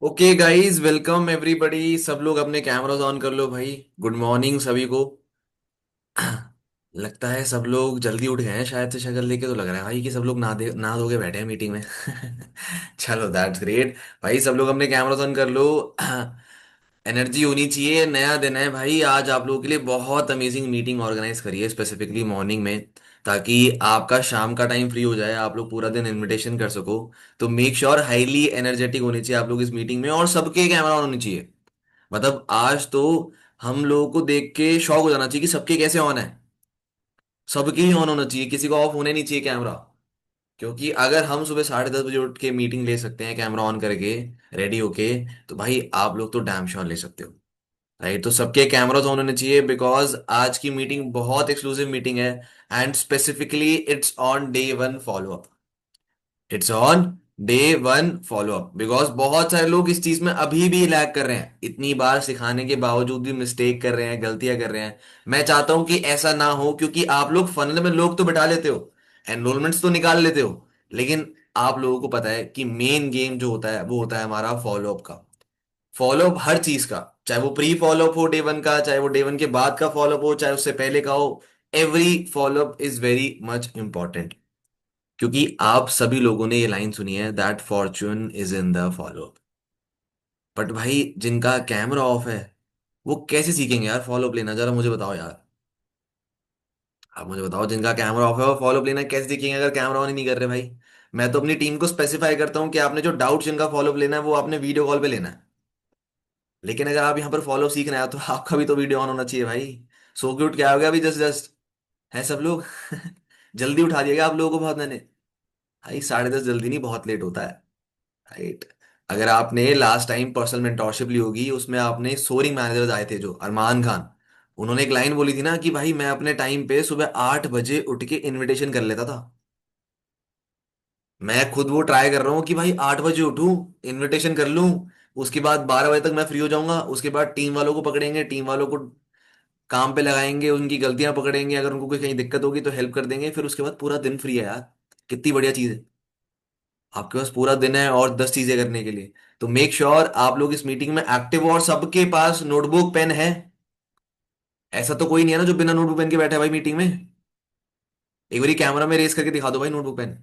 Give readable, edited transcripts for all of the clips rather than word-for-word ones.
Okay guys, welcome everybody. सब लोग अपने कैमरास ऑन कर लो भाई। गुड मॉर्निंग सभी को। लगता है सब लोग जल्दी उठ गए हैं, शायद से शक्ल देख के तो लग रहा है भाई कि सब लोग नहा धो के बैठे हैं मीटिंग में। चलो दैट्स ग्रेट। भाई सब लोग अपने कैमरास ऑन कर लो। एनर्जी होनी चाहिए, नया दिन है भाई। आज आप लोगों के लिए बहुत अमेजिंग मीटिंग ऑर्गेनाइज करी है, स्पेसिफिकली मॉर्निंग में, ताकि आपका शाम का टाइम फ्री हो जाए, आप लोग पूरा दिन इनविटेशन कर सको। तो मेक श्योर हाईली एनर्जेटिक होनी चाहिए आप लोग इस मीटिंग में, और सबके कैमरा ऑन होनी चाहिए। मतलब आज तो हम लोगों को देख के शॉक हो जाना चाहिए कि सबके कैसे ऑन है। सबके ही ऑन होना चाहिए, किसी का ऑफ होने नहीं चाहिए कैमरा। क्योंकि अगर हम सुबह 10:30 बजे उठ के मीटिंग ले सकते हैं कैमरा ऑन करके, रेडी होके, तो भाई आप लोग तो डैम श्योर ले सकते हो। राइट, तो सबके कैमरास ऑन होने चाहिए, बिकॉज आज की मीटिंग बहुत एक्सक्लूसिव मीटिंग है। And specifically it's on day one follow up. It's on day one follow up, because बहुत सारे लोग इस चीज में अभी भी लैग कर रहे हैं, इतनी बार सिखाने के बावजूद भी मिस्टेक कर रहे हैं, गलतियां कर रहे हैं। मैं चाहता हूं कि ऐसा ना हो, क्योंकि आप लोग फनल में लोग तो बिठा लेते हो, एनरोलमेंट्स तो निकाल लेते हो, लेकिन आप लोगों को पता है कि मेन गेम जो होता है वो होता है हमारा फॉलो अप का। फॉलो अप हर चीज का, चाहे वो प्री फॉलो अप हो डे वन का, चाहे वो डे वन के बाद का फॉलो अप हो, चाहे उससे पहले का हो। Every follow up is very much important. क्योंकि आप सभी लोगों ने ये लाइन सुनी है, that Fortune is in the follow up. But भाई जिनका कैमरा ऑफ है, वो कैसे सीखेंगे यार फॉलो अप लेना? जरा मुझे बताओ यार। आप मुझे बताओ, जिनका कैमरा ऑफ है वो फॉलो अप लेना कैसे सीखेंगे अगर कैमरा ऑन ही नहीं कर रहे भाई? मैं तो अपनी टीम को स्पेसिफाई करता हूँ कि आपने जो डाउट जिनका फॉलो अप लेना है वो आपने वीडियो कॉल पे लेना है। लेकिन अगर आप यहाँ पर फॉलो सीखना है तो आपका भी तो वीडियो ऑन होना चाहिए भाई। सो क्यूट क्या हो गया अभी? जस्ट जस्ट है सब लोग। जल्दी उठा दिएगा आप लोगों को बहुत मैंने। भाई 10:30 जल्दी नहीं, बहुत लेट होता है। राइट। अगर आपने लास्ट टाइम पर्सनल मेंटोरशिप ली होगी, उसमें आपने सोरिंग मैनेजर्स आए थे जो अरमान खान, उन्होंने एक लाइन बोली थी ना कि भाई मैं अपने टाइम पे सुबह 8 बजे उठ के इनविटेशन कर लेता था। मैं खुद वो ट्राई कर रहा हूँ कि भाई 8 बजे उठूं, इनविटेशन कर लूं, उसके बाद 12 बजे तक मैं फ्री हो जाऊंगा, उसके बाद टीम वालों को पकड़ेंगे, टीम वालों को काम पे लगाएंगे, उनकी गलतियां पकड़ेंगे, अगर उनको कोई कहीं दिक्कत होगी तो हेल्प कर देंगे, फिर उसके बाद पूरा दिन फ्री है यार। कितनी बढ़िया चीज है। आपके पास पूरा दिन है और 10 चीजें करने के लिए। तो मेक श्योर आप लोग इस मीटिंग में एक्टिव हो, और सबके पास नोटबुक पेन है। ऐसा तो कोई नहीं है ना जो बिना नोटबुक पेन के बैठा है भाई मीटिंग में? एक बारी कैमरा में रेस करके दिखा दो भाई नोटबुक पेन,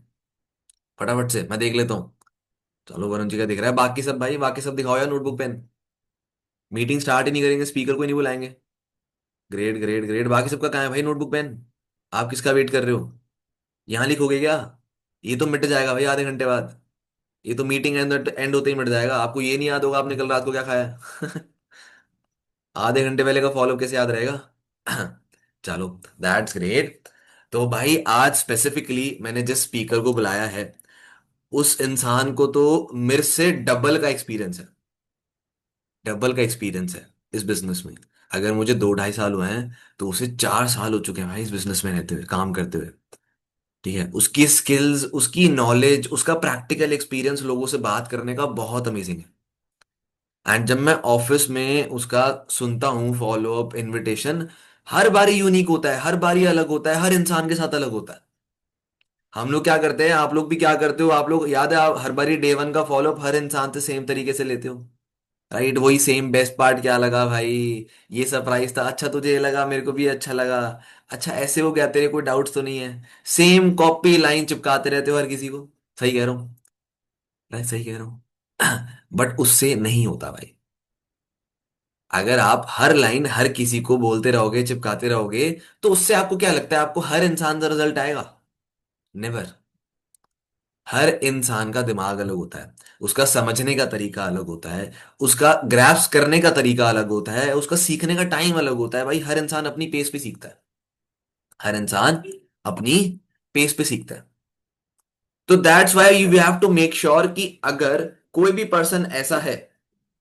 फटाफट से मैं देख लेता हूँ। चलो वरुण जी का दिख रहा है, बाकी सब भाई, बाकी सब दिखाओ यार नोटबुक पेन। मीटिंग स्टार्ट ही नहीं करेंगे, स्पीकर को ही नहीं बुलाएंगे। ग्रेट ग्रेट ग्रेट, बाकी सबका कहाँ है भाई नोटबुक पेन? आप किसका वेट कर रहे हो? यहाँ लिखोगे क्या? ये तो मिट जाएगा भाई आधे घंटे बाद। ये तो मीटिंग एंड एंड होते ही मिट जाएगा, आपको ये नहीं याद होगा आपने कल रात को क्या खाया। आधे घंटे पहले का फॉलो कैसे याद रहेगा? चलो दैट्स ग्रेट। तो भाई आज स्पेसिफिकली मैंने जिस स्पीकर को बुलाया है, उस इंसान को तो मेरे से डबल का एक्सपीरियंस है। डबल का एक्सपीरियंस है इस बिजनेस में। अगर मुझे 2-2.5 साल हुए हैं, तो उसे 4 साल हो चुके हैं भाई इस बिजनेस में रहते हुए, काम करते हुए। ठीक है, उसकी स्किल्स, उसकी नॉलेज, उसका प्रैक्टिकल एक्सपीरियंस लोगों से बात करने का बहुत अमेजिंग है। एंड जब मैं ऑफिस में उसका सुनता हूँ फॉलो अप इनविटेशन, हर बारी यूनिक होता है, हर बारी अलग होता है, हर इंसान के साथ अलग होता है। हम लोग क्या करते हैं, आप लोग भी क्या करते हो, आप लोग याद है, आप हर बारी डे वन का फॉलो अप हर इंसान से सेम तरीके से लेते हो। राइट, वही सेम बेस्ट पार्ट क्या लगा भाई, ये सरप्राइज था, अच्छा तुझे ये लगा, मेरे को भी अच्छा लगा, अच्छा ऐसे हो गया, तेरे कोई डाउट्स तो नहीं है? सेम कॉपी लाइन चिपकाते रहते हो हर किसी को। सही कह रहा हूँ? राइट, सही कह रहा हूँ। बट उससे नहीं होता भाई। अगर आप हर लाइन हर किसी को बोलते रहोगे, चिपकाते रहोगे, तो उससे आपको क्या लगता है, आपको हर इंसान का रिजल्ट आएगा? नेवर। हर इंसान का दिमाग अलग होता है, उसका समझने का तरीका अलग होता है, उसका ग्रैप्स करने का तरीका अलग होता है, उसका सीखने का टाइम अलग होता है भाई। हर इंसान अपनी पेस पे सीखता है। हर इंसान अपनी पेस पे सीखता है। तो that's why you have to make sure कि अगर कोई भी पर्सन ऐसा है,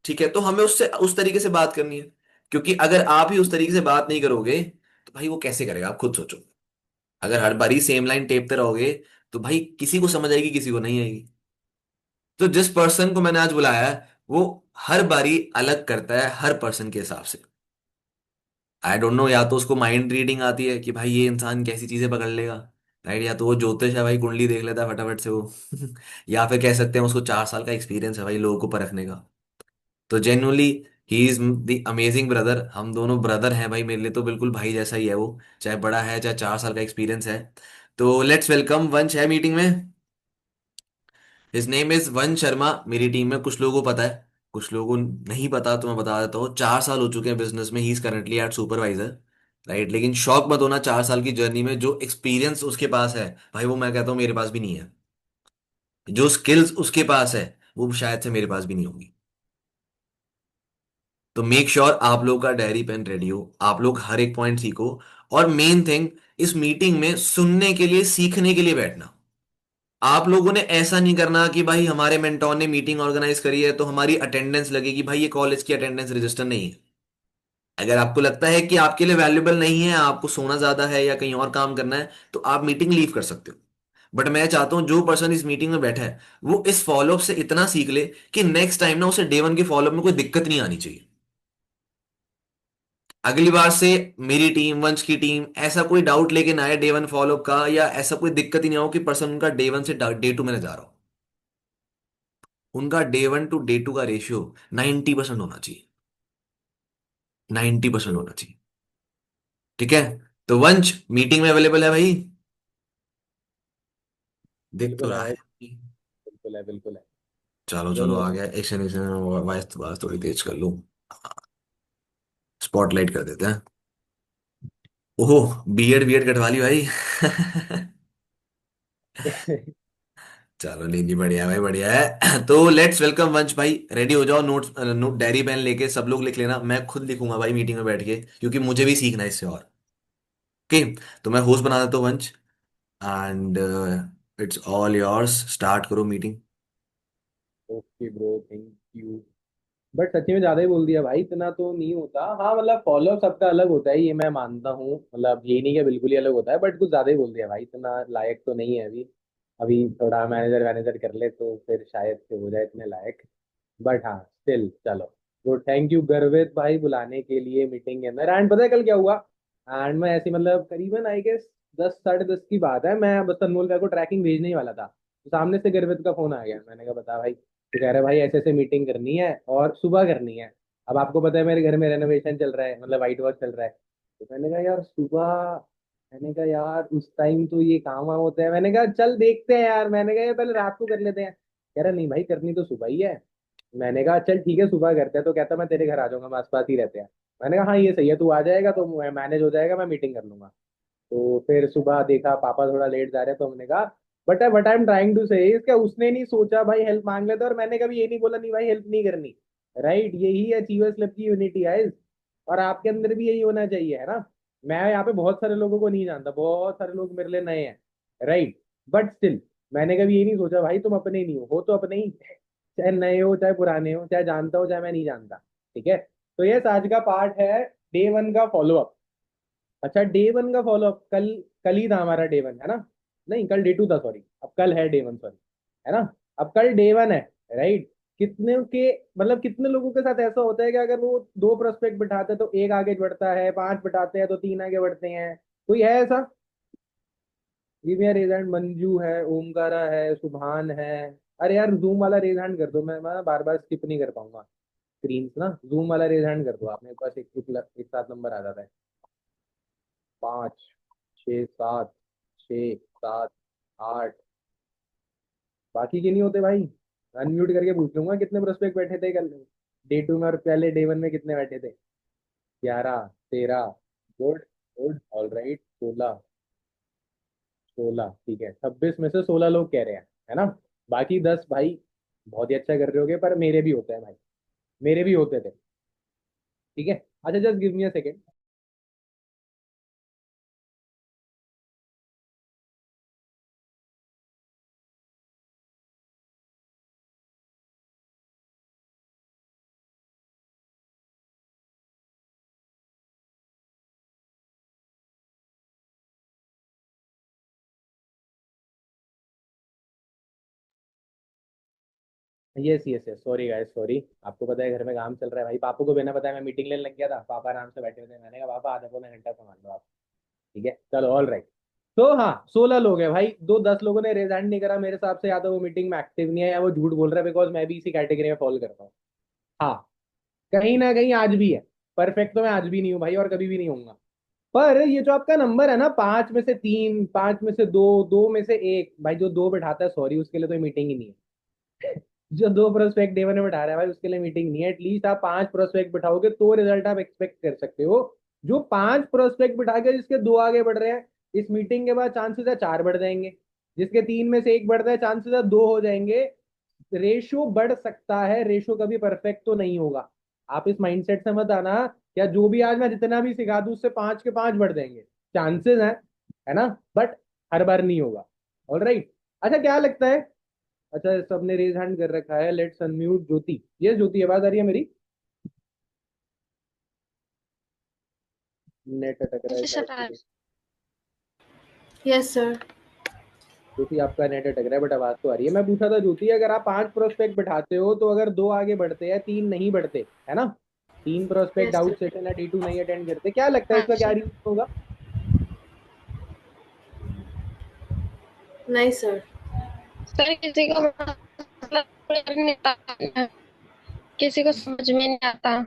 ठीक है, तो हमें उससे उस तरीके से बात करनी है। क्योंकि अगर आप ही उस तरीके से बात नहीं करोगे, तो भाई वो कैसे करेगा? आप खुद सोचो। अगर हर बारी सेम लाइन टेपते रहोगे, तो भाई किसी को समझ आएगी, किसी को नहीं आएगी। तो जिस पर्सन को मैंने आज बुलाया है, वो हर बारी अलग करता है हर पर्सन के हिसाब से। आई डोंट नो, या तो उसको माइंड रीडिंग आती है कि भाई ये इंसान कैसी चीजें पकड़ लेगा। राइट, या तो वो ज्योतिष है भाई, कुंडली देख लेता है फटाफट से वो। या फिर कह सकते हैं उसको 4 साल का एक्सपीरियंस है भाई लोगों को परखने का। तो genuinely he is the amazing brother. हम दोनों ब्रदर हैं भाई, मेरे लिए तो बिल्कुल भाई जैसा ही है वो। चाहे बड़ा है, चाहे 4 साल का एक्सपीरियंस है। तो लेट्स वेलकम वंश है मीटिंग में। हिज नेम इज वंश शर्मा। मेरी टीम में कुछ लोगों को पता है, कुछ लोगों को नहीं पता, तो मैं बता देता हूँ। 4 साल हो चुके हैं बिजनेस में, he is currently at supervisor. Right, लेकिन शौक मत होना, 4 साल की जर्नी में जो एक्सपीरियंस उसके पास है भाई, वो मैं कहता हूँ मेरे पास भी नहीं है। जो स्किल्स उसके पास है वो शायद से मेरे पास भी नहीं होंगी। तो मेक श्योर आप लोग का डायरी पेन रेडी हो, आप लोग हर एक पॉइंट सीखो। और मेन थिंग, इस मीटिंग में सुनने के लिए, सीखने के लिए बैठना। आप लोगों ने ऐसा नहीं करना कि भाई हमारे मेंटोर ने मीटिंग ऑर्गेनाइज करी है तो हमारी अटेंडेंस लगेगी। भाई ये कॉलेज की अटेंडेंस रजिस्टर नहीं है। अगर आपको लगता है कि आपके लिए वैल्यूबल नहीं है, आपको सोना ज्यादा है या कहीं और काम करना है, तो आप मीटिंग लीव कर सकते हो। बट मैं चाहता हूं जो पर्सन इस मीटिंग में बैठा है वो इस फॉलोअप से इतना सीख ले कि नेक्स्ट टाइम ना उसे डे 1 के फॉलोअप में कोई दिक्कत नहीं आनी चाहिए। अगली बार से मेरी टीम, वंश की टीम, ऐसा कोई डाउट लेके ना आए डे 1 फॉलोअप का, या ऐसा कोई दिक्कत ही नहीं हो कि पर्सन उनका डे 1 से डे 2 में ना जा रहा हो। उनका डे 1 to डे 2 का रेशियो 90% होना चाहिए। 90% होना चाहिए। ठीक है। तो वंश मीटिंग में अवेलेबल है भाई? दिख तो बिल्कुल है रहा भाई। है। बिल्कुल है, बिल्कुल है। चलो चलो, बोलो। आ गया। Action action. वॉइस वॉइस थोड़ी तेज कर लूं। स्पॉटलाइट कर देते हैं। ओहो, बियर्ड बियर्ड कटवा ली भाई। चलो नहीं नहीं, बढ़िया भाई, बढ़िया है। तो लेट्स वेलकम वंश भाई। रेडी हो जाओ, नोट्स नोट डायरी पेन लेके सब लोग लिख लेना। मैं खुद लिखूंगा भाई मीटिंग में बैठ के, क्योंकि मुझे भी सीखना है इससे और। ओके। तो मैं होस्ट बना देता हूँ Vansh, and it's all yours. Start करो meeting. Okay bro, thank you. But सच्ची में ज्यादा ही बोल दिया भाई, इतना तो नहीं होता। हाँ मतलब फॉलो सबका अलग होता है, ये मैं मानता हूँ। मतलब ये नहीं कि बिल्कुल ही अलग होता है, बट कुछ ज्यादा ही बोल दिया भाई, इतना लायक तो नहीं है अभी। अभी थोड़ा मैनेजर वैनेजर कर ले तो फिर शायद से हो जाए इतने लायक। बट हाँ, स्टिल चलो। तो थैंक यू गर्वित भाई बुलाने के लिए मीटिंग के अंदर। एंड पता है कल क्या हुआ? एंड मैं ऐसी मतलब करीबन आई गेस 10 साढ़े 10 की बात है, मैं बस अनमोल भाई को ट्रैकिंग भेजने ही वाला था। तो सामने से गर्वित का फोन आ गया। मैंने कहा बता भाई। तो कह रहे भाई ऐसे ऐसे मीटिंग करनी है और सुबह करनी है। अब आपको पता है मेरे घर में रेनोवेशन चल रहा है, मतलब वाइट वॉश चल रहा है। तो मैंने कहा यार सुबह। मैंने कहा यार उस टाइम तो ये काम वाम होता है। मैंने कहा चल देखते हैं यार, मैंने कहा ये पहले रात को कर लेते हैं। कह रहा नहीं भाई, करनी तो सुबह ही है। मैंने कहा चल ठीक है सुबह करते हैं। तो कहता मैं तेरे घर आ जाऊंगा, हम आसपास ही रहते हैं। मैंने कहा हाँ ये सही है, तू आ जाएगा तो मैनेज हो जाएगा, मैं मीटिंग कर लूंगा। तो फिर सुबह देखा पापा थोड़ा लेट जा रहे हैं, तो हमने कहा but what I am trying to say इसका उसने नहीं सोचा भाई हेल्प मांग लेता, और मैंने कभी ये नहीं बोला नहीं भाई हेल्प नहीं करनी। राइट, यही अचीवर्स क्लब की यूनिटी है। और आपके अंदर भी यही होना चाहिए, है ना? मैं यहाँ पे बहुत सारे लोगों को नहीं जानता, बहुत सारे लोग मेरे लिए नए हैं। राइट। बट स्टिल मैंने कभी ये नहीं सोचा भाई तुम अपने नहीं हो तो अपने ही। चाहे नए हो चाहे पुराने हो, चाहे जानता हो चाहे मैं नहीं जानता। ठीक है। तो ये आज का पार्ट है डे 1 का फॉलोअप। अच्छा, डे 1 का फॉलोअप कल। कल ही था हमारा डे 1, है ना? नहीं, कल डे 2 था, सॉरी। अब कल है डे 1, सॉरी। है ना? अब कल डे 1 है। राइट। कितने के मतलब कितने लोगों के साथ ऐसा होता है कि अगर वो दो प्रोस्पेक्ट बिठाते हैं तो एक आगे बढ़ता है, 5 बिठाते हैं तो 3 आगे बढ़ते हैं? कोई है ऐसा? जीविया रेज हैंड, मंजू है, ओमकारा है, सुभान है। अरे यार जूम वाला रेज हैंड कर दो, मैं बार बार स्किप नहीं कर पाऊंगा स्क्रीन ना। जूम वाला रेज हैंड कर दो आप, मेरे पास एक साथ नंबर आ जाता है। 5 6 7, 6 7 8। बाकी के नहीं होते भाई। अनम्यूट करके पूछ लूंगा कितने प्रोस्पेक्ट बैठे थे कल डे 2 में, और पहले डे 1 में कितने बैठे थे? 11 13। गुड। Good, all right. 16 16, ठीक है। 26 में से 16 लोग कह रहे हैं, है ना? बाकी 10 भाई बहुत ही अच्छा कर रहे होगे, पर मेरे भी होते हैं भाई। मेरे भी होते थे। ठीक है। अच्छा just give me a second. Yes yes yes, sorry guys, sorry. आपको पता है घर में काम चल रहा है भाई, पापा को बिना बताया मैं मीटिंग लेने लग गया था। पापा आराम से बैठे हुए थे, मैंने कहा पापा आधा पौना घंटा संभाल लो आप। ठीक है, चलो ऑल राइट। तो हाँ, 16 लोग हैं भाई। 10 लोगों ने रेज हैंड नहीं करा मेरे हिसाब से, या तो वो मीटिंग में एक्टिव नहीं है या वो झूठ बोल रहा है, बिकॉज मैं भी इसी कैटेगरी में फॉलो करता हूँ। हाँ। कहीं ना कहीं आज भी है। परफेक्ट तो मैं आज भी नहीं हूँ भाई, और कभी भी नहीं होऊंगा। पर ये जो आपका नंबर है ना, 5 में से 3, 5 में से 2, 2 में से 1, भाई जो दो बैठाता है, सॉरी उसके लिए तो मीटिंग ही नहीं है। जो दो प्रोस्पेक्ट डे वन में बैठा रहा है भाई, उसके लिए मीटिंग नहीं है। एटलीस्ट आप 5 प्रोस्पेक्ट बैठाओगे तो रिजल्ट आप एक्सपेक्ट कर सकते हो। जो 5 प्रोस्पेक्ट बैठा के जिसके दो आगे बढ़ रहे हैं, इस मीटिंग के बाद चांसेस है 4 बढ़ जाएंगे। जिसके 3 में से 1 बढ़ता है, चांसेस है 2 हो जाएंगे। रेशो बढ़ सकता है, रेशो कभी परफेक्ट तो नहीं होगा। आप इस माइंडसेट से मत आना, क्या जो भी आज मैं जितना भी सिखा दूं उससे 5 के 5 बढ़ जाएंगे। चांसेस हैं, है ना, बट हर बार नहीं होगा। All right. अच्छा क्या लगता है? अच्छा सबने रेज हैंड कर रखा है, लेट्स अनम्यूट ज्योति। ये ज्योति, आवाज आ रही है मेरी? नेट अटक रहा है जी शायद सर। से। Yes sir. ज्योति आपका नेट अटक रहा है, बट आवाज तो आ रही है। मैं पूछा था ज्योति, अगर आप 5 प्रोस्पेक्ट बैठाते हो तो अगर दो आगे बढ़ते हैं, 3 नहीं बढ़ते, है ना, 3 prospect yes doubt sir. Session या D2 नहीं अटेंड करते, क्या लगता है हाँ इसका क्या सर। रीजन होगा? नहीं सर। सर किसी को मतलब clear नहीं आता, किसी को समझ में नहीं आता।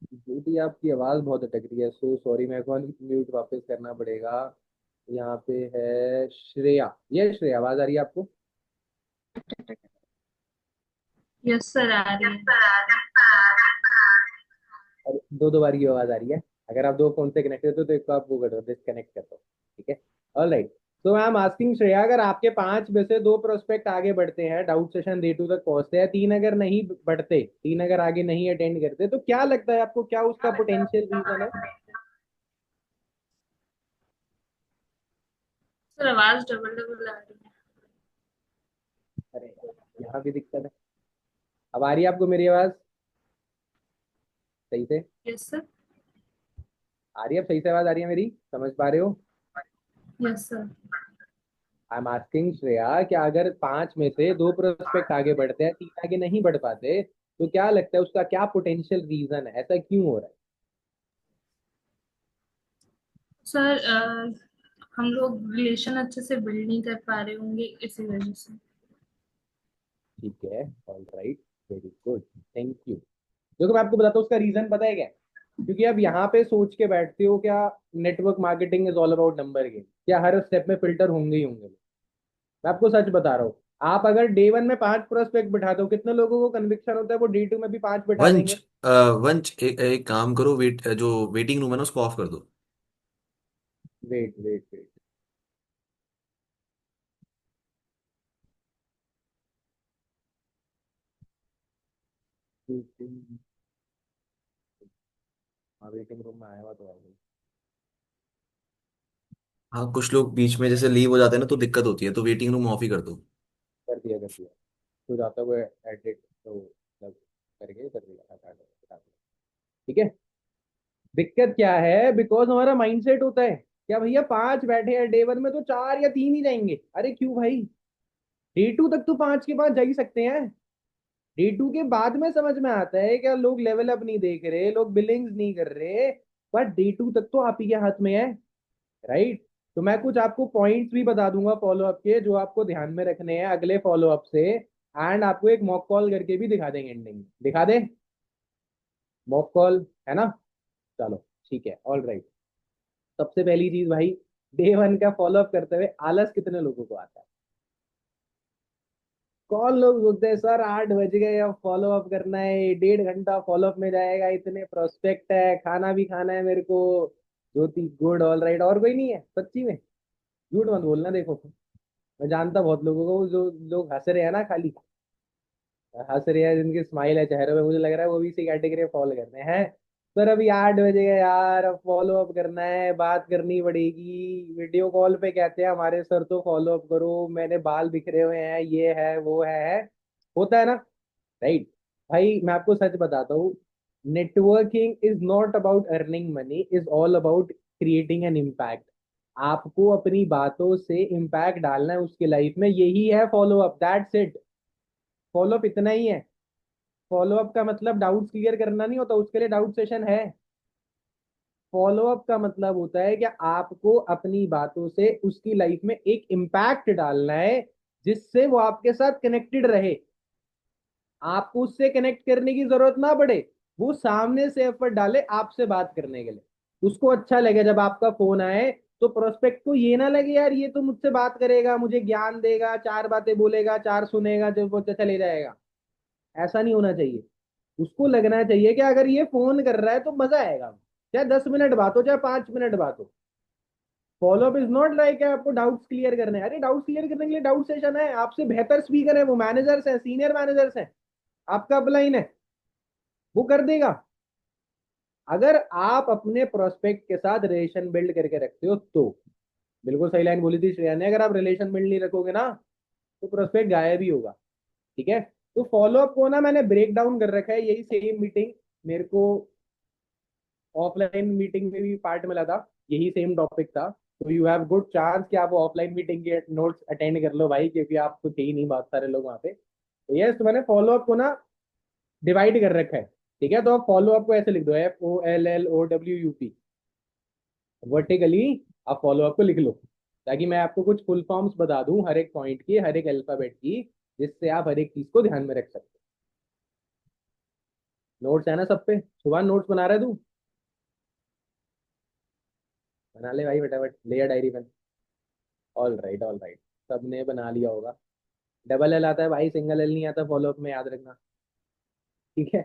ज्योति आपकी आवाज बहुत अटक रही है, सो सॉरी, मेरे को म्यूट वापस करना पड़ेगा। यहाँ पे है श्रेया। ये श्रेया, आवाज आ रही है आपको? यस सर आ रही है। और दो दो बार की आवाज आ रही है। अगर आप दो फोन से कनेक्टेड हो तो एक को आप वो कर दो, डिस्कनेक्ट कर दो। ठीक है, ऑल राइट। तो आई एम आस्किंग श्रेया, अगर आपके 5 में से 2 प्रोस्पेक्ट आगे बढ़ते हैं, डाउट सेशन D2 तक पहुंचते हैं, 3 अगर आगे नहीं अटेंड करते, तो क्या लगता है आपको, क्या उसका पोटेंशियल रीजन है? सर आवाज डबल डबल आ रही है। अरे यार, यहाँ भी दिक्कत है। अब आ रही है आपको मेरी आवाज सही से? Yes sir. आ रही है, अब सही से आवाज आ रही है मेरी, समझ पा रहे हो? Yes sir. I am asking Shreya, क्या अगर 5 में से 2 प्रोस्पेक्ट आगे बढ़ते हैं, 3 आगे नहीं बढ़ पाते, तो क्या लगता है उसका क्या पोटेंशियल रीजन है, ऐसा क्यों हो रहा है? सर हम लोग रिलेशन अच्छे से बिल्ड नहीं कर पा रहे होंगे इसी वजह से। ठीक है, all right, very good, thank you. देखो मैं आपको बताता हूँ उसका रीजन, पता है क्या? क्योंकि अब यहाँ पे सोच के बैठते हो क्या, network marketing is all about number game, क्या हर स्टेप में फिल्टर होंगे ही होंगे? मैं आपको सच बता रहा हूँ, आप अगर D1 में 5 प्रोस्पेक्ट बिठाते हो, कितने लोगों को कन्विक्शन होता है वो D2 में भी 5 बिठा वंश, देंगे? वंश एक काम करो, जो वेटिंग रूम है ना उसको ऑफ कर दो। Wait wait wait. हाँ वेटिंग रूम में आया हुआ तो है वो। हाँ, कुछ लोग बीच में जैसे लीव हो जाते हैं ना तो दिक्कत होती है, तो वेटिंग रूम ऑफ ही कर दो। कर दिया कर दिया। तो जाता हुआ एडिट तो मतलब करके कर दिया, हटा दो, हटा दो। ठीक है। दिक्कत क्या है, बिकॉज हमारा माइंडसेट होता है क्या भैया, 5 बैठे हैं D1 में तो 4 या 3 ही जाएंगे। अरे क्यों भाई, D2 तक तो 5 के 5 जा ही सकते हैं। D2 के बाद में समझ में आता है क्या लोग लेवल अप नहीं देख रहे, लोग बिलिंग्स नहीं कर रहे, बट D2 तक तो आप ही के हाथ में है, राइट? तो मैं कुछ आपको पॉइंट्स भी बता दूंगा फॉलो अप के, जो आपको ध्यान में रखने हैं अगले फॉलो अप से। एंड आपको एक मॉक कॉल करके भी दिखा देंगे, एंडिंग में दिखा दे मॉक कॉल, है ना? चलो ठीक है, ऑल राइट। सबसे पहली चीज भाई, D1 का फॉलो अप करते हुए आलस कितने लोगों को आता है? कौन लोग बोलते हैं सर 8 बज गए, अब फॉलो अप करना है, 1.5 घंटा फॉलो अप में जाएगा, इतने प्रोस्पेक्ट है, खाना भी खाना है मेरे को। ज्योति गुड, ऑल राइट, और कोई नहीं है सच्ची में? झूठ मत बोलना, देखो मैं जानता बहुत लोगों को, जो लोग हंस रहे हैं ना, खाली हंस रहे हैं, जिनके स्माइल है चेहरे पे, मुझे लग रहा है वो भी इसी कैटेगरी में फॉलो करते हैं। सर अभी 8 बजे यार, अब फॉलो अप करना है, बात करनी पड़ेगी, वीडियो कॉल पे कहते हैं हमारे सर तो फॉलो अप करो, मैंने बाल बिखरे हुए हैं, ये है वो है। होता है ना, राइट? भाई मैं आपको सच बताता हूँ, networking is not about earning money, is all about creating an impact. आपको अपनी बातों से इम्पैक्ट डालना है उसकी लाइफ में, यही है follow up, that's it. Follow up इतना ही है। फॉलो अप का मतलब डाउट्स क्लियर करना नहीं होता, उसके लिए डाउट सेशन है। फॉलो अप का मतलब होता है कि आपको अपनी बातों से उसकी लाइफ में एक इम्पैक्ट डालना है, जिससे वो आपके साथ कनेक्टेड रहे। आपको उससे कनेक्ट करने की जरूरत ना पड़े, वो सामने से एफर्ट डाले आपसे बात करने के लिए। उसको अच्छा लगे जब आपका फोन आए, तो प्रोस्पेक्ट को ये ना लगे यार ये तो मुझसे बात करेगा, मुझे ज्ञान देगा, चार बातें बोलेगा, चार सुनेगा, जब वो चले जाएगा। ऐसा नहीं होना चाहिए। उसको लगना चाहिए कि अगर ये फोन कर रहा है तो मजा आएगा, चाहे 10 मिनट बात हो, चाहे 5 मिनट बात हो। फॉलोअप इज नॉट लाइक आपको डाउट्स क्लियर करने हैं। अरे डाउट्स क्लियर करने के लिए डाउट सेशन है, आपसे बेहतर स्पीकर है, वो मैनेजर्स हैं, सीनियर मैनेजर्स हैं, आपका अपलाइन है, वो कर देगा। अगर आप अपने प्रोस्पेक्ट के साथ रिलेशन बिल्ड करके रखते हो तो। बिल्कुल सही लाइन बोली थी श्रेया ने, अगर आप रिलेशन बिल्ड नहीं रखोगे ना, तो प्रोस्पेक्ट गायब ही होगा। ठीक है। तो फॉलोअप को ना मैंने ब्रेक डाउन कर रखा है, यही सेम मीटिंग मेरे को ऑफलाइन मीटिंग में भी पार्ट मिला था, यही सेम टॉपिक था। तो यू हैव गुड चांस कि आप ऑफलाइन मीटिंग के नोट्स अटेंड कर लो भाई, क्योंकि आप तो थे ही नहीं बहुत सारे लोग वहाँ पे। तो यस, तो मैंने फॉलोअप को ना डिवाइड कर रखा है। ठीक है, तो आप फॉलोअप को ऐसे लिख दो, FOLLOWUP वर्टिकली। आप फॉलोअप को लिख लो, ताकि मैं आपको कुछ फुल फॉर्म्स बता दूं हर एक पॉइंट की, हर एक अल्फाबेट की, जिससे आप हर एक चीज को ध्यान में रख सकते हो। नोट्स है ना सब पे? सुबह नोट्स बना रहे तू? बना ले भाई फटाफट, ले या diary pen. All right, all right. सबने बना लिया होगा। डबल एल आता है भाई, सिंगल एल नहीं आता फॉलोअप में, याद रखना। ठीक है,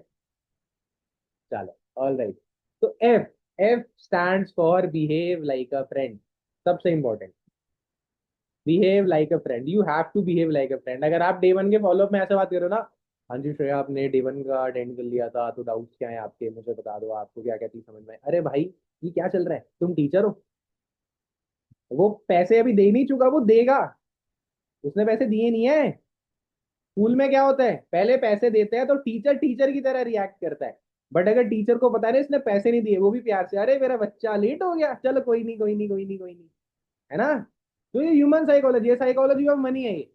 चलो। All right. तो F, F stands for behave like a friend. सबसे important, behave like a friend. You have to behave like a friend. अगर आप डे वन के फॉलोअप में ऐसे बात करो ना, हाँ जी श्रेया आपने डे वन का अटेंड कर लिया था, तो डाउट्स क्या है आपके, मुझे बता दो, आपको क्या क्या चीज समझ में अरे भाई ये क्या चल रहा है, तुम टीचर हो? वो पैसे अभी दे नहीं चुका, वो देगा। उसने पैसे दिए नहीं है। स्कूल में क्या होता है, पहले पैसे देते हैं तो टीचर टीचर की तरह रिएक्ट करता है। बट अगर टीचर को पता नहीं इसने पैसे नहीं दिए, वो भी प्यार से, अरे मेरा बच्चा लेट हो गया, चलो कोई नहीं कोई नहीं कोई नहीं कोई नहीं, है ना? तो ये ह्यूमन साइकोलॉजी है, साइकोलॉजी ऑफ मनी है ये।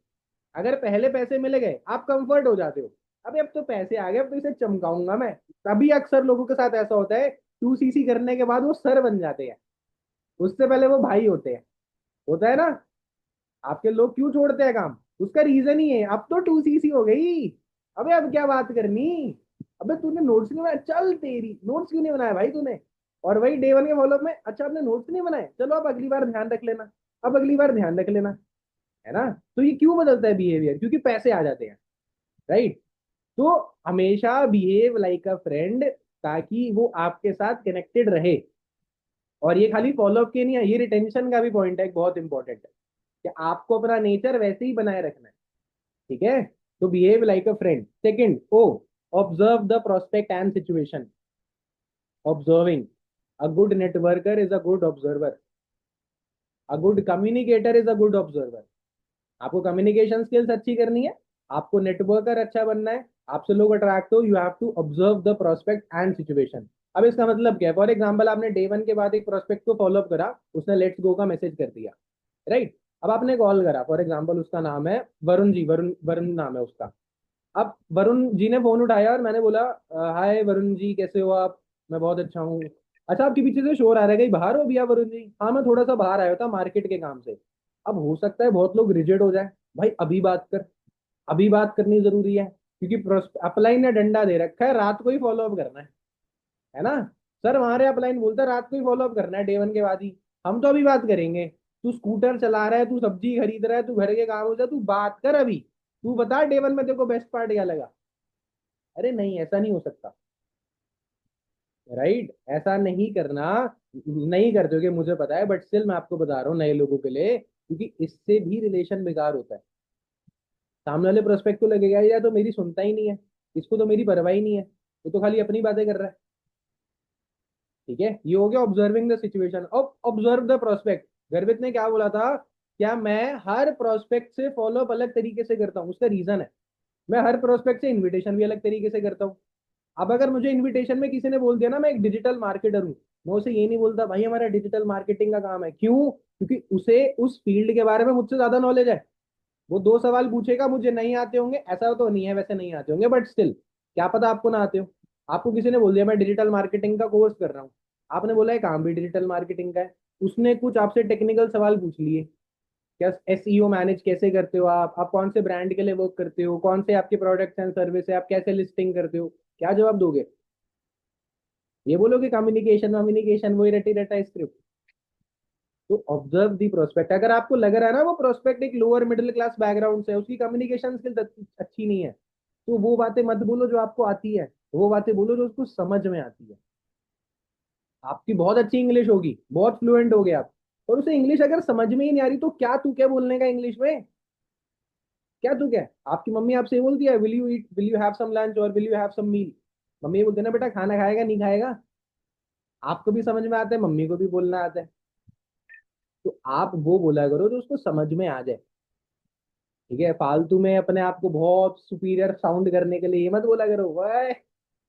अगर पहले पैसे मिल गए, आप कंफर्ट हो जाते हो, अबे अब तो पैसे आ गए, अब तो इसे चमकाऊंगा मैं। तभी अक्सर लोगों के साथ ऐसा होता है, 2CC करने के बाद वो सर बन जाते हैं, उससे पहले वो भाई होते हैं। होता है ना? आपके लोग क्यों छोड़ते हैं काम, उसका रीजन ही है, अब तो 2CC हो गई, अबे अब क्या बात करनी, अबे तूने नोट्स नहीं बनाया, चल तेरी नोट्स क्यों नहीं बनाया भाई तूने। और वही डे वन के फॉलोअप में, अच्छा आपने नोट्स नहीं बनाए, चलो अब अगली बार ध्यान रख लेना, अब अगली बार ध्यान रख लेना, है ना? तो ये क्यों बदलता है बिहेवियर, क्योंकि पैसे आ जाते हैं। राइट। तो हमेशा बिहेव लाइक अ फ्रेंड, ताकि वो आपके साथ कनेक्टेड रहे। और ये खाली फॉलोअप के नहीं है, ये रिटेंशन का भी पॉइंट है, एक बहुत इंपॉर्टेंट है, कि आपको अपना नेचर वैसे ही बनाए रखना है। ठीक है। तो behave like a friend. Second, oh, observe the prospect and situation. Observing, a good networker is a good observer, a good communicator is a good observer. आपको कम्युनिकेशन स्किल्स अच्छी करनी है, आपको नेटवर्कर अच्छा बनना है, आपसे लोग अट्रैक्ट हो, you have to observe the prospect and situation. अब इसका मतलब क्या है? फॉर एग्जाम्पल आपने डे वन के बाद एक प्रोस्पेक्ट को फॉलोअप करा, उसने लेट्स गो का मैसेज कर दिया। राइट। अब आपने कॉल करा, फॉर एग्जाम्पल उसका नाम है वरुण जी, वरुण वरुण नाम है उसका। अब वरुण जी ने फोन उठाया और मैंने बोला, हाय वरुण जी कैसे हो आप? मैं बहुत अच्छा हूँ। अच्छा आपके पीछे से शोर आ रहा है, कहीं बाहर हो भैया वरुण जी? हाँ मैं थोड़ा सा बाहर आया था मार्केट के काम से। अब हो सकता है बहुत लोग रिजेक्ट हो जाए, भाई अभी बात कर, अभी बात करनी जरूरी है, क्योंकि अपलाइन ने डंडा दे रखा है रात को ही फॉलो अप करना है ना? सर हमारे अपलाइन बोलता है रात को ही फॉलो अप करना है, डे वन के बाद ही। हम तो अभी बात करेंगे, तू स्कूटर चला रहा है, तू सब्जी खरीद रहा है, तू घर के काम हो जाए, तू बात कर अभी, तू बता डे वन में तेरे को बेस्ट पार्ट क्या लगा। अरे नहीं, ऐसा नहीं हो सकता। राइट, ऐसा नहीं करना। नहीं करते हो कि मुझे पता है, बट स्टिल मैं आपको बता रहा हूँ नए लोगों के लिए, क्योंकि इससे भी रिलेशन बेकार होता है। सामने वाले प्रोस्पेक्ट को लगेगा यार तो मेरी सुनता ही नहीं है, इसको तो मेरी परवाह ही नहीं है, वो तो खाली अपनी बातें कर रहा है। ठीक है, ये हो गया ऑब्जर्विंग द सिचुएशन। अब ऑब्जर्व द प्रोस्पेक्ट। गर्वित ने क्या बोला था, क्या मैं हर प्रोस्पेक्ट से फॉलो अप अलग तरीके से करता हूँ? उसका रीजन है, मैं हर प्रोस्पेक्ट से इन्विटेशन भी अलग तरीके से करता हूँ। अब अगर मुझे इनविटेशन में किसी ने बोल दिया ना मैं एक डिजिटल मार्केटर हूँ, मैं उसे ये नहीं बोलता भाई हमारा डिजिटल मार्केटिंग का काम है। क्यों? क्योंकि उसे उस फील्ड के बारे में मुझसे ज्यादा नॉलेज है। वो दो सवाल पूछेगा, मुझे नहीं आते होंगे, ऐसा तो नहीं है वैसे नहीं आते होंगे, बट स्टिल क्या पता आपको ना आते हो। आपको किसी ने बोल दिया मैं डिजिटल मार्केटिंग का कोर्स कर रहा हूँ, आपने बोला है काम भी डिजिटल मार्केटिंग का है, उसने कुछ आपसे टेक्निकल सवाल पूछ लिए, क्या एसईओ मैनेज कैसे करते हो आप कौन से ब्रांड के लिए वर्क करते हो, कौन से आपके प्रोडक्ट्स एंड सर्विस है, आप कैसे लिस्टिंग करते हो, क्या जवाब दोगे? ये बोलोगे कम्युनिकेशन कम्युनिकेशन, वही रटी रटा स्क्रिप्ट? तो ऑब्जर्व दी प्रोस्पेक्ट। अगर आपको लग रहा है ना वो प्रोस्पेक्ट एक लोअर मिडिल क्लास बैकग्राउंड से है, उसकी कम्युनिकेशन स्किल्स अच्छी नहीं है, तो वो बातें मत बोलो जो आपको आती है, वो बातें बोलो जो उसको समझ में आती है। आपकी बहुत अच्छी इंग्लिश होगी, बहुत फ्लुएंट हो गए आप, और उसे इंग्लिश अगर समझ में ही नहीं आ रही, तो क्या तू क्या बोलने का इंग्लिश में? क्या तू क्या? आपकी मम्मी आपसे ये बोलती है will you eat, will you have some lunch और will you have some meal? Mummy ये बोलते हैं ना बेटा खाना खाएगा नहीं खाएगा। आपको भी समझ में आता है, मम्मी को भी बोलना आता है, तो आप वो बोला करो जो उसको समझ में आ जाए। ठीक है, फालतू में अपने आप को बहुत सुपीरियर साउंड करने के लिए ये मत बोला करो, वाह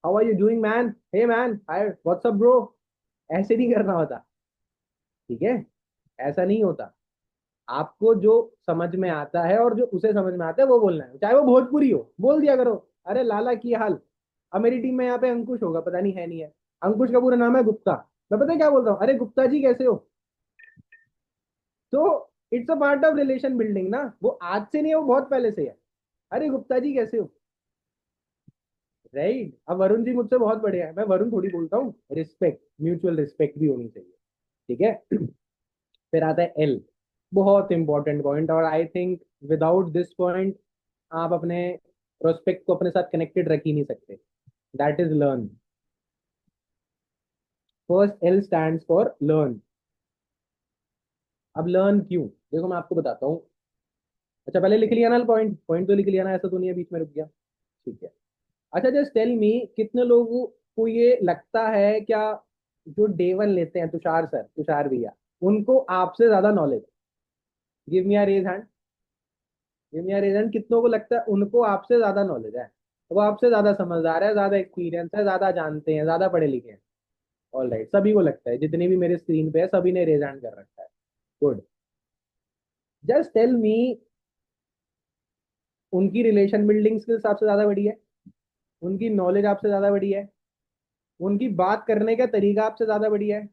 how are you doing man, hey man, hi what's up bro, ऐसे नहीं करना होता। ठीक है, ऐसा नहीं होता। आपको जो समझ में आता है और जो उसे समझ में आता है वो बोलना है, चाहे वो भोजपुरी हो, बोल दिया करो। अरे लाला की हाल। अब मेरी टीम में यहाँ पे अंकुश होगा, पता नहीं है नहीं है, अंकुश का पूरा नाम है गुप्ता, मैं पता है क्या बोलता हूँ, अरे गुप्ता जी कैसे हो? तो it's a part of relation building ना, वो आज से नहीं है, वो बहुत पहले से है। अरे गुप्ता जी कैसे हो, राइट? अब वरुण जी मुझसे बहुत बड़े हैं, मैं वरुण थोड़ी बोलता हूँ, रिस्पेक्ट, म्यूचुअल रिस्पेक्ट भी होनी चाहिए। ठीक है। फिर आता है एल, बहुत इंपॉर्टेंट पॉइंट, और I think without this point आप अपने प्रोस्पेक्ट को अपने साथ कनेक्टेड रख ही नहीं सकते। That is learn. First L stands for learn. अब लर्न क्यों, देखो मैं आपको बताता हूँ। अच्छा पहले लिख लिया ना पॉइंट, पॉइंट तो लिख लिया ना, ऐसा तो नहीं है बीच में रुक गया? ठीक है। अच्छा जस्ट टेल मी, कितने लोगों को ये लगता है क्या, जो डे वन लेते हैं तुषार सर, तुषार भैया, उनको आपसे ज्यादा knowledge? Give me a rage hand, give me a rage hand, कितनों को लगता है उनको आपसे ज्यादा नॉलेज है? वो आपसे ज्यादा समझदार है, ज्यादा एक्सपीरियंस है, ज्यादा जानते हैं, ज्यादा पढ़े लिखे हैं? ऑल राइट, सभी को लगता है, जितने भी मेरे स्क्रीन पे है सभी ने रेज हैंड कर रखा है। गुड। जस्ट टेल मी, उनकी रिलेशन बिल्डिंग स्किल्स आपसे ज्यादा बड़ी है, उनकी नॉलेज आपसे ज्यादा बड़ी है, उनकी बात करने का तरीका आपसे ज्यादा बढ़िया है,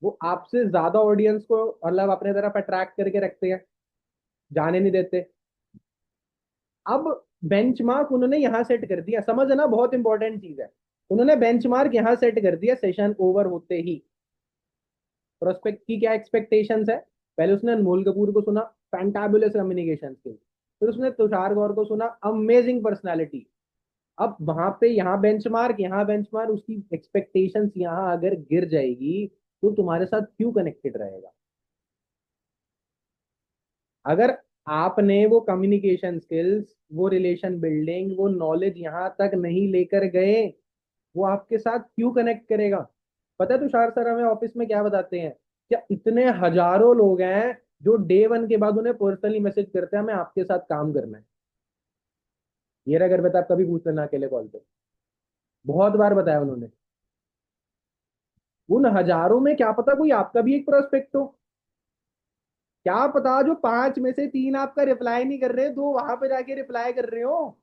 वो आपसे ज्यादा ऑडियंस को मतलब अपने तरफ अट्रैक्ट करके रखते हैं, जाने नहीं देते। अब बेंचमार्क उन्होंने यहां सेट कर दिया, समझ है ना, बहुत इंपॉर्टेंट चीज है। उन्होंने बेंचमार्क यहां सेट कर दिया सेशन ओवर होते ही। प्रोस्पेक्ट की क्या एक्सपेक्टेशंस है? पहले उसने अनमोल कपूर को सुना, फैंटाबुलस कम्युनिकेशन स्किल। फिर उसने तुषार गौर को सुना, अमेजिंग पर्सनालिटी। अब वहां पे यहाँ बेंचमार्क, उसकी एक्सपेक्टेशंस यहाँ अगर गिर जाएगी, तो तुम्हारे साथ क्यों कनेक्टेड रहेगा? अगर आपने वो कम्युनिकेशन स्किल्स, वो रिलेशन बिल्डिंग, वो नॉलेज यहां तक नहीं लेकर गए, वो आपके साथ क्यों कनेक्ट करेगा? पता है तुषार सर हमें ऑफिस में क्या बताते हैं, क्या इतने हजारों लोग हैं जो डे वन के बाद उन्हें पर्सनली मैसेज करते हैं हमें आपके साथ काम करना है। ये अगर बता, आप कभी पूछ लेना अकेले कॉल पे, बहुत बार बताया उन्होंने। उन हजारों में क्या पता कोई आपका भी एक प्रोस्पेक्ट हो, क्या पता जो पांच में से तीन आपका रिप्लाई नहीं कर रहे, दो वहां पे जाके रिप्लाई कर रहे हो।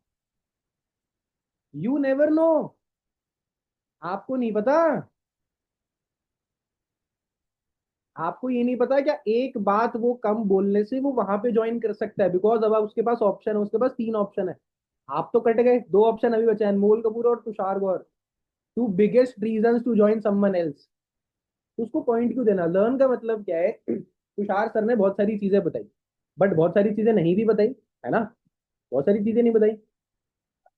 यू नेवर नो, आपको नहीं पता। आपको ये नहीं पता क्या एक बात वो कम बोलने से वो वहां पे ज्वाइन कर सकता है, बिकॉज अब उसके पास ऑप्शन है, उसके पास तीन ऑप्शन है। आप तो कट गए, दो ऑप्शन अभी बचे हैं, अनमोल कपूर और Tushar Gaur, two biggest reason to join someone else. उसको पॉइंट क्यों देना? लर्न का मतलब क्या है? तुषार सर ने बहुत सारी चीजें बताई, बट बहुत सारी चीजें नहीं भी बताई, है ना? बहुत सारी चीजें नहीं बताई।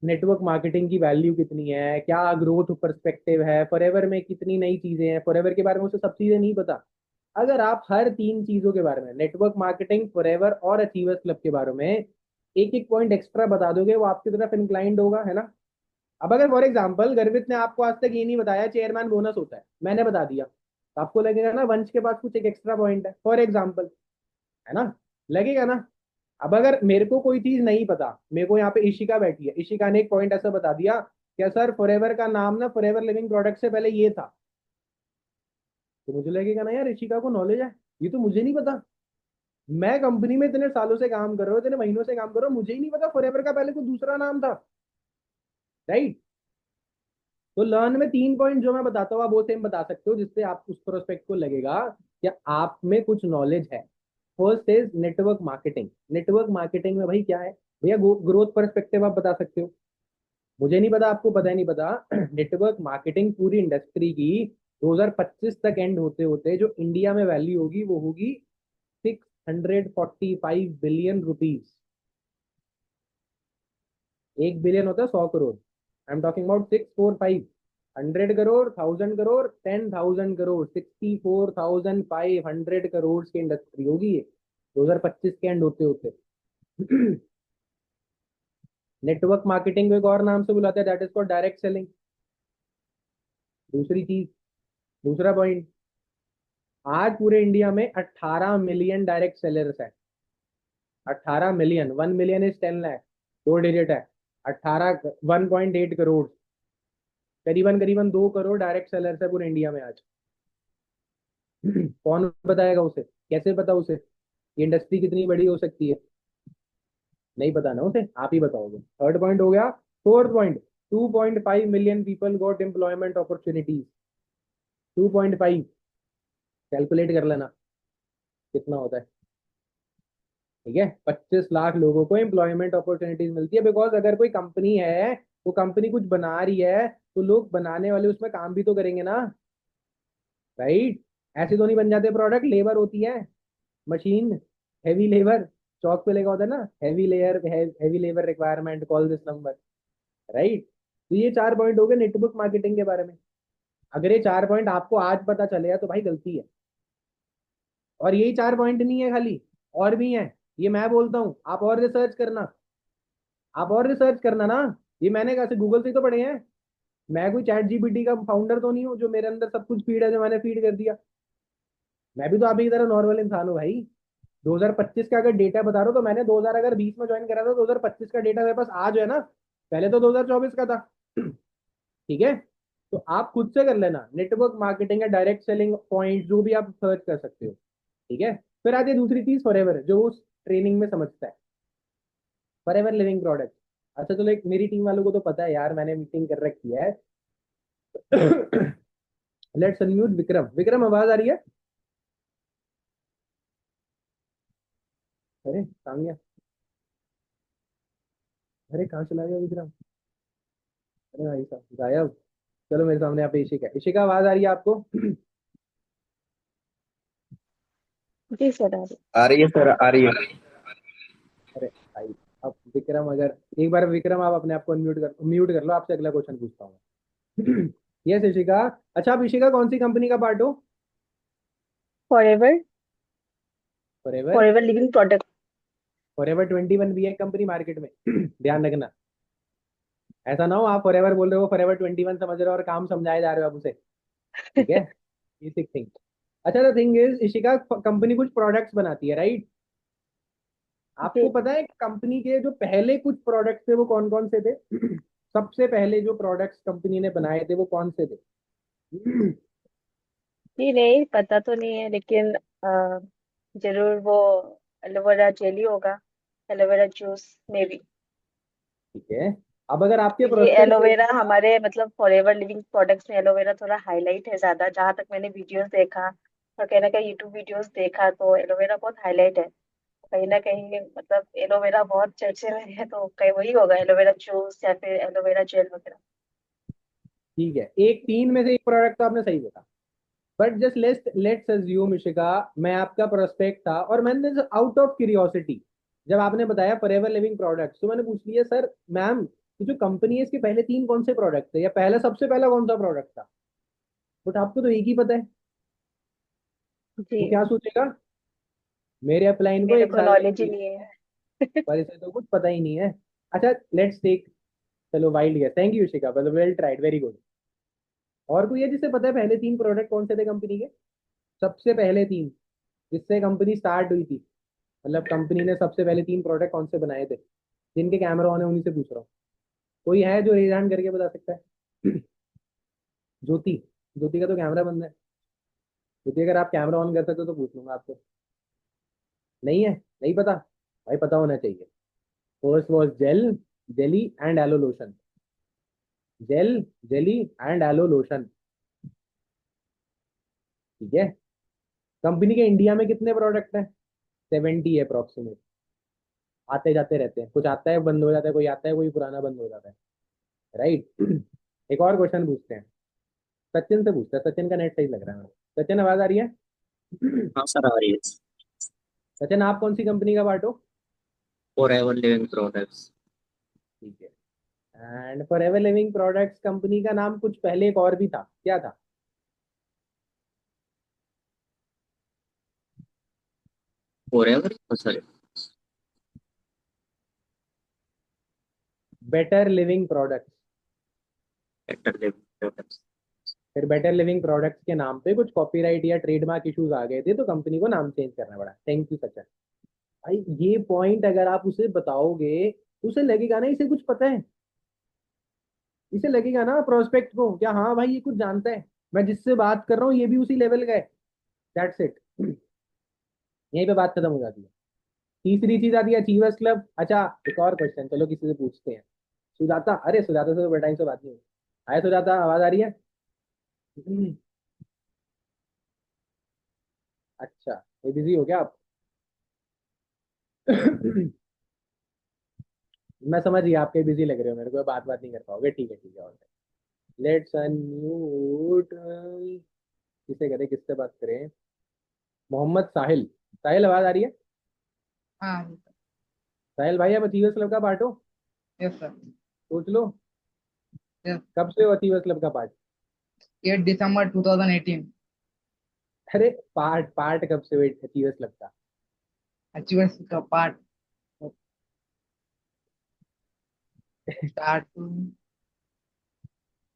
नेटवर्क मार्केटिंग की वैल्यू कितनी है, क्या ग्रोथ पर्सपेक्टिव है, फॉरएवर में कितनी नई चीजें हैं, फॉरएवर के बारे में उसे सब चीजें नहीं पता। अगर आप हर तीन चीजों के बारे में, नेटवर्क मार्केटिंग, फॉरएवर और अचीवर्स क्लब के बारे में एक एक पॉइंट एक्स्ट्रा बता दोगे, वो आपकी तरफ इंक्लाइंड होगा, है ना? अब अगर फॉर एग्जाम्पल गर्वित ने आपको आज तक ये नहीं बताया चेयरमैन बोनस होता है, मैंने बता दिया, तो आपको लगेगा ना वंश के पास कुछ एक एक्स्ट्रा पॉइंट है, फॉर एग्जाम्पल, है ना? लगेगा ना? अब अगर मेरे को कोई चीज नहीं पता, मेरे को यहाँ पे इशिका बैठी है, इशिका ने एक पॉइंट ऐसा बता दिया, क्या सर फॉरएवर का नाम ना फॉरएवर लिविंग प्रोडक्ट से पहले ये था, तो मुझे लगेगा ना यार इशिका को नॉलेज है, ये तो मुझे नहीं पता। मैं कंपनी में इतने सालों से काम कर रहा हूँ, इतने महीनों से काम कर रहा हूँ, मुझे ही नहीं पता फॉरएवर का पहले कोई दूसरा नाम था, राइट? तो लर्न में तीन पॉइंट जो मैं बताता हूँ आप वो सेम बता सकते हो, जिससे आप उस प्रोस्पेक्ट को लगेगा कि आप में कुछ नॉलेज है। First is network marketing. Network marketing में भाई क्या है भैया, ग्रोथ पर्सपेक्टिव आप बता सकते हो, मुझे नहीं पता, आपको पता है नहीं पता। नेटवर्क मार्केटिंग पूरी इंडस्ट्री की 2025 तक एंड होते होते जो इंडिया में वैल्यू होगी वो होगी 645 बिलियन रुपीज। 1 बिलियन होता है 100 crore, I am talking about 645। 100 crore, 1000 crore, 10,000 crore, 64,500 की इंडस्ट्री होगी ये 2025 के एंड होते होते। नेटवर्क मार्केटिंग को एक और नाम से बुलाते हैं, that is called direct selling. दूसरी चीज, दूसरा पॉइंट, आज पूरे इंडिया में 18 मिलियन डायरेक्ट सेलर्स है। 18 million, 1 million is 10 lakh, 2 digit है। 18, 1.8 करोड़, करीबन करीबन 2 करोड़ डायरेक्ट सेलर्स है पूरे इंडिया में आज। कौन बताएगा उसे, कैसे पता उसे ये इंडस्ट्री कितनी बड़ी हो सकती है? नहीं पता ना उसे, आप ही बताओगे। थर्ड पॉइंट हो गया। Fourth point, 2.5 million people got employment opportunities. 2.5, calculate कर लेना कितना होता है। ठीक है, 25 लाख लोगों को एम्प्लॉयमेंट अपॉर्चुनिटीज मिलती है, बिकॉज अगर कोई कंपनी है, वो कंपनी कुछ बना रही है, तो लोग बनाने वाले उसमें काम भी तो करेंगे ना, राइट? ऐसे तो नहीं बन जाते प्रोडक्ट, लेबर होती है, मशीन, हैवी लेबर। चौक पे लगा होता है ना, heavy layer, heavy labour requirement, call this number, right? तो ये 4 पॉइंट हो गए नेटवर्क मार्केटिंग के बारे में। अगर ये 4 पॉइंट आपको आज पता चलेगा तो भाई गलती है। और यही 4 पॉइंट नहीं है खाली, और भी हैं। ये मैं बोलता हूँ, आप और रिसर्च करना, आप और रिसर्च करना ना। ये मैंने कहा से गूगल से ही तो पढ़े हैं। मैं कोई चैट जीपीटी का फाउंडर तो नहीं हूँ जो मेरे अंदर सब कुछ फीड है जो मैंने फीड कर दिया। मैं भी तो आप ही की तरह नॉर्मल इंसान हूँ भाई। 2025 का अगर डेटा बता रहा हूँ तो मैंने 2000 अगर 20 में ज्वाइन करा था, 2025 का डेटा मेरे पास आज है ना, पहले तो 2024 का था। ठीक है, तो आप खुद से कर लेना, नेटवर्क मार्केटिंग या डायरेक्ट सेलिंग पॉइंट जो भी आप सर्च कर सकते हो। ठीक है, फिर आती है दूसरी चीज, फॉरएवर, जो उस ट्रेनिंग में समझता है। Forever living product. अच्छा चलो, एक मेरी टीम वालों को तो पता है यार, मैंने मीटिंग कर रखी है। Let's unmute Vikram. विक्रम आवाज आ रही है? अरे कहाँ गया? अरे कहाँ चला गया विक्रम? अरे भाई साहब गायब। चलो मेरे सामने यहाँ पे इशिका है। इशिका आवाज आ रही है आपको? जी सर आ रही। आ रही है सर, आ रही है। अरे भाई, अब विक्रम अगर एक बार, विक्रम आप अपने आप को म्यूट कर लो, आपसे अगला क्वेश्चन पूछता हूँ। यस इशिका। अच्छा, आप इशिका कौन सी कंपनी का पार्ट हो? Forever. Forever. Forever living product. Forever 21 भी है कंपनी मार्केट में। ध्यान रखना, ऐसा ना हो आप फॉरएवर बोल रहे हो, फॉरएवर 21 समझ रहे हो और काम समझाए जा रहे हो आप उसे। ठीक है, बेसिक थिंग। अच्छा, the thing is Ishika, company कुछ प्रोडक्ट्स बनाती है, राइट? आपको जी। पता है कंपनी के जो पहले कुछ प्रोडक्ट्स थे वो कौन कौन से थे? सबसे पहले जो प्रोडक्ट्स कंपनी ने बनाए थे वो कौन से थे? जी नहीं पता तो नहीं है, लेकिन जरूर वो एलोवेरा जेली होगा, एलोवेरा जूस में भी। ठीक है, अब अगर आपके क्योंकि प्रोस्पेक्ट, एलोवेरा हमारे मतलब फॉरएवर लिविंग प्रोडक्ट्स में एलोवेरा थोड़ा हाईलाइट है ज्यादा, जहां तक मैंने वीडियोस देखा और कहीं ना कहीं यूट्यूब वीडियोस देखा तो एलोवेरा बहुत हाईलाइट है। कहीं ना कहीं मतलब एलोवेरा बहुत चर्चे में है, तो कहीं वही होगा एलोवेरा जूस या फिर एलोवेरा जेल वगैरह। ठीक है, एक तीन में से एक प्रोडक्ट तो आपने सही बोला, but just let's assume Ishika, मैं आपका प्रोस्पेक्ट था और मैंने आउट ऑफ क्यूरियोसिटी जब आपने बताया फॉरएवर लिविंग प्रोडक्ट्स, तो मैंने पूछ लिया सर मैम, ये जो कंपनी है इसके पहले तीन कौन से प्रोडक्ट थे, या पहला सबसे पहला कौन सा प्रोडक्ट था? बट आपको तो एक ही पता है। वो जी। क्या सोचेगा, मेरे अपलाइन को मेरे एक को साल नॉलेज ही में, नहीं है। पर इसे तो कुछ पता ही नहीं है। अच्छा, लेट्स टेक, चलो वाइल्ड गया, थैंक यू शिका, मतलब वेल ट्राइड, वेरी गुड। और कोई है जिसे पता है पहले तीन प्रोडक्ट कौन से थे कंपनी के? सबसे पहले तीन, जिससे कंपनी स्टार्ट हुई थी, मतलब कंपनी ने सबसे पहले तीन प्रोडक्ट कौन से बनाए थे? जिनके कैमरा ऑन है उन्हीं से पूछ रहा हूँ। कोई है जो रेज हैंड करके बता सकता है? ज्योति, ज्योति का तो कैमरा बंद है। ज्योति अगर आप कैमरा ऑन कर सकते हो तो पूछ लूंगा आपसे। नहीं है, नहीं पता? भाई पता होना चाहिए। First was gel, jelly and aloe lotion. Gel, jelly and aloe lotion. ठीक है, कंपनी के इंडिया में कितने प्रोडक्ट हैं? 70 है अप्रोक्सीमेट। आते जाते रहते हैं, कुछ आता है बंद हो जाता है, कोई आता है कोई पुराना बंद हो जाता है, राइट। एक और क्वेश्चन पूछते हैं, सचिन से पूछते हैं, सचिन का नेट सही लग रहा है मुझे। सचिन आवाज आ रही है? हाँ सर, आ रही है। सचिन आप कौन सी कंपनी का पार्ट हो? For ever Living products. ठीक है। And for ever Living products company का नाम कुछ पहले एक और भी था, क्या था? For ever, sorry. Better living products. Better living products. फिर बेटर लिविंग प्रोडक्ट्स के नाम पे कुछ कॉपीराइट या ट्रेडमार्क इश्यूज आ गए थे, तो कंपनी को नाम चेंज करना पड़ा। Thank you Sachin. भाई ये पॉइंट अगर आप उसे बताओगे, उसे लगेगा ना इसे कुछ पता है, इसे लगेगा ना प्रोस्पेक्ट को क्या हाँ भाई ये कुछ जानता है, मैं जिससे बात कर रहा हूँ ये भी उसी लेवल का है। That's it. यहीं पे बात खत्म हो जाती है। तीसरी चीज आती है अचीवर्स क्लब। अच्छा, एक और क्वेश्चन, चलो किसी से पूछते हैं। सुजाता, अरे सुजाता से तो बड़े टाइम से बात नहीं हुई। आया सुजाता, आवाज आ रही है? अच्छा, ये बिजी हो क्या आप? मैं समझ गया, आपके बिजी लग रहे हो मेरे को, बात नहीं कर पाओगे। ठीक है ठीक है, और लेट्स अनम्यूट। किसे करें, किससे बात करें? मोहम्मद साहिल। साहिल आवाज आ रही है? हाँ। साहिल भाई, आप अचीवर्स क्लब का पार्ट हो? Yes sir. सोच लो, यस। कब से हो अचीवर्स क्लब का पार्ट? 8 दिसंबर 2018। अरे पार्ट पार्ट कब से हो अचीवर्स क्लब का? अचीवर्स का पार्ट स्टार्ट।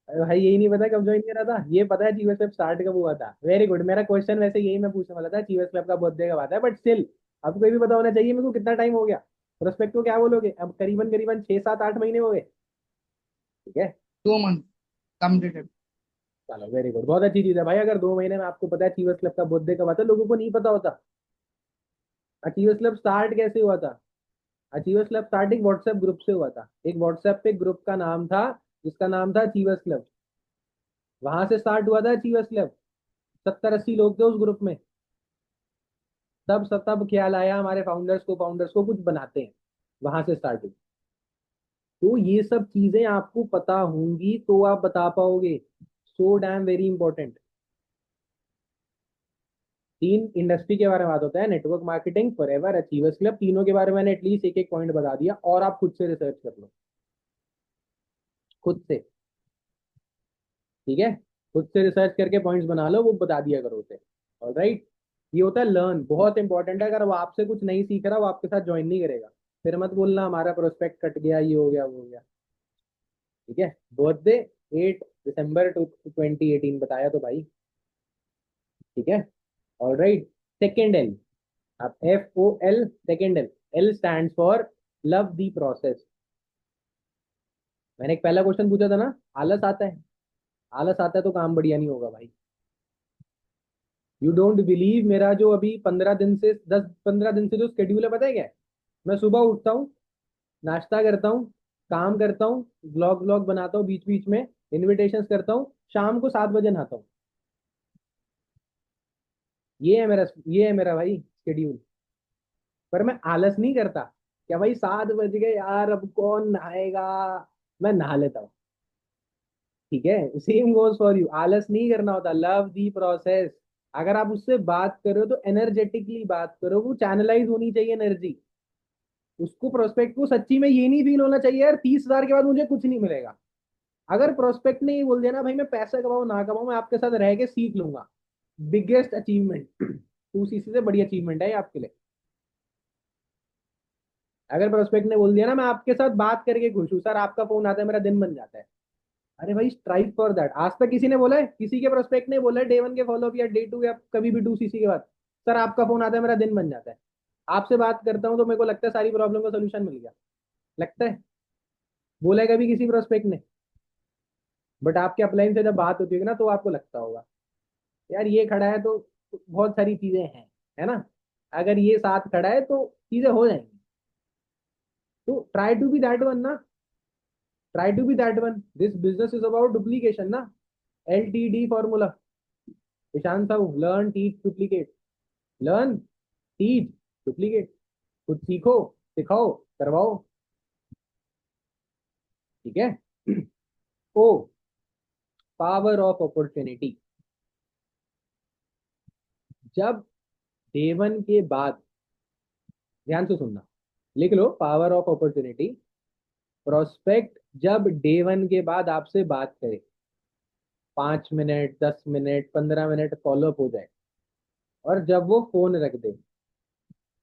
अरे भाई यही नहीं पता कब ज्वाइन करा था? ये पता है अचीवर्स क्लब स्टार्ट कब हुआ था। Very good. मेरा क्वेश्चन वैसे यही मैं पूछने वाला था, अचीवर्स क्लब का बर्थडे कब आता है, बट स्टिल आपको ये भी पता होना चाहिए मेरे को कितना टाइम हो गया। प्रोस्पेक्ट को क्या बोलोगे, अब करीबन करीबन 6 7 8 महीने हो गए। ठीक है, 2 मंथ कंप्लीटेड। चलो वेरी गुड, बहुत अच्छी चीज है भाई। अगर 2 महीने में आपको पता है अचीवर्स क्लब का बर्थडे कब आता है, लोगों को नहीं पता होता। अचीवर्स क्लब स्टार्ट कैसे हुआ था? अचीवर्स क्लब स्टार्ट एक व्हाट्सएप ग्रुप से हुआ था। एक व्हाट्सएप पे ग्रुप का नाम था जिसका नाम था अचीवर्स क्लब। वहां से स्टार्ट हुआ था अचीवर्स क्लब। 70 80 लोग थे उस ग्रुप में। तब ख्याल आया हमारे फाउंडर्स को कुछ बनाते हैं। वहां से स्टार्ट हुई। तो ये सब चीजें आपको पता होंगी तो आप बता पाओगे। So damn very important. 3 industry के बारे में बात होता है, network marketing, forever, achievers club. तीनों के बारे में मैंने एटलीस्ट एक एक पॉइंट बता दिया, और आप खुद से रिसर्च कर लो, खुद से। ठीक है, खुद से रिसर्च करके पॉइंट्स बना लो, वो बता दिया करो उसे। ऑलराइट, ये होता है लर्न, बहुत इंपॉर्टेंट है। अगर वो आपसे कुछ नहीं सीख रहा, वो आपके साथ ज्वाइन नहीं करेगा। फिर मत बोलना हमारा प्रोस्पेक्ट कट गया, ये हो गया वो हो गया। ठीक है, बर्थडे 8 दिसंबर 2018 बताया तो भाई। ठीक है, ऑलराइट। सेकेंड एल, अब FOL, second L. L stand for love the process. मैंने एक पहला क्वेश्चन पूछा था ना, आलस आता है? आलस आता है तो काम बढ़िया नहीं होगा भाई। यू डोंट बिलीव, मेरा जो अभी 15 दिन से 10 15 दिन से जो स्केड्यूल है, पता है क्या है? मैं सुबह उठता हूँ, नाश्ता करता हूँ, काम करता हूँ, व्लॉग व्लॉग बनाता हूँ बीच बीच में, इन्विटेशंस करता हूँ, शाम को 7 बजे नहाता हूँ। ये है मेरा भाई शेड्यूल। पर मैं आलस नहीं करता। क्या भाई 7 बज गए यार, अब कौन नहाएगा, मैं नहा लेता हूँ। ठीक है, सेम गोज फॉर यू। आलस नहीं करना होता, लव दी प्रोसेस। अगर आप उससे बात करो तो एनर्जेटिकली बात करो, वो चैनलाइज होनी चाहिए एनर्जी। उसको प्रोस्पेक्ट को सच्ची में ये नहीं फील होना चाहिए यार 30,000 के बाद मुझे कुछ नहीं मिलेगा। अगर प्रोस्पेक्ट ने ये बोल दिया ना भाई मैं पैसा कमाऊं ना कमाऊं, मैं आपके साथ रह के सीख लूंगा, बिगेस्ट अचीवमेंट। 2CC से बड़ी अचीवमेंट है ये आपके लिए। अगर प्रोस्पेक्ट ने बोल दिया ना मैं आपके साथ बात करके खुश हूँ सर, आपका फोन आता है मेरा दिन बन जाता है, अरे भाई स्ट्राइव फॉर दैट। आज तक किसी ने बोला है, किसी के प्रोस्पेक्ट ने बोला है डे 1 के फॉलोअप या डे 2 या कभी भी 2CC के बाद, सर आपका फोन आता है मेरा दिन बन जाता है? आपसे बात करता हूँ तो मेरे को लगता है सारी प्रॉब्लम का सोल्यूशन मिल गया। लगता है? बोला है कभी किसी प्रोस्पेक्ट ने? बट आपके अपलाइन से जब बात होती है ना तो आपको लगता होगा यार ये खड़ा है तो बहुत सारी चीजें हैं, है ना? अगर ये साथ खड़ा है तो चीजें हो जाएंगी। तो try to be that one ना, try to be that one. This business is about duplication ना, LTD formula. Ishaan Sahu, learn teach duplicate, learn teach duplicate. कुछ सीखो, सिखाओ, करवाओ। ठीक है। O, power of opportunity. जब डे वन के बाद, ध्यान से सुनना, लिख लो, पावर ऑफ अपॉर्चुनिटी। प्रोस्पेक्ट जब डे वन के बाद आपसे बात करे, 5 मिनट, 10 मिनट, 15 मिनट फॉलोअप हो जाए, और जब वो फोन रख दे,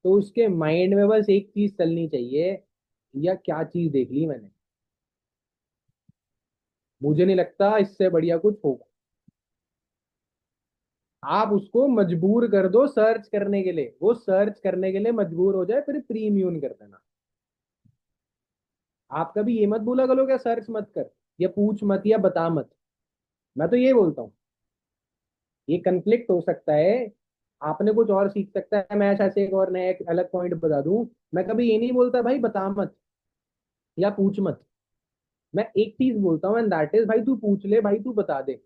तो उसके माइंड में बस एक चीज चलनी चाहिए, या क्या चीज देख ली मैंने, मुझे नहीं लगता इससे बढ़िया कुछ होगा। आप उसको मजबूर कर दो सर्च करने के लिए, वो सर्च करने के लिए मजबूर हो जाए, फिर प्री इम्यून कर देना। आप कभी ये मत बोला करो क्या सर्च मत कर, या पूछ मत, या बता मत। मैं तो ये बोलता हूँ, ये कंफ्लिक्ट हो सकता है, आपने कुछ और सीख सकता है, मैं ऐसे एक और नया एक अलग पॉइंट बता दूं। मैं कभी ये नहीं बोलता भाई बता मत या पूछ मत। मैं एक चीज बोलता हूँ, एंड दैट इज, भाई तू पूछ ले, भाई तू बता दे।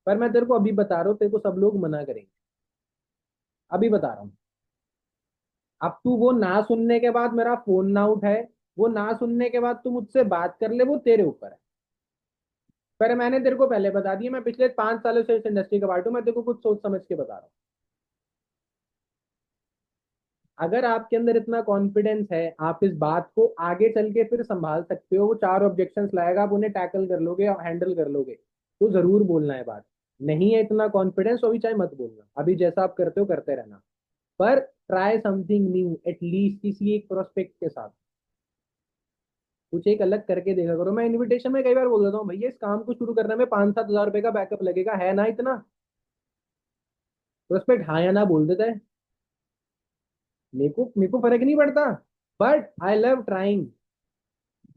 पर मैं तेरे को अभी बता रहा हूँ, तेरे को सब लोग मना करेंगे, अभी बता रहा हूँ। अब तू वो ना सुनने के बाद मेरा फोन ना उठाए, वो ना सुनने के बाद तू मुझसे बात कर ले, वो तेरे ऊपर है। पर मैंने तेरे को पहले बता दिया, मैं पिछले 5 सालों से इस इंडस्ट्री का पार्ट हूँ, मैं तेरे को कुछ सोच समझ के बता रहा हूँ। अगर आपके अंदर इतना कॉन्फिडेंस है, आप इस बात को आगे चल के फिर संभाल सकते हो, वो 4 ऑब्जेक्शंस लाएगा, आप उन्हें टैकल कर लोगे और हैंडल कर लोगे, तो जरूर बोलना है बात। नहीं है इतना कॉन्फिडेंस, तो अभी चाहे मत बोलना, अभी जैसा आप करते हो करते रहना। पर ट्राई समथिंग न्यू, एटलीस्ट किसी एक प्रोस्पेक्ट के साथ कुछ एक अलग करके देखा करो। मैं इनविटेशन में कई बार बोल देता हूँ, भैया इस काम को शुरू करने में 5-7 हज़ार रुपए का बैकअप लगेगा, है ना इतना? प्रोस्पेक्ट हाँ या ना बोल देता है, मेरे को फर्क नहीं पड़ता, बट आई लव ट्राइंग।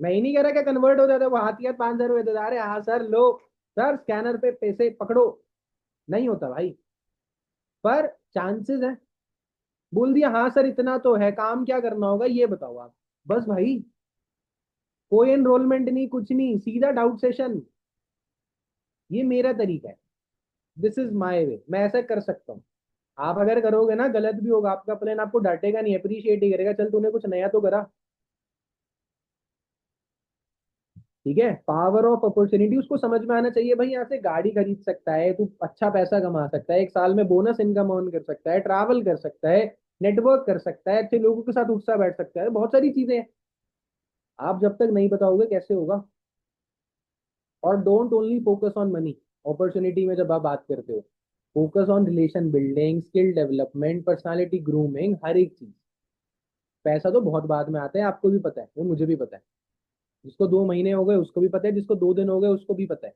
मैं ही नहीं कह रहा क्या कन्वर्ट हो जाता है, वो हाथ ही हाथ 5,000 रुपए दे रहे, हाँ सर लो, सर स्कैनर पे पैसे पकड़ो। नहीं होता भाई, पर चांसेस है। बोल दिया हाँ सर इतना तो है, काम क्या करना होगा ये बताओ आप, बस भाई। कोई एनरोलमेंट नहीं, कुछ नहीं, सीधा डाउट सेशन। ये मेरा तरीका है, दिस इज माई वे, मैं ऐसा कर सकता हूँ। आप अगर करोगे ना गलत भी होगा, आपका प्लान आपको डांटेगा नहीं, अप्रिशिएट ही करेगा, चल तूने कुछ नया तो करा। ठीक है, पावर ऑफ अपॉर्चुनिटी उसको समझ में आना चाहिए, भाई यहाँ से गाड़ी खरीद सकता है तू, अच्छा पैसा कमा सकता है, एक साल में बोनस इनकम अर्न कर सकता है, ट्रैवल कर सकता है, नेटवर्क कर सकता है, अच्छे लोगों के साथ उठता बैठ सकता है, बहुत सारी चीजें हैं। आप जब तक नहीं बताओगे कैसे होगा? और don't only focus on money. Opportunity में जब आप बात करते हो, focus on relation building, skill development, personality grooming, हर एक चीज। पैसा तो बहुत बाद में आता है, आपको भी पता है, वो मुझे भी पता है। जिसको 2 महीने हो गए उसको भी पता है, जिसको 2 दिन हो गए उसको भी पता है।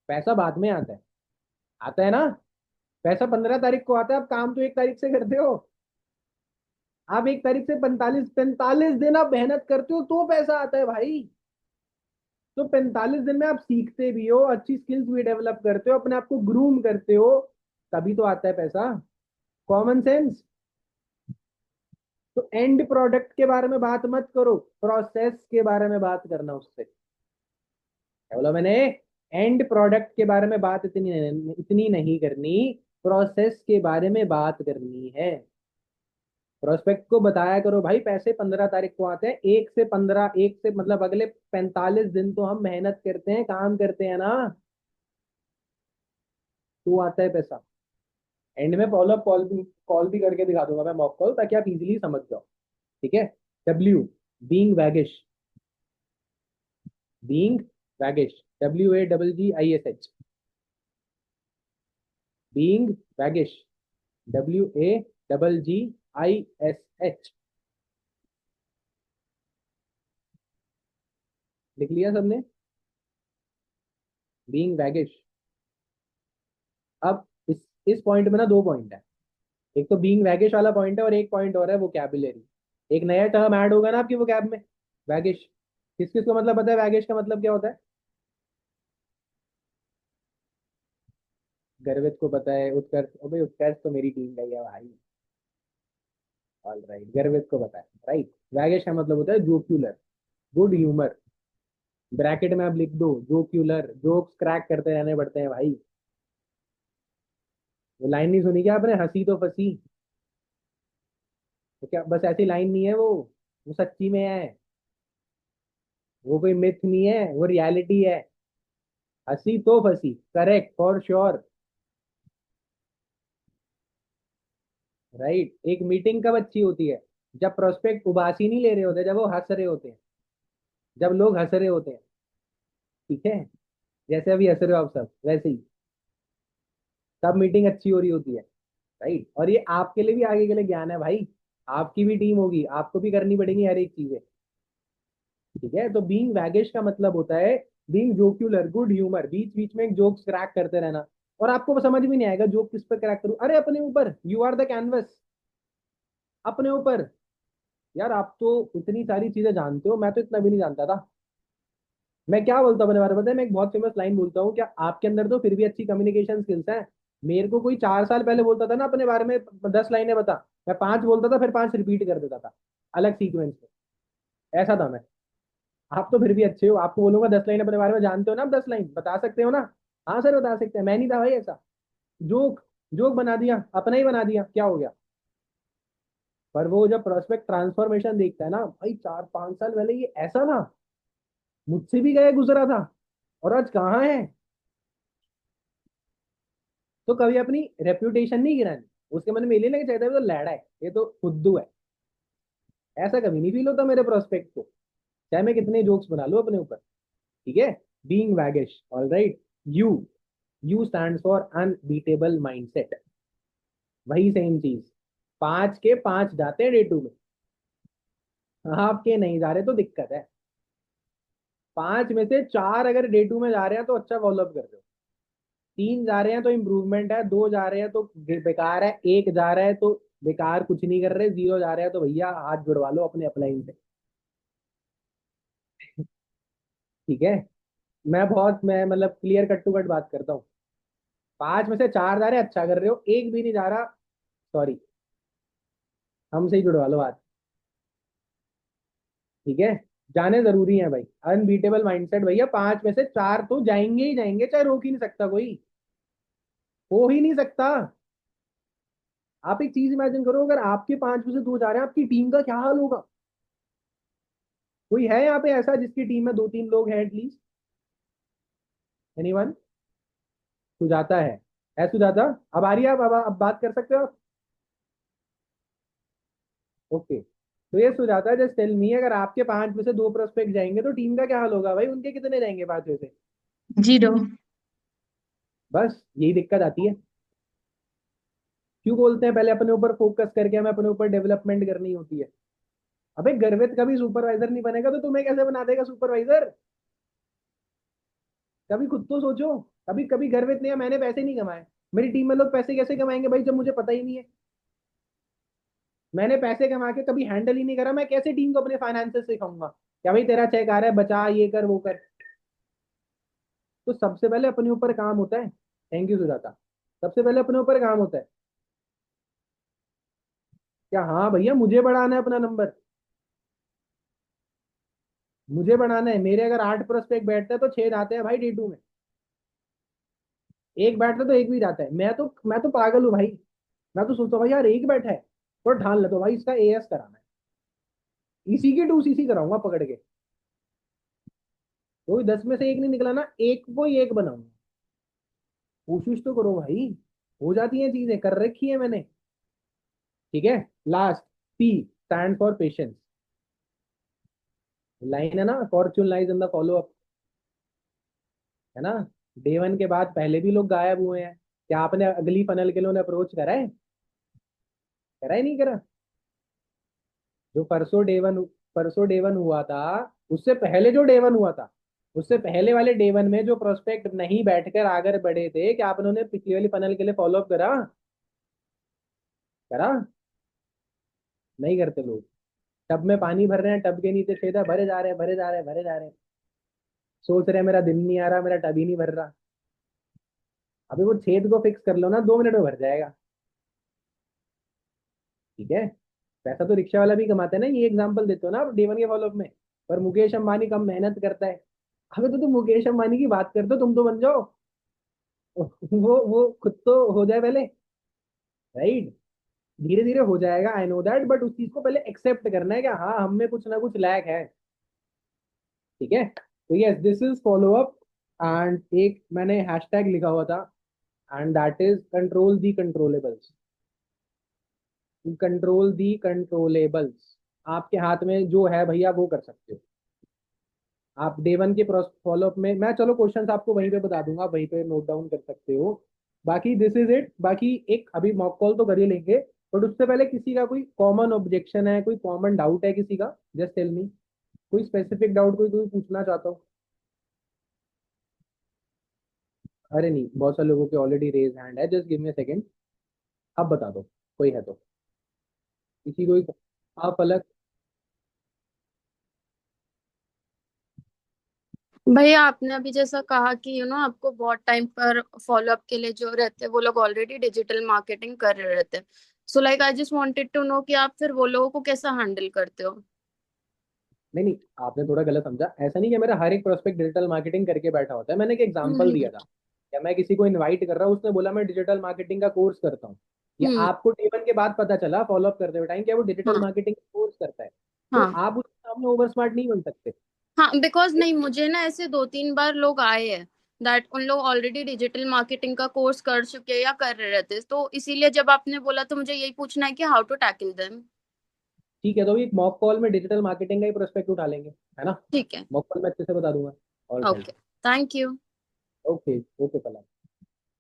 पैसा बाद में आता है, आता है ना? पैसा 15 तारीख को आता है, आप काम तो 1 तारीख से करते हो। आप 1 तारीख से 45 दिन आप मेहनत करते हो तो पैसा आता है भाई। तो 45 दिन में आप सीखते भी हो, अच्छी स्किल्स भी डेवलप करते हो, अपने आप को ग्रूम करते हो, तभी तो आता है पैसा। Common sense. तो एंड प्रोडक्ट के बारे में बात मत करो, प्रोसेस के बारे में बात करना उससे। क्या बोला मैंने? एंड प्रोडक्ट के बारे में बात इतनी इतनी नहीं करनी, प्रोसेस के बारे में बात करनी है। प्रोस्पेक्ट को बताया करो भाई पैसे 15 तारीख को आते हैं, 1 से 15, एक से मतलब अगले 45 दिन तो हम मेहनत करते हैं, काम करते हैं ना, तो आता है पैसा। एंड में फॉलोअप कॉल भी करके दिखा दूंगा मैं, मॉक कॉल, ताकि आप इजीली समझ जाओ। ठीक है। W, being waggish, being waggish, WAGGISH, being waggish, WAGGISH। लिख लिया सबने? Being waggish. अब इस पॉइंट में ना 2 पॉइंट है। एक तो बीइंग वैगिश वाला पॉइंट है, और एक पॉइंट और है वोकैबुलरी। एक नया टर्म ऐड होगा ना आपकी वोकैब में, वैगिश। किस किस को मतलब पता है वैगिश का मतलब क्या होता है? गर्वित को पता है, उत्कर्ष, अबे उत्कर्ष तो मेरी टीम का ही है भाई। ऑल राइट, गर्वित को पता है, राइट। वैगिश का मतलब होता है जोक्यूलर, गुड ह्यूमर। ब्रैकेट में आप लिख दो जोक्यूलर, जोक्स क्रैक करते रहने पड़ते हैं भाई। वो लाइन नहीं सुनी क्या आपने, हंसी तो फंसी। तो क्या बस ऐसी लाइन नहीं है वो सच्ची में है, वो कोई मिथ नहीं है, वो रियलिटी है। हंसी तो फंसी, करेक्ट फॉर श्योर। राइट। एक मीटिंग कब अच्छी होती है? जब प्रोस्पेक्ट उबासी नहीं ले रहे होते, जब वो हंस रहे होते हैं, जब लोग हंस रहे होते हैं। ठीक है, जैसे अभी हंस रहे हो आप सब, वैसे ही तब मीटिंग अच्छी हो रही होती है। राइट। और ये आपके लिए भी आगे के लिए ज्ञान है भाई। आपकी भी टीम होगी, आपको भी करनी पड़ेगी हर एक चीजें। ठीक है, तो बीइंग वैगिश का मतलब होता है बीइंग जोक्यूलर, गुड ह्यूमर, बीच बीच में जोक्स क्रैक करते रहना। और आपको समझ भी नहीं आएगा जोक किस पे क्रैक करूं, अरे अपने ऊपर, यू आर द कैनवस, अपने ऊपर। यार आप तो इतनी सारी चीजें जानते हो, मैं तो इतना भी नहीं जानता था। मैं क्या बोलता हूँ अपने बारे में पता है? मैं एक बहुत फेमस लाइन बोलता हूँ, क्या आपके अंदर तो फिर भी अच्छी कम्युनिकेशन स्किल्स है। मेरे को कोई 4 साल पहले बोलता था ना अपने बारे में 10 लाइनें बता, मैं 5 बोलता था, फिर 5 रिपीट कर देता था अलग सीक्वेंस में। ऐसा था मैं। आप तो फिर भी अच्छे हो, आपको बोलूंगा 10 लाइन अपने बारे में जानते हो ना, आप 10 लाइन बता सकते हो ना? हाँ सर बता सकते हैं, मैं नहीं था भाई ऐसा। जोक, जोक बना दिया, अपना ही बना दिया, क्या हो गया? पर वो जब प्रोस्पेक्ट ट्रांसफॉर्मेशन देखता है ना भाई, 4 5 साल पहले ये ऐसा था, मुझसे भी गए गुजरा था, और आज कहाँ है। तो कभी अपनी रेप्यूटेशन नहीं गिरानी। उसके मन में ये नहीं चाहता है, ये तो लैड़ा है, ये तो फुद्दू है। ऐसा कभी नहीं फील होता मेरे प्रोस्पेक्ट को, चाहे मैं कितने जोक्स बना लूं अपने ऊपर। ठीक है। Being waggish, all right. U, U stand for unbeatable mindset. वही सेम चीज। 5 के 5 जाते हैं डे 2 में, आपके नहीं जा रहे तो दिक्कत है। 5 में से 4 अगर डे 2 में जा रहे हैं तो अच्छा फॉलोअप कर रहे हो, 3 जा रहे हैं तो इम्प्रूवमेंट है, 2 जा रहे हैं तो बेकार है, 1 जा रहा है तो बेकार, कुछ नहीं कर रहे, 0 जा रहे हैं तो भैया हाथ जुड़वा लो अपने अपलाइन से। ठीक है। मैं मतलब क्लियर कट टू कट बात करता हूँ। 5 में से 4 जा रहे हैं, अच्छा कर रहे हो, एक भी नहीं जा रहा, सॉरी, हमसे ही जुड़वा लो हाथ। ठीक है। जाने जरूरी है भाई, अनबीटेबल माइंडसेट भैया, 5 में से 4 तो जाएंगे ही जाएंगे, चाहे रोक ही नहीं सकता कोई, हो ही नहीं सकता। आप एक चीज इमेजिन करो, अगर आपके 5 में से 2 जा रहे हैं, आपकी टीम का क्या हाल होगा? कोई है यहाँ पे ऐसा जिसकी टीम में 2 3 लोग हैं एटलीस्ट? एनीवन? सुजाता है सुजाता? अब आ रही है, अब बात कर सकते हो आप? ओके। तो ये सुजाता है, जस्ट टेल मी, अगर आपके 5 में से 2 प्रोस्पेक्ट जाएंगे तो टीम का क्या हाल होगा भाई? उनके कितने जाएंगे 5 में से? 0। बस यही दिक्कत आती है। क्यों बोलते हैं पहले अपने ऊपर फोकस करके हमें अपने ऊपर डेवलपमेंट करनी होती है? अबे गर्वित कभी सुपरवाइजर नहीं बनेगा तो तुम्हें कैसे बना देगा सुपरवाइजर? कभी खुद तो सोचो। कभी कभी गर्वित नहीं है मैंने पैसे नहीं कमाए, मेरी टीम में लोग पैसे कैसे कमाएंगे भाई जब मुझे पता ही नहीं है? मैंने पैसे कमा के कभी हैंडल ही नहीं करा, मैं कैसे टीम को अपने फाइनेंसेस सिखाऊंगा? क्या भाई तेरा चेक आ रहा है, बचा, ये कर वो कर। तो सबसे पहले अपने ऊपर काम होता है। Thank you Sujata. सबसे पहले अपने ऊपर काम होता है। क्या हाँ भैया मुझे बढ़ाना है अपना नंबर, मुझे बढ़ाना है। मेरे अगर 8 प्रोस्पेक्ट बैठते हैं तो 6 जाते हैं भाई डे 2 में, एक बैठता तो एक भी जाता है। मैं तो पागल हूँ भाई। मैं तो सोचता हूँ भाई यार एक बैठा है तो ठान ले, तो भाई इसका एएस कराना है, इसी के 2 सीसी कराऊंगा पकड़ के। तो 10 में से 1 नहीं निकला ना, एक को ही एक बनाऊंगा। कोशिश तो करो भाई, हो जाती है चीजें, कर रखी है मैंने। ठीक है। Last, P stand for patience. Line है ना, Fortune lies in the follow up, है ना? डे 1 के बाद पहले भी लोग गायब हुए हैं, क्या आपने अगली फनल के लिए उन्हें अप्रोच करा है? करा ही नहीं करा? जो परसों डे 1 हुआ था, उससे पहले जो डे 1 हुआ था, उससे पहले वाले डे 1 में जो प्रोस्पेक्ट नहीं बैठकर आगे बढ़े थे, क्या आपने उन्हें पिछली वाली फनल के लिए फॉलो अप करा? करा? नहीं करते लोग। टब में पानी भर रहे हैं, टब के नीचे छेद है, भरे जा रहे हैं, भरे जा रहे हैं, भरे जा रहे हैं, सोच रहे हैं मेरा दिन नहीं आ रहा, मेरा टब ही नहीं भर रहा। अभी वो छेद को फिक्स कर लो ना, 2 मिनट में भर जाएगा। ठीक है। पैसा तो रिक्शा वाला भी कमाता है ना, ये एग्जांपल देते हो ना आप डे 1 के फॉलोअप में। पर मुकेश अंबानी कम मेहनत करता है। अबे तो तुम मुकेश अंबानी की बात करते हो, तुम तो बन जाओ। वो खुद तो हो जाए पहले। राइट। धीरे धीरे हो जाएगा, आई नो दैट, बट उस चीज को पहले एक्सेप्ट करना है कि हाँ हम में कुछ ना कुछ लैक है। ठीक है, तो yes this is follow up. And एक मैंने हैशटैग लिखा हुआ था, and that is control the controllables. Control the controllables, आपके हाथ में जो है भैया वो कर सकते हो आप। डे वन के फॉलोअप में मैं चलो क्वेश्चंस आपको वहीं पे बता दूंगा, वहीं पे नोट डाउन कर सकते हो। बाकी दिस इज इट। बाकी एक अभी मॉक कॉल तो कर ही लेंगे, बट उससे पहले किसी का कोई कॉमन ऑब्जेक्शन है, कोई कॉमन डाउट है किसी का, जस्ट टेल मी। कोई स्पेसिफिक डाउट कोई कोई पूछना चाहता हो? अरे नहीं, बहुत सारे लोगों के ऑलरेडी रेज हैंड है, just give me a second. अब बता दो, कोई है तो। किसी कोई, आप अलग। भैया आपने अभी जैसा कहा कि आपको बहुत टाइम पर फॉलो अप के लिए जो रहते हैं वो लोग ऑलरेडी डिजिटल मार्केटिंग कर रहे रहते हैं। So like I just wanted to know कि आप फिर वो लोगों को कैसा हैंडल करते हो। नहीं नहीं, आपने थोड़ा गलत समझा। ऐसा नहीं कि मेरा हर एक प्रोस्पेक्ट डिजिटल मार्केटिंग करके बैठा होता है। मैंने एक एग्जांपल दिया हम्म। था, या मैं किसी को इनवाइट कर रहा हूँ, उसने बोला मैं डिजिटल मार्केटिंग का कोर्स करता हूँ, या हम्म। आपको डे वन के बाद पता चला फॉलो अप करते हुए टाइम क्या वो डिजिटल हाँ। मार्केटिंग का कोर्स करता है, तो हाँ। आप उसके सामने ओवर स्मार्ट नहीं बन सकते। हाँ बिकॉज नहीं, मुझे ना ऐसे 2-3 बार लोग आए हैं दैट उन लोग ऑलरेडी डिजिटल मार्केटिंग का कोर्स कर चुके हैं या कर रहे रहते हैं, तो इसीलिए जब आपने बोला तो मुझे यही पूछना है कि हाउ टू टैकल देम। ठीक है, तो एक मॉक कॉल में डिजिटल मार्केटिंग का ही प्रोस्पेक्ट उठा लेंगे, है ना? ठीक है। मॉक कॉल में अच्छे से बता दूंगा। All right. Okay. Thank you. Okay okay पला।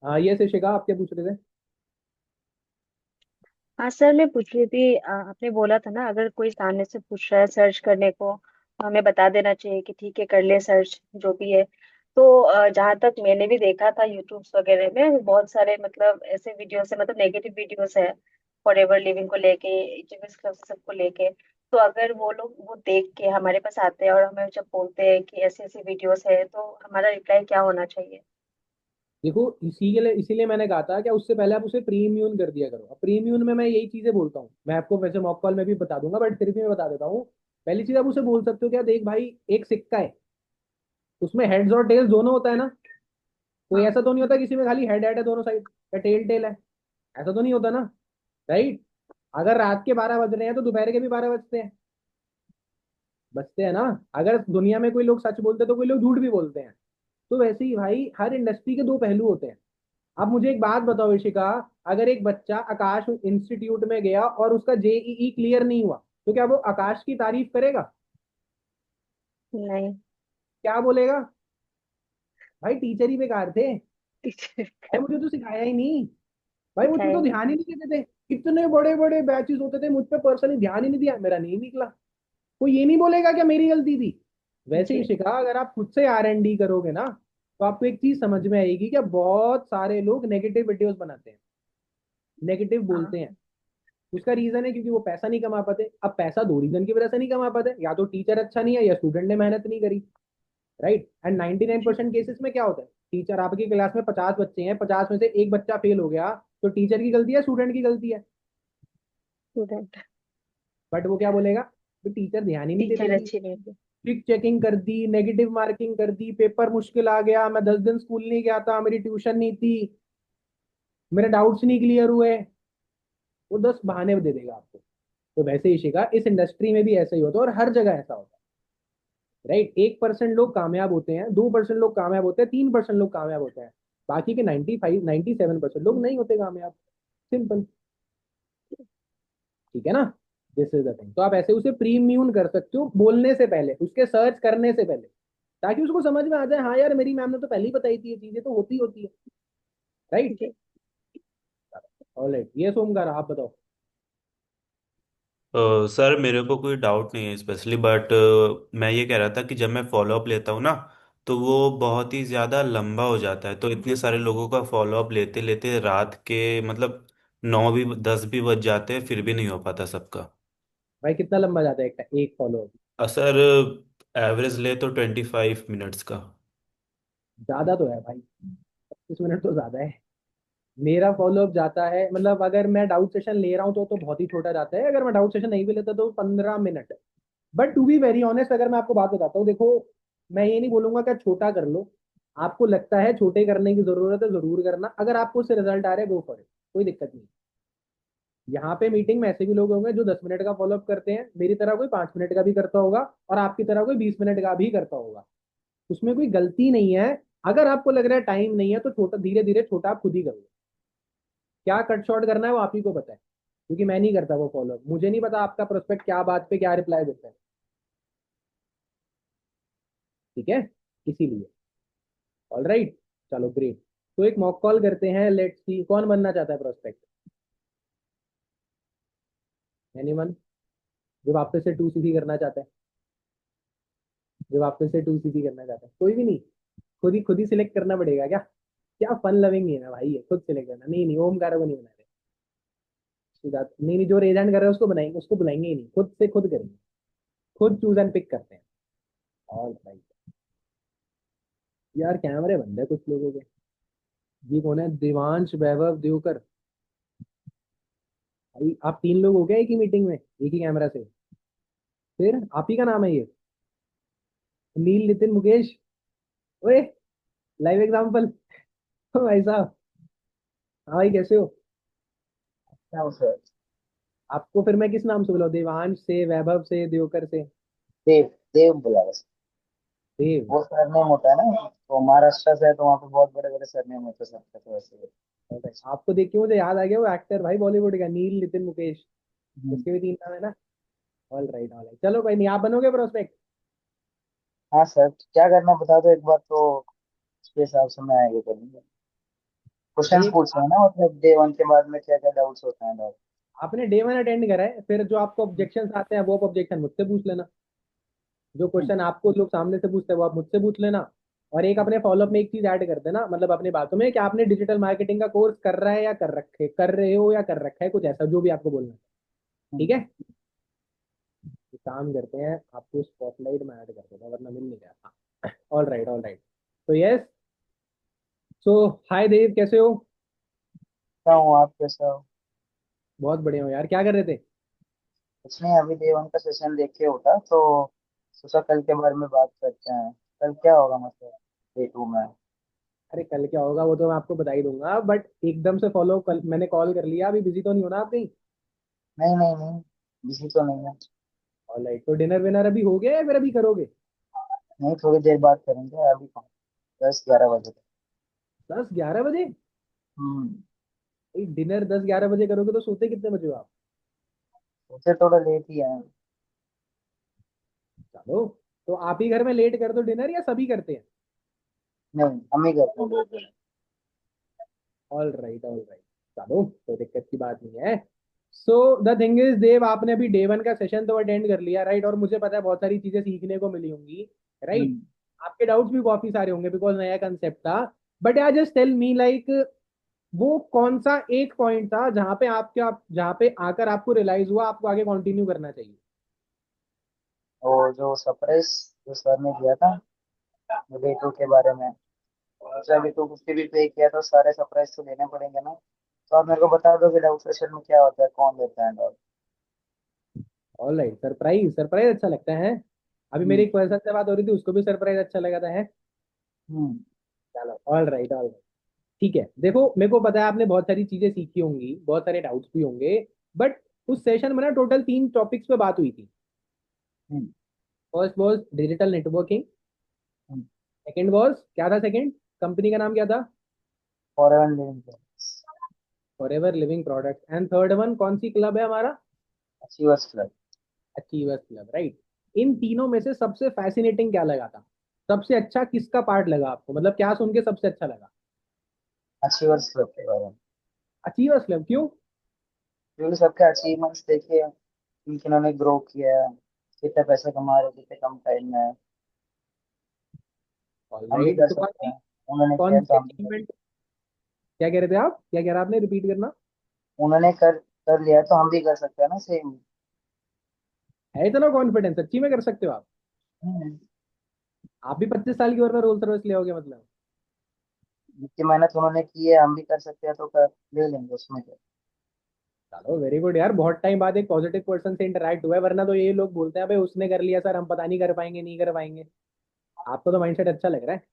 हाँ ये से शिखा, आप क्या पूछ रहे थे? हाँ सर, मैं पूछ रही थी, आपने बोला था ना अगर कोई सामने से पूछ रहा है सर्च करने को, हमें बता देना चाहिए कि ठीक है कर ले सर्च जो भी है। तो जहाँ तक मैंने भी देखा था यूट्यूब वगैरह में बहुत सारे मतलब ऐसे वीडियोस है, मतलब नेगेटिव वीडियोस है फॉर एवर लिविंग को लेके, एचएमएस क्लब सबको लेके। तो अगर वो लोग वो देख के हमारे पास आते हैं और हमें जब बोलते हैं कि ऐसी ऐसी वीडियोस है, तो हमारा रिप्लाई क्या होना चाहिए? देखो इसी के लिए, इसीलिए मैंने कहा था कि उससे पहले आप उसे प्रीम्यून कर दिया करो। अब प्रीम्यून में मैं यही चीजें बोलता हूँ, मैं आपको वैसे मॉक कॉल में भी बता दूंगा, बट फिर भी मैं बता देता हूँ। पहली चीज आप उसे बोल सकते हो क्या, देख भाई एक सिक्का है, उसमें हेड्स और टेल्स दोनों होता है ना। कोई हाँ। ऐसा तो नहीं होता किसी में खाली हेड हेड है दोनों साइड, या टेल टेल है, ऐसा तो नहीं होता ना, राइट? अगर रात के 12 बज रहे हैं तो दोपहर के भी 12 बजते हैं, बजते हैं ना। अगर दुनिया में कोई लोग सच बोलते हैं तो कोई लोग झूठ भी बोलते हैं। तो वैसे ही भाई हर इंडस्ट्री के दो पहलू होते हैं। अब मुझे एक बात बताओ ऋषिका, अगर एक बच्चा आकाश इंस्टीट्यूट में गया और उसका जेईई क्लियर नहीं हुआ, तो क्या वो आकाश की तारीफ करेगा? नहीं। क्या बोलेगा? भाई टीचर ही बेकार थे, भाई टीचर मुझे तो सिखाया ही नहीं, भाई मुझ पे तो सिखाएंगे। ध्यान ही नहीं देते थे। इतने बड़े बड़े बैचेस होते थे, मुझ पे पर्सनली ध्यान ही नहीं दिया, मेरा नहीं निकला। कोई ये नहीं बोलेगा क्या मेरी गलती थी? वैसे ही जी। शिखा, अगर आप खुद से R&D करोगे ना, तो आपको एक चीज समझ में आएगी कि बहुत सारे लोग नेगेटिव वीडियोस बनाते हैं, नेगेटिव हाँ। बोलते हैं। उसका रीजन है क्योंकि वो पैसा नहीं कमा पाते। अब पैसा दो रीजन की वजह से नहीं कमा पाते, या तो टीचर अच्छा नहीं है या स्टूडेंट ने मेहनत नहीं करी, राइट? एंड 99% केसेस में क्या होता है, टीचर आपकी क्लास में 50 बच्चे हैं, 50 में से एक बच्चा फेल हो गया, तो टीचर की गलती है स्टूडेंट की गलती है? स्टूडेंट। बट वो क्या बोलेगा, तो टीचर ध्यान ही नहीं टीचर देती थी, अच्छी नहीं थी। ट्रिक चेकिंग कर दी, नेगेटिव मार्किंग कर दी, पेपर मुश्किल आ गया, मैं 10 दिन स्कूल नहीं गया था, मेरी ट्यूशन नहीं थी, मेरे डाउट्स नहीं क्लियर हुए। वो 10 बहाने दे देगा आपको। तो वैसे ही शिखा, इस इंडस्ट्री में भी ऐसा ही होता है और हर जगह ऐसा होता है, राइट? 1% लोग कामयाब होते हैं, 2% लोग कामयाब होते हैं, 3% लोग कामयाब होते हैं, बाकी के 97% लोग नहीं होते कामयाब। सिंपल। ठीक है ना? This is the thing. तो आप ऐसे उसे प्रीम्यून कर सकते हो बोलने से पहले, उसके सर्च करने से पहले, ताकि उसको समझ में आ जाए हाँ यार मेरी मैम ने तो पहले ही बताई थी ये चीजें तो होती होती है, राइट? जी। ऑलराइट, ये सोमकार आप बताओ। सर मेरे को कोई डाउट नहीं है स्पेशली, बट मैं ये कह रहा था कि जब मैं फॉलोअप लेता हूँ ना, तो वो बहुत ही ज़्यादा लंबा हो जाता है। तो इतने सारे लोगों का फॉलोअप लेते लेते रात के मतलब 9 भी 10 भी बज जाते हैं, फिर भी नहीं हो पाता सबका। भाई कितना लंबा जाता है एक फॉलो? सर एवरेज ले तो 25 मिनट्स का। ज्यादा तो है भाई, 25 मिनट तो ज्यादा है। मेरा फॉलोअप जाता है, मतलब अगर मैं डाउट सेशन ले रहा हूँ तो बहुत ही छोटा जाता है, अगर मैं डाउट सेशन नहीं भी लेता तो 15 मिनट। But to be very honest, अगर मैं आपको बात बताता हूँ, देखो मैं ये नहीं बोलूंगा कि छोटा कर लो। आपको लगता है छोटे करने की जरूरत है, जरूर करना। अगर आपको उससे रिजल्ट आ रहा है, गो फॉर इट, कोई दिक्कत नहीं। यहाँ पे मीटिंग में ऐसे भी लोग होंगे जो 10 मिनट का फॉलोअप करते हैं, मेरी तरह कोई 5 मिनट का भी करता होगा, और आपकी तरह कोई 20 मिनट का भी करता होगा। उसमें कोई गलती नहीं है। अगर आपको लग रहा है टाइम नहीं है तो छोटा, धीरे धीरे छोटा आप खुद ही करो। क्या कट शॉर्ट करना है वो आप ही को पता है, क्योंकि मैं नहीं करता वो फॉलोअप। मुझे नहीं पता आपका प्रोस्पेक्ट क्या बात पे क्या रिप्लाई देता है। ठीक है, इसीलिए। ऑल राइट, चलो ग्रेट। तो एक मॉक कॉल करते हैं, लेट्स सी कौन बनना चाहता है प्रोस्पेक्ट। एनीवन जो वापस से 2 सीसी करना चाहता है, जो वापस से 2 सीसी करना चाहता है? कोई भी नहीं? खुद ही सिलेक्ट करना पड़ेगा क्या? क्या फन लविंग है ना भाई, ये खुद सिलेक्ट करना। नहीं नहीं, ओमकार को नहीं बना रहे। नहीं नहीं, जो रेज हैंड कर रहे हैं उसको बनाएंगे, उसको बुलाएंगे ही नहीं, खुद से खुद करेंगे। खुद चूज एंड पिक करते हैं। ऑल राइट यार, कैमरे बंद है कुछ लोगों के। जी कौन है? देवांश, वैभव, देवकर। भाई आप 3 लोग हो गए एक ही मीटिंग में एक ही कैमरा से? फिर आप ही का नाम है ये? नील, नितिन, मुकेश। ओए, लाइव एग्जांपल। भाई साहब। हाँ भाई, कैसे हो? क्या सर? आपको फिर मैं किस नाम से बुलाऊं? देवांश से, वैभव से, देवकर से? देव। देव बुला बस। देव। वो सरनेम होता है ना, तो महाराष्ट्र से है तो वहाँ पे बहुत बड़े बड़े सरनेम होते हैं सबके, तो वैसे ही। आपको देख के मुझे याद आ गया वो एक्टर भाई बॉलीवुड का, नील, नितिन, मुकेश। हम्म। उसके भी 3 नाम है ना। ऑल राइट ऑल राइट, चलो भाई, नहीं आप बनोगे प्रोस्पेक्ट? हाँ सर, क्या करना बता दो एक बार, तो उसके हिसाब से मैं ये करूँगा। क्वेश्चंस एक पूछ रहे हैं ना, मतलब डे 1 के बाद में क्या क्या डाउट्स होते हैं डाउट। आपने डे 1 अटेंड करा है, फिर जो आपको ऑब्जेक्शन आते हैं वो ऑब्जेक्शन मुझसे पूछ लेना। जो क्वेश्चन आपको लोग सामने से पूछते हैं वो आप मुझसे पूछ लेना। और एक अपने फॉलोअप में एक चीज ऐड कर देना, मतलब अपनी बातों में, कि आपने डिजिटल मार्केटिंग का कोर्स कर रहा है या कर रहे हो या कर रखा है, कुछ ऐसा जो भी आपको बोलना है। ठीक है, एक काम करते हैं, आपको स्पॉटलाइट में ऐड कर देता हूं, वरना मिल नहीं रहा। All right all right. तो यस, सो हाय देव, कैसे हो? क्या हूँ, आप कैसे हो? बहुत बढ़िया हो यार, क्या कर रहे थे? कुछ नहीं, अभी डे 1 का सेशन देख के उठा, तो सोचा कल के बारे में बात करते हैं। कल क्या होगा मतलब डे 2 में? अरे कल क्या होगा वो तो मैं आपको बता ही दूंगा, बट एकदम से फॉलो, कल मैंने कॉल कर लिया, अभी बिजी तो नहीं होना आप कहीं? नहीं नहीं नहीं, बिजी तो नहीं है। ऑल राइट, तो डिनर विनर अभी हो गया या फिर अभी करोगे? नहीं, थोड़ी देर बाद करेंगे, अभी कौन, 10-11 बजे तक। 10-11 बजे? हम्म। डिनर 10-11 बजे करोगे तो सोते कितने बजे हो आप? सोचे थोड़ा लेट ही है। चलो, तो आप ही घर में लेट कर दो डिनर, या सभी करते हैं? नहीं, हम ही करते हैं late. All right all right, चलो कोई दिक्कत की बात नहीं है। So the thing is Dev, आपने अभी डे 1 का सेशन तो अटेंड कर लिया, राइट? और मुझे पता है बहुत सारी चीजें सीखने को मिली होंगी, राइट? हम्म। आपके डाउट्स भी काफी सारे होंगे बिकॉज नया कंसेप्ट था। बट यार जस्ट टेल मी लाइक, वो कौन सा एक पॉइंट था जहाँ पे आकर आपको रियलाइज हुआ आपको आगे कंटिन्यू करना चाहिए? और जो सरप्राइज जो सर ने दिया था डे 2 के बारे में, जैसे अभी तो उसके भी पे किया, तो सारे सरप्राइज तो देने पड़ेंगे ना। तो आप मेरे को बता दो कि डाउट सेशन में क्या होता है, कौन देता है doubt. All right, surprise, surprise अच्छा लगता है। अभी मेरी हम्म। एक पर्सन से बात हो रही थी, उसको भी सरप्राइज अच्छा लगा था है। हम्म। चलो ऑल राइट ऑल राइट, ठीक है। देखो मेरे को पता है आपने बहुत सारी चीजें सीखी होंगी, बहुत सारे डाउट्स भी होंगे, बट उस सेशन में ना टोटल 3 टॉपिक्स पे बात हुई थी। Hmm. First was digital networking, hmm. Second was क्या था? सेकंड कंपनी का नाम क्या था? Foreign living, forever living product. And third one कौन सी क्लब है हमारा? Achievers club. Achievers club, right. इन तीनों में से सबसे फैसिनेटिंग क्या लगा था? सबसे अच्छा किसका पार्ट लगा आपको, मतलब क्या सुन के सबसे अच्छा लगा? अचीवर्स क्लब के बारे में, अचीवर्स क्लब, क्यों? क्योंकि सबके अचीवमेंट्स देखिए, किन्होंने ग्रो किया है, कितने पैसे कमा रहे हैं, कितने कम टाइम में। ऑल हम भी राइट, कर तो सकते हैं, उन्होंने किया कौन है तो सी हम भी कर अचीवमेंट? क्या कह रहे थे आप? क्या कह रहे आपने, रिपीट करना। उन्होंने कर लिया है तो हम भी कर सकते हैं ना, सेम। है इतना कॉन्फिडेंस, सच्ची में कर सकते हो आप? आप भी 25 साल की उम्र में रोल्स रॉयस ले आओगे मतलब? जितनी मेहनत उन्होंने की है हम भी कर सकते हैं, तो कर ले लेंगे, उसमें क्या। चलो वेरी गुड यार, बहुत टाइम बाद एक पॉजिटिव पर्सन से इंटरेक्ट हुआ है, वरना तो ये लोग बोलते हैं भाई उसने कर लिया सर, हम पता नहीं कर पाएंगे, नहीं कर पाएंगे। आपको तो माइंडसेट अच्छा लग रहा है।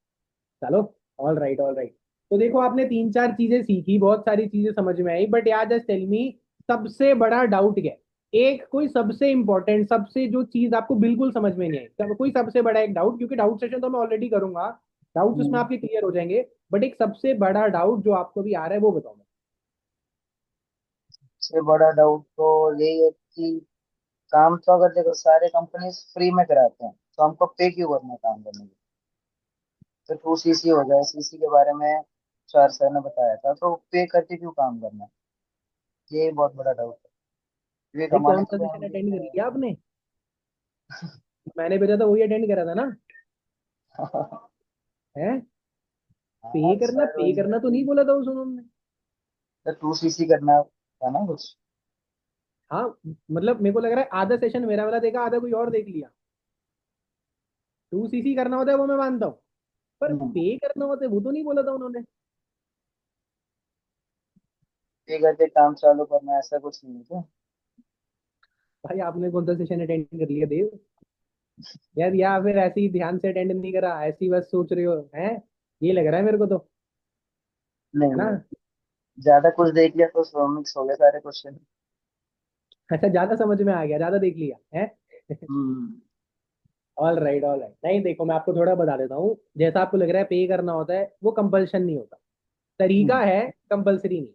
चलो ऑल राइट ऑल राइट। तो देखो आपने 3-4 चीजें सीखी, बहुत सारी चीजें समझ में आई, बट यार जस्ट टेल मी, सबसे बड़ा डाउट क्या है? एक कोई सबसे इंपॉर्टेंट, सबसे जो चीज आपको बिल्कुल समझ में नहीं आई, कोई सबसे बड़ा एक डाउट, क्योंकि डाउट सेशन तो मैं ऑलरेडी करूंगा, डाउट्स उसमें हम्म, आपके क्लियर हो जाएंगे। बट एक सबसे बड़ा डाउट जो आपको भी आ रहा है वो बताओ। सबसे बड़ा डाउट तो यही है कि काम तो अगर देखो सारे कंपनी फ्री में कराते हैं तो हमको पे क्यों करना है काम करने के लिए? तो 2 सीसी हो जाए, सीसी के बारे में चार सर ने बताया था, तो पे करके क्यों काम करना है? ये बहुत बड़ा डाउट है, क्योंकि भाई कमाने कौन के सा लिए सेशन हम अटेंड कर भी लिया आपने? मैंने भेजा था वही अटेंड करा था ना? तो है? हाँ सर पे वही है करना तो नहीं कि बोला था उस उन्होंने। तो 2 सीसी करना था ना कुछ। हाँ, मतलब मेरे को लग रहा है आधा सेशन मेरा वाला देखा, आधा कोई और देख लिया। 2 सीसी करना होता है वो मैं मानता हूँ, पर हम्म, पे करना होता है वो तो नहीं बोला था उन्होंने। पे करके काम चालू करना है, ऐसा कुछ नहीं है क्या? भाई आपने कौन सा सेशन अटेंड कर लिया देव? यार, या फिर ऐसे ही ध्यान से अटेंड नहीं करा, ऐसी बस सोच रहे हो हैं? ये लग रहा है मेरे को तो, नहीं है ना? नहीं, ज्यादा कुछ देख लिया तो मिक्स हो गए सारे क्वेश्चन। अच्छा, ज्यादा समझ में आ गया, ज्यादा देख लिया है। हम्म ऑल राइट, ऑल राइट। नहीं देखो, मैं आपको थोड़ा बता देता हूँ। जैसा आपको लग रहा है पे करना होता है, वो कंपल्शन नहीं होता, तरीका हम्म, है, कंपलसरी नहीं।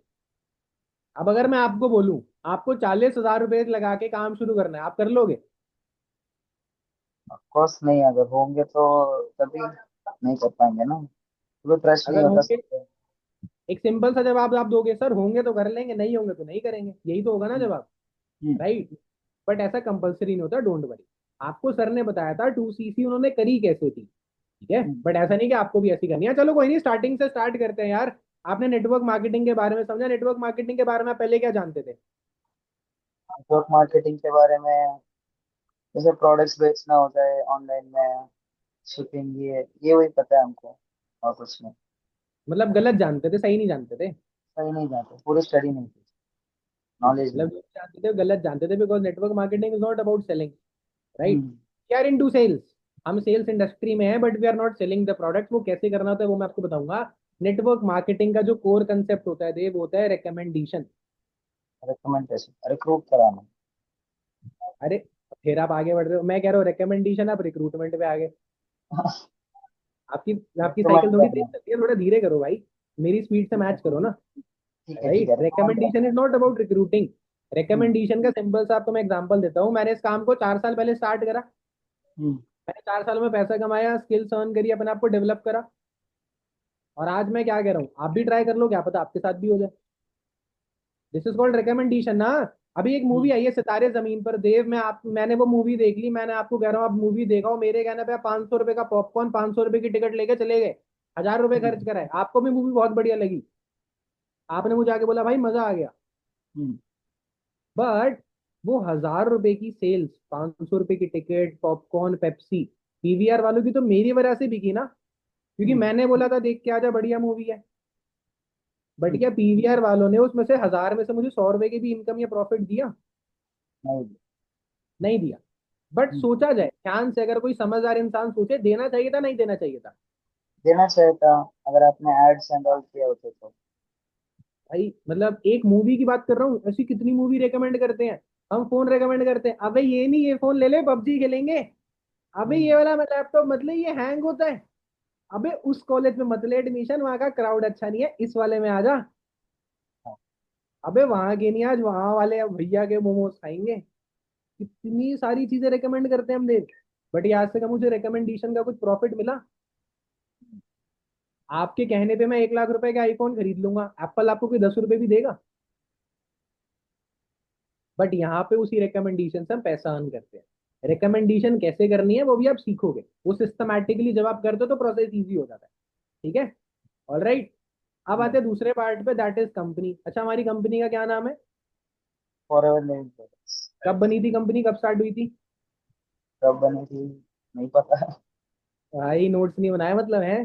अब अगर मैं आपको बोलूं, आपको 40,000 रुपए लगा के काम शुरू करना है, आप कर लोगे? ऑफ कोर्स नहीं, अगर होंगे तो तभी नहीं कर पाएंगे ना, तो ट्रस्ट नहीं अगर होता होंगे, सब पे। एक सिंपल सा जवाब आप दोगे, सर होंगे तो कर लेंगे, नहीं होंगे तो नहीं करेंगे, यही तो होगा ना हम्म, जवाब। हम्म, राइट? बट ऐसा कंपलसरी नहीं होता, डोंट वरी। आपको सर ने बताया था 2 सीसी उन्होंने करी कैसे थी, ठीक है? हम्म। बट ऐसा नहीं कि आपको भी ऐसी करनी है। चलो कोई नहीं, स्टार्टिंग से स्टार्ट करते हैं यार। आपने नेटवर्क मार्केटिंग के बारे में समझा, नेटवर्क मार्केटिंग के बारे में आप पहले क्या जानते थे? नेटवर्क मार्केटिंग के बारे में जैसे प्रोडक्ट्स बेचना होता है ऑनलाइन में, शिपिंग, ये वही पता है हमको, और कुछ नहीं। मतलब गलत जानते थे, सही नहीं जानते थे? सही नहीं जानते, पूरी स्टडी नहीं की, नॉलेज मतलब नहीं। जो जानते थे वो गलत जानते थे, because network marketing is not about selling. Right? Hmm we are into sales, हम सेल्स इंडस्ट्री में है, but we are not selling the product. वो कैसे करना होता है वो मैं आपको बताऊंगा। नेटवर्क मार्केटिंग का जो कोर कंसेप्ट होता है देव, वो होता है रिकमेंडेशन। रिकमेंडेशन, रिक्रूट कराना। अरे, फिर आप आगे बढ़ रहे हो, मैं कह रहा हूँ रिकमेंडेशन, आप रिक्रूटमेंट पे आ गए। आपकी आपकी साइकिल रिकमेंड थोड़ी तेज करना। चलती है, थोड़ा धीरे करो भाई, मेरी स्पीड से मैच करो ना। ठीक राइट? है, रिकमेंड रिकमेंडेशन करना। Is not about recruiting. Hmm recommendation का सिंपल सा आपको मैं एग्जांपल देता हूँ। मैंने इस काम को 4 साल पहले स्टार्ट करा। हम्म मैंने 4 साल में पैसा कमाया, स्किल्स अर्न करी, अपने आप को डेवलप करा। और आज मैं क्या कह रहा हूँ, आप भी ट्राई कर लो, क्या पता आपके साथ भी हो जाए। दिस इज कॉल्ड रिकमेंडेशन ना। अभी एक मूवी हम्म आई है सितारे जमीन पर देव, मैंने वो मूवी देख ली, मैंने आपको कह रहा हूँ आप मूवी देखो, मेरे कहने पे 500 रुपए का पॉपकॉर्न, 500 रुपए की टिकट लेके चले गए, 1,000 रुपए खर्च हम्म कराए, आपको भी मूवी बहुत बढ़िया लगी, आपने मुझे आके बोला भाई मजा आ गया। हम्म बट वो 1,000 रुपए की सेल्स, 500 रुपए की टिकट, पॉपकॉर्न, पेप्सी, पीवीआर वालों की तो मेरी वजह से बिकी ना, क्योंकि हम्म मैंने बोला था देख के आजा, बढ़िया मूवी है। बट हम्म, क्या पीवीआर वालों ने उसमें से 1,000 में से मुझे 100 रुपए की भी इनकम या प्रॉफिट दिया? नहीं। नहीं दिया। बट हम्म, सोचा जाए ध्यान से, अगर कोई समझदार इंसान सोचे, देना चाहिए था, नहीं देना चाहिए था? देना चाहिए था, अगर आपने एड्स एंड ऑल किए होते तो। भाई मतलब एक मूवी की बात कर रहा हूँ, ऐसी कितनी मूवी रेकमेंड करते हैं। हम फोन रेकमेंड करते हैं, अबे ये नहीं, ये फोन ले ले, पबजी खेलेंगे। अबे हम्म ये वाला लैपटॉप मत ले, ये हैंग होता है। अबे उस कॉलेज में मत ले एडमिशन, वहां का क्राउड अच्छा नहीं है, इस वाले में आ जा। हाँ, अबे वहां के नहीं, आज वहां वाले अब भैया के मोमोज खाएंगे। कितनी सारी चीजें रेकमेंड करते हैं हम देख। बट ये आज तक मुझे रिकमेंडेशन का कुछ प्रॉफिट मिला? आपके कहने पे मैं 1,00,000 रुपए का आईफोन खरीद लूंगा, एप्पल आपको कोई 10 रुपए भी देगा? बट यहाँ पे उसी रिकमेंडेशन से हम पैसा अर्न करते हैं। रिकमेंडेशन कैसे करनी है वो भी आप सीखोगे, वो सिस्टमैटिकली जब आप करते हो तो प्रोसेस इजी हो जाता है। ठीक है? All right. अब आते हैं दूसरे पार्ट पे, दैट इज कंपनी। अच्छा, हमारी कंपनी का क्या नाम है? Forever living products. कब बनी थी कंपनी, कब स्टार्ट हुई थी? कब बनी थी नहीं पता। भाई नोट्स नहीं बनाए मतलब है?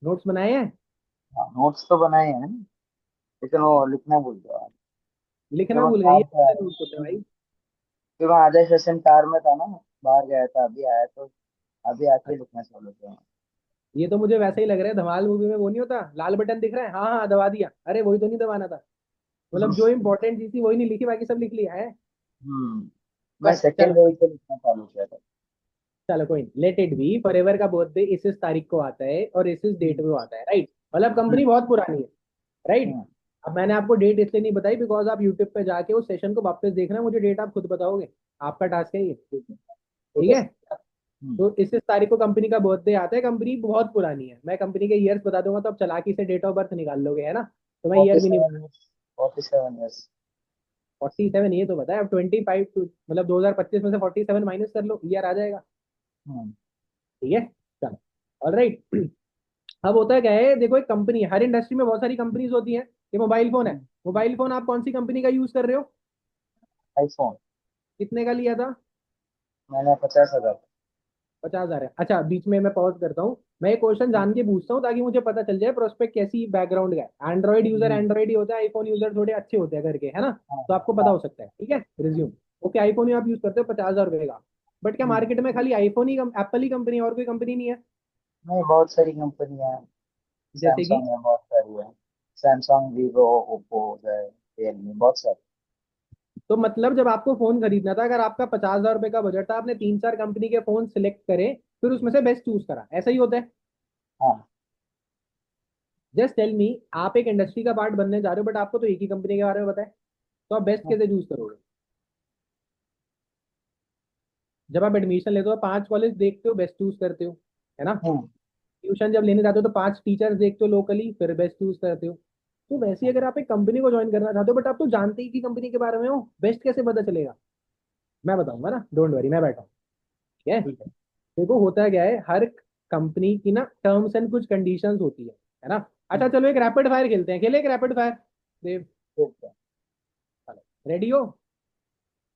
नोट्स बनाए हैं? हाँ, नोट्स तो बनाए हैं, लेकिन वो लिखना भूल गया। जब लिखना मैं भूल गई कार है, से आया, नोट्स होते हैं भाई। फिर मैं आधे सेशन कार में था ना, बाहर गया था, अभी आया तो अभी आके लिखना चालू किया। ये तो मुझे वैसे ही लग रहा है, धमाल मूवी में वो नहीं होता, लाल बटन दिख रहा है, हाँ हाँ दबा दिया, अरे वही तो नहीं दबाना था। मतलब जो इंपॉर्टेंट चीज थी वही नहीं लिखी, बाकी सब लिख लिया है। मैं बट सेकेंड चलो, लेवल पे लिखना चालू किया था। चलो कोई नहीं, लेट इट बी। फॉरएवर का बर्थडे इस तारीख को आता है और इस डेट हम्म, में आता है, राइट? मतलब कंपनी हम्म, बहुत पुरानी है, राइट? हम्म, अब मैंने आपको डेट इसलिए नहीं बताई बिकॉज आप यूट्यूब पे जाके उस सेशन को वापस देखना, मुझे डेट आप खुद बताओगे, आपका टास्क है ये। ठीक है, ठीक ठीक है है, सर। हम्म, तो इस तारीख को कंपनी का बर्थडे आता है। कंपनी बहुत पुरानी है, मैं कंपनी के ईयर्स बता दूंगा तो आप चालाकी से डेट ऑफ बर्थ निकाल लोगे, है ना? तो मैं ईयर फोर्टी भी नहीं सेवन बता। Years 47 years. 47 ये तो बताया, अब 25 मतलब 2025 में से 47 माइनस कर लो, ईयर आ जाएगा। हम्म, ठीक है, चलो, ऑलराइट। अब होता है क्या है, देखो एक कंपनी है, हर इंडस्ट्री में बहुत सारी कंपनीज होती हैं। ये मोबाइल फोन है, हम्म, मोबाइल फोन आप कौन सी कंपनी का यूज कर रहे हो? आईफोन। कितने का लिया था? मैंने 50,000। 50,000 है। अच्छा, बीच में मैं पॉज करता हूँ, मैं एक क्वेश्चन हम्म, जान के पूछता हूँ ताकि मुझे पता चल जाए प्रोस्पेक्ट कैसी बैकग्राउंड का है। एंड्रॉइड यूजर हम्म, एंड्रॉइड ही होता है, आईफोन यूजर थोड़े अच्छे होते हैं करके, है ना? हाँ, तो आपको पता हाँ, हो सकता है, ठीक है। रिज्यूम, ओके, आईफोन ही आप यूज करते हो 50,000 रुपए का। बट क्या हम्म, मार्केट में खाली आईफोन ही, एप्पल ही कंपनी है, और कोई कंपनी नहीं है? नहीं बहुत सारी कंपनियां हैं। जैसे कि, सैमसंग है, बहुत सारी है। सैमसंग, वीवो, ओप्पो है, रियलमी, बहुत सारी। तो मतलब जब आपको फोन खरीदना था, अगर आपका 50,000 रुपए का बजट था, आपने 3 4 कंपनी के फोन सिलेक्ट करे, फिर उसमें से बेस्ट चूज करा, ऐसा ही होता है? हाँ, जस्ट टेल मी, आप एक इंडस्ट्री का पार्ट बनने जा रहे हो बट आपको तो एक ही कंपनी के बारे में पता है, तो आप बेस्ट हाँ, कैसे चूज करोगे? जब आप एडमिशन लेते हो 5 कॉलेज देखते हो, बेस्ट चूज करते हो, है ना? हम्म, ट्यूशन जब लेने जाते हो तो 5 टीचर्स देखते हो लोकली, फिर बेस्ट चूज करते हो। तो वैसे ही अगर आप एक कंपनी को ज्वाइन करना चाहते हो बट आप तो जानते ही थी कंपनी के बारे में हो, बेस्ट कैसे पता चलेगा? मैं बताऊंगा ना, डोंट वरी, मैं बैठा हूँ। ठीक है, ठीक है। देखो होता क्या है, हर कंपनी की ना टर्म्स एंड कुछ कंडीशंस होती है ना? अच्छा चलो एक रैपिड फायर खेलते हैं, खेले एक रैपिड फायर? देव, ठीक है। रेडी हो?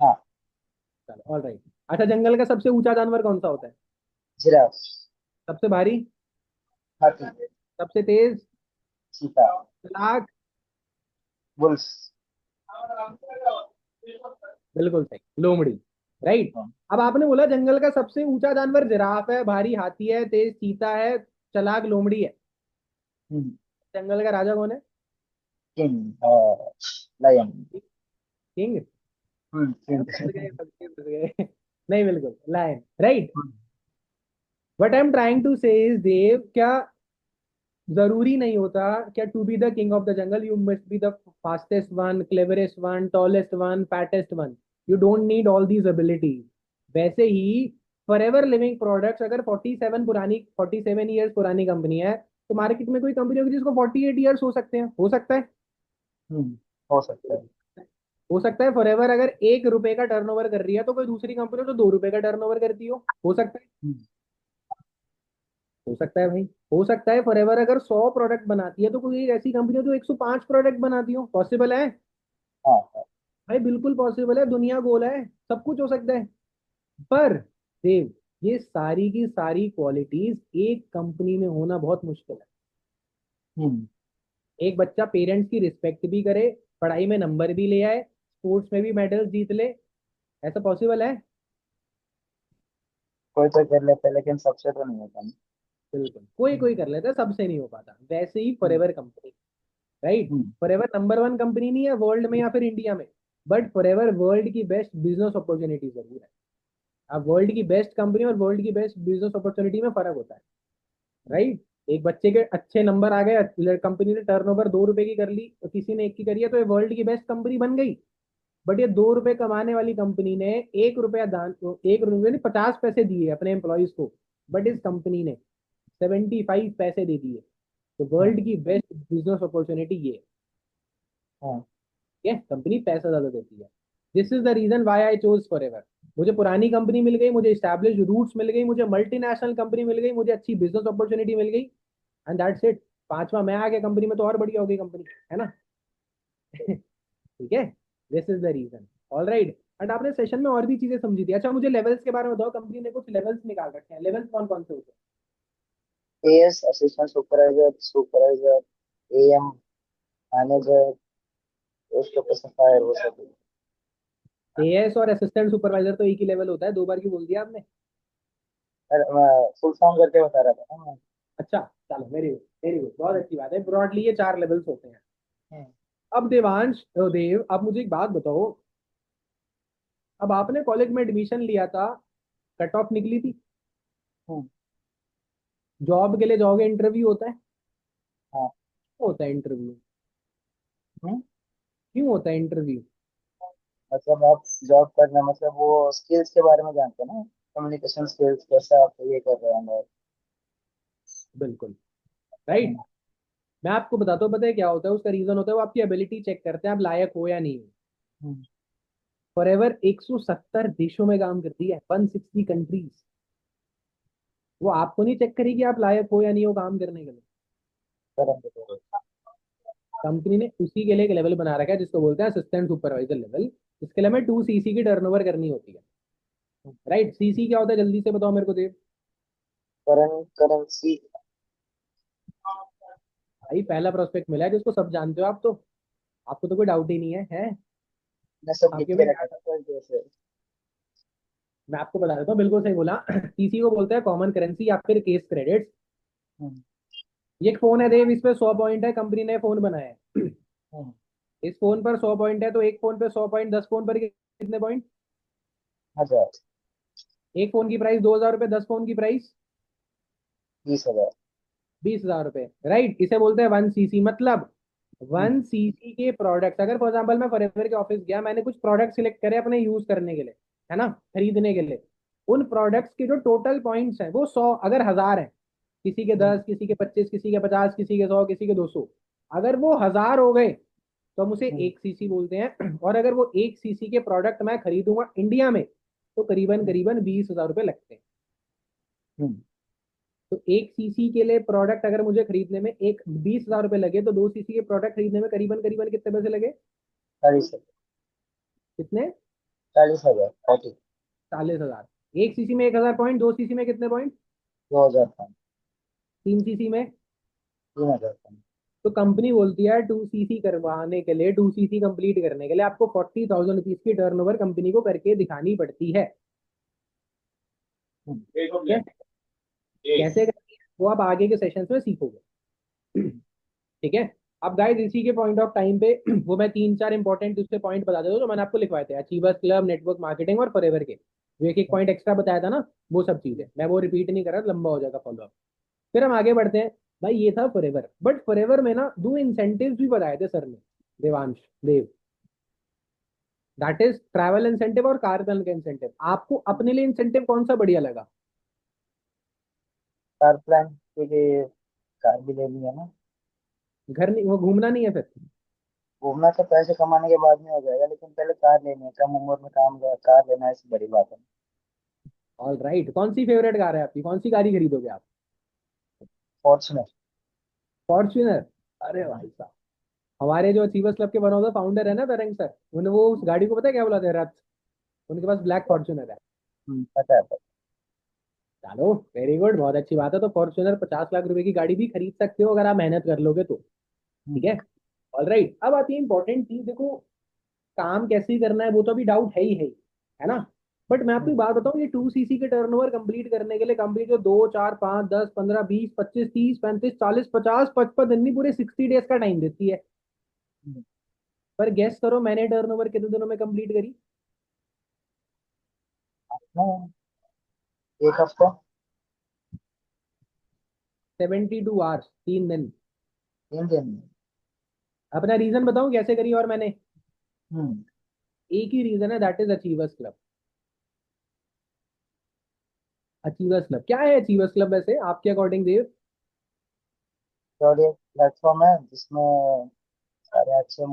हाँ, चलो, ऑल राइट। अच्छा, जंगल का सबसे ऊंचा जानवर कौन सा होता है? जिराफ। सबसे भारी? हाथी। सबसे तेज? चीता। चालाक? वुल्फ। बिल्कुल सही, लोमड़ी। राइट। हाँ, अब आपने बोला जंगल का सबसे ऊंचा जानवर जिराफ है, भारी हाथी है, तेज चीता है, चालाक लोमड़ी है। हम्म, जंगल का राजा कौन है? King, lion. किंग? किंग। फंस गए, फंस गए, फंस गए। नहीं, बिल्कुल lion, right. What I am trying to say is, Dev, क्या जरूरी नहीं होता क्या to be the king of the jungle you must be the fastest one, cleverest one, tallest one, fattest one? You don't need all these abilities. वैसे ही Forever Living Products, अगर 47 years पुरानी company है, तो market में कोई company होगी जिसको 48 ईयर्स हो सकते हैं, हो सकता है? हो सकता है। हो सकता है। फॉर एवर अगर 1 रुपए का टर्नओवर कर रही है तो कोई दूसरी कंपनी तो 2 रुपए का टर्नओवर करती हो सकता है? हम्म, हो सकता है भाई, हो सकता है। फॉरएवर अगर 100 प्रोडक्ट बनाती है तो कोई एक ऐसी कंपनी हो जो 105 प्रोडक्ट बनाती हो, पॉसिबल है? हाँ, हाँ, भाई बिल्कुल पॉसिबल है, दुनिया गोल है, सब कुछ हो सकता है। पर देव, ये सारी की सारी क्वालिटीज एक कंपनी में होना बहुत मुश्किल है। हम्म, एक बच्चा पेरेंट्स की रिस्पेक्ट भी करे, पढ़ाई में नंबर भी ले आए, स्पोर्ट्स में भी मेडल जीत ले, ऐसा पॉसिबल है? कोई तो कर लेता है लेकिन सबसे तो नहीं होता ना। बिल्कुल, कोई हम्म, कोई कर लेता है, सबसे नहीं हो पाता। वैसे ही हम्म, फॉरएवर कंपनी, राइट? हम्म, फॉरएवर नंबर 1 कंपनी नहीं है वर्ल्ड में या फिर इंडिया में, बट फॉरएवर वर्ल्ड की बेस्ट बिजनेस अपॉर्चुनिटी जरूर है। अब वर्ल्ड की बेस्ट कंपनी और वर्ल्ड की बेस्ट बिजनेस अपॉर्चुनिटी में फर्क होता है, राइट? एक बच्चे के अच्छे नंबर आ गए, कंपनी ने टर्नओवर 2 रुपए की कर ली तो किसी ने 1 की करी है, तो ये वर्ल्ड की बेस्ट कंपनी बन गई। बट ये 2 रुपए कमाने वाली कंपनी ने 1 रुपया दान, 1 रुपये नहीं 50 पैसे दिए अपने एम्प्लॉयज को, बट इस कंपनी ने 75 पैसे दे दिए। तो वर्ल्ड हम्म, की बेस्ट बिजनेस अपॉर्चुनिटी ये है। हाँ, ठीक है, कंपनी पैसा ज्यादा देती है। This is the reason why I chose Forever. मुझे पुरानी कंपनी मिल गई, मुझे स्टैब्लिश रूट्स मिल गई, मुझे मल्टीनेशनल कंपनी मिल गई, मुझे अच्छी बिजनेस अपॉर्चुनिटी मिल गई, एंड दैट्स इट। पांचवा मैं आ गया कंपनी में तो और बढ़िया हो गई कंपनी, है ना? ठीक है, this is the reason. All right. But आपने सेशन में और भी चीजें समझी थी। अच्छा, मुझे लेवल्स के बारे में बताओ, कंपनी ने कुछ लेवल्स निकाल रखे हैं, लेवल्स कौन कौन से होते as, assistant supervisor, supervisor, am, manager, post office fire, वो सब। हैं? एएस और असिस्टेंट सुपरवाइजर तो एक ही लेवल होता है, 2 बार क्यों बोल दिया आपने? फुल फॉर्म करके बता रहा था ना मैं। अच्छा, चलो, वेरी गुड, वेरी गुड, बहुत अच्छी बात है। ब्रॉडली ये 4 लेवल्स होते हैं। हम्म, अब देवांश देव, आप मुझे एक बात बताओ, अब आपने कॉलेज में एडमिशन लिया था, कट ऑफ निकली थी, हम्म। जॉब के लिए जाओगे, इंटरव्यू होता है, हाँ। होता है इंटरव्यू, हम्म। क्यों होता है इंटरव्यू? मतलब आप जॉब करना मतलब वो स्किल्स के बारे में जानते हैं ना, कम्युनिकेशन स्किल्स कैसा आप ये कर रहे हैं। बिल्कुल राइट। हम्म। मैं आपको बताता हूँ, पता है क्या होता है, उसका रीजन होता है वो आपकी एबिलिटी चेक करते हैं, आप लायक हो या नहीं हो। हम्म। फॉरएवर 170 देशों में काम करती है, 160 कंट्रीज। वो आपको नहीं चेक करेगी आप लायक हो या नहीं हो काम करने के लिए। करेंगे तो। कंपनी ने उसी के लिए एक लेवल बना रखा है जिसको बोलते हैं असिस्टेंट सुपरवाइजर लेवल। इसके लिए हमें 2 सीसी की टर्नओवर करनी होती है। राइट, सीसी क्या होता है जल्दी से बताओ मेरे को देव। करेंसी। भाई पहला प्रोस्पेक्ट मिला है जिसको सब जानते हो आप तो, आपको तो कोई डाउट ही नहीं है? मैं सब लिख आपके के में रखा था फर्स्ट डे से। मैं आपको बता देता हूँ, बिल्कुल सही बोला। सीसी को बोलते हैं कॉमन करेंसी या फिर केस क्रेडिट। हम्म। ये एक फोन है देव, इस पे 100 पॉइंट है, कंपनी ने फोन बनाया है। हम्म। इस फोन पर 100 पॉइंट है, तो एक फोन पे 100 पॉइंट, 10 फोन पर कितने पॉइंट? 1000। एक फोन की प्राइस 2,000 रुपये, 10 फोन की प्राइस 20,000। 20,000 रुपये। राइट, इसे बोलते हैं 1 सीसी। मतलब हम्म। 1 सीसी के प्रोडक्ट, अगर फॉर एग्जाम्पल मैं फॉरएवर के ऑफिस गया, मैंने कुछ प्रोडक्ट सिलेक्ट करे अपने यूज करने के लिए, है ना, खरीदने के लिए, उन प्रोडक्ट्स के जो टोटल पॉइंट्स हैं वो 100, अगर 1,000 है, किसी के हम्म। 10, किसी के 25, किसी के 50, किसी के 100, किसी के 200, अगर वो 1,000 हो गए तो हम उसे हम्म। 1 सीसी बोलते हैं। और अगर वो 1 सीसी के प्रोडक्ट मैं खरीदूंगा इंडिया में, तो करीबन हम्म। करीबन 20,000 रुपये लगते हैं। हम्म। तो 1 सीसी के लिए प्रोडक्ट अगर मुझे खरीदने में एक 20,000 रुपये लगे, तो 2 सीसी के प्रोडक्ट खरीदने में करीबन करीबन कितने पैसे लगे? 40,000। कितने? 40,000 40। 40,000। 1 सीसी में 1,000 पॉइंट, 2 सीसी में कितने पॉइंट? 2,000 पाँच। 3 सीसी में? 3,000 पाँच। तो कंपनी बोलती है 2 सीसी करवाने के लिए, 2 सीसी कंप्लीट करने के लिए आपको 40,000 रुपीज की टर्नओवर कंपनी को करके दिखानी पड़ती है। ठीक है? कैसे करनी है वो आप आगे के सेशंस में सीखोगे। ठीक है। अब गाइस इसी के पॉइंट ऑफ टाइम पे वो मैं 3-4 इंपॉर्टेंट उसके पॉइंट बता देता हूँ जो मैंने आपको लिखवाए थे, अचीवर्स क्लब, नेटवर्क मार्केटिंग और फॉरएवर के जो एक एक पॉइंट एक्स्ट्रा बताया था ना, वो सब चीजें मैं वो रिपीट नहीं कर रहा, लंबा हो जाएगा फॉलो अप। फिर हम आगे बढ़ते हैं। भाई ये था फॉरएवर, बट फॉरएवर में ना 2 इंसेंटिव भी बताए थे सर ने, देवांश देव, दैट इज ट्रैवल इंसेंटिव और कार का इंसेंटिव। आपको अपने लिए इंसेंटिव कौन सा बढ़िया लगा? कार प्लान के लिए कार भी लेनी है ना। घर नहीं, वो घूमना नहीं है फिर? घूमना तो पैसे कमाने के बाद में हो जाएगा, लेकिन पहले कार लेनी है, कम उम्र में काम कार लेना ऐसी बड़ी बात है। ऑल राइट, कौन सी फेवरेट कार है आपकी, कौन सी गाड़ी खरीदोगे आप? फॉर्चुनर। फॉर्च्यूनर? अरे भाई साहब, हमारे जो अचीवर्स क्लब के वन ऑफ द फाउंडर है ना तरंग सर, उन्हें वो उस गाड़ी को पता है क्या बुलाते हैं? रथ। उनके पास ब्लैक फॉर्च्यूनर है। पता है पता चलो वेरी गुड, बहुत अच्छी बात है। तो फॉर्च्यूनर 50 लाख रुपए की गाड़ी भी खरीद सकते हो अगर आप मेहनत कर लोगे तो। है। ठीक है। ऑल राइट, अब आती है इंपॉर्टेंट चीज, देखो काम कैसे ही करना है वो तो अभी डाउट है ना। बट मैं आपको एक बात बताऊं, ये 2 सीसी के टर्नओवर कंप्लीट करने के लिए कंपनी जो 2, 4, 5, 10, 15, 20, 25, 30, 35, 40, 50, 55 दिन नहीं, पूरे 60 डेज का टाइम देती है। हम्म। पर गेस करो मैंने टर्नओवर कितने दिनों में कंप्लीट करी? हाँ, एक हफ्ता। 72 आवर्स, 3 दिन। 3 दिन में। अपना रीजन बताऊं कैसे करी और मैंने? हम्म। एक ही रीजन है, that is achievers club. Achievers club क्या है? अचीवर्स क्लब वैसे आपके अकॉर्डिंग देव? और एक प्लेटफॉर्म है जिसमें सारे अच्छे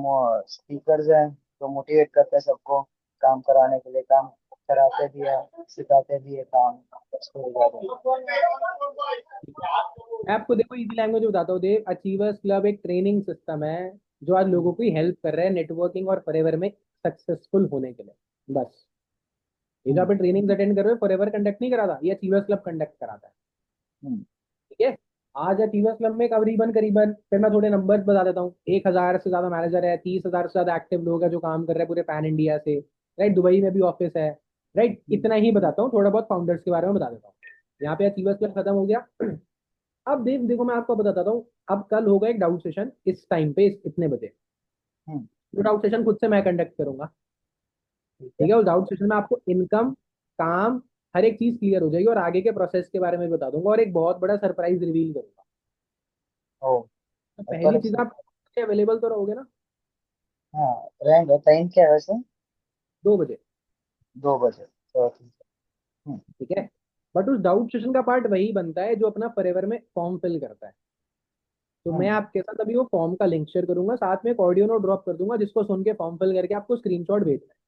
स्पीकर्स हैं जो मोटिवेट करते हैं सबको काम कराने के लिए, काम कराते भी है, सिखाते भी है काम। उसको मैं आपको देखो इजी लैंग्वेज में बताता हूँ देव, अचीवर्स क्लब एक ट्रेनिंग सिस्टम है जो आज लोगों की हेल्प कर रहा है नेटवर्किंग और फॉरएवर में सक्सेसफुल होने के लिए। बस ये जो आप ट्रेनिंग अटेंड कर रहे हो, फॉरएवर कंडक्ट नहीं कराता, ये अचीवर्स क्लब कंडक्ट कराता है। हम्म। ठीक है। आज अचीवर्स क्लब में करीबन करीबन, फिर मैं थोड़े नंबर्स बता देता हूँ, 1,000 से ज्यादा मैनेजर है, 30,000 से ज्यादा एक्टिव लोग हैं जो काम कर रहे हैं पूरे पैन इंडिया से। राइट, दुबई में भी ऑफिस है। राइट, इतना ही बताता हूँ, थोड़ा बहुत फाउंडर्स के बारे में बता देता हूँ। यहाँ पे अचीवर्स क्लब खत्म हो गया। अब देखो मैं आपको बताता हूँ, अब कल होगा एक डाउट सेशन इस टाइम पे, इतने बजे। हम्म। वो डाउट सेशन खुद से मैं कंडक्ट करूंगा। ठीक ठीक है। है, उस डाउट सेशन में आपको इनकम, काम, हर एक चीज क्लियर हो जाएगी और आगे के प्रोसेस के बारे में बता दूंगा और एक बहुत बड़ा सरप्राइज रिवील करूंगा। ओ, तो पर पहली चीज, आप अवेलेबल तो रहोगे ना? हाँ, रहेंगे। टाइम क्या है वैसे? 2 बजे। 2 बजे, तो ठीक है। ठीक है, बट उस डाउट सेशन का पार्ट वही बनता है जो अपना फॉरएवर में फॉर्म फिल करता है। तो मैं हम्म। आपके साथ अभी वो फॉर्म का लिंक शेयर करूंगा, साथ में एक ऑडियो नोट ड्रॉप कर दूंगा जिसको सुन के फॉर्म फिल करके आपको स्क्रीनशॉट भेजना है।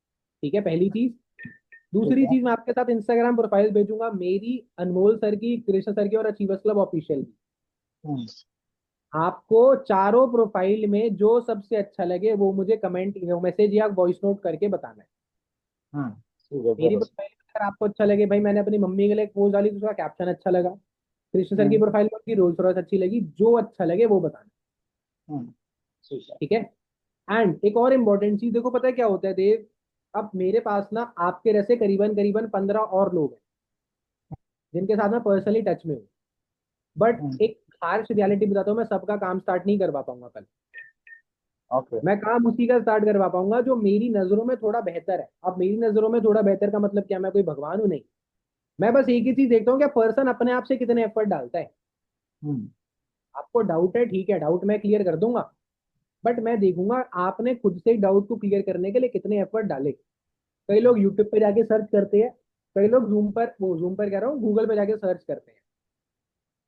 ठीक है, पहली चीज। ठीक दूसरी है। चीज, मैं आपके साथ इंस्टाग्राम प्रोफाइल भेजूंगा, मेरी, अनमोल सर की, कृष्ण सर की और अचीवर्स क्लब ऑफिशियल की। हम्म। आपको चारों प्रोफाइल में जो सबसे अच्छा लगे वो मुझे कमेंट, मैसेज या वॉइस नोट करके बताना है। हम्म। ठीक है, मेरी जरूर। प्रोफाइल में अगर आपको अच्छा लगे, भाई मैंने अपनी मम्मी के लिए एक पोस्ट डाली तो उसका कैप्शन अच्छा लगा। कृष्ण सर की हम्म। प्रोफाइल में उनकी रोल्स रॉयस अच्छी लगी, जो अच्छा लगे वो बताना। हम्म। ठीक है। ठीक है। एंड एक और इम्पोर्टेंट चीज, देखो पता है क्या होता है देव, अब मेरे पास ना आपके जैसे करीबन करीबन 15 और लोग हैं जिनके साथ मैं पर्सनली टच में हूँ। बट हम्म। एक हार्श रियलिटी बताता हूँ, मैं सबका काम स्टार्ट नहीं करवा पाऊंगा कल। ओके। मैं काम उसी का स्टार्ट करवा पाऊंगा जो मेरी नजरों में थोड़ा बेहतर है। अब मेरी नजरों में थोड़ा बेहतर का मतलब क्या, मैं कोई भगवान हूं नहीं। मैं बस एक ही चीज देखता हूँ, क्या पर्सन अपने आप से कितने एफर्ट डालता है। हम्म। आपको डाउट है, ठीक है, डाउट मैं क्लियर कर दूंगा, बट मैं देखूंगा आपने खुद से डाउट को क्लियर करने के लिए कितने एफर्ट डाले। कई लोग यूट्यूब पे जाके सर्च करते हैं, कई लोग जूम पर कह रहा हूँ, गूगल पे जाके सर्च करते हैं।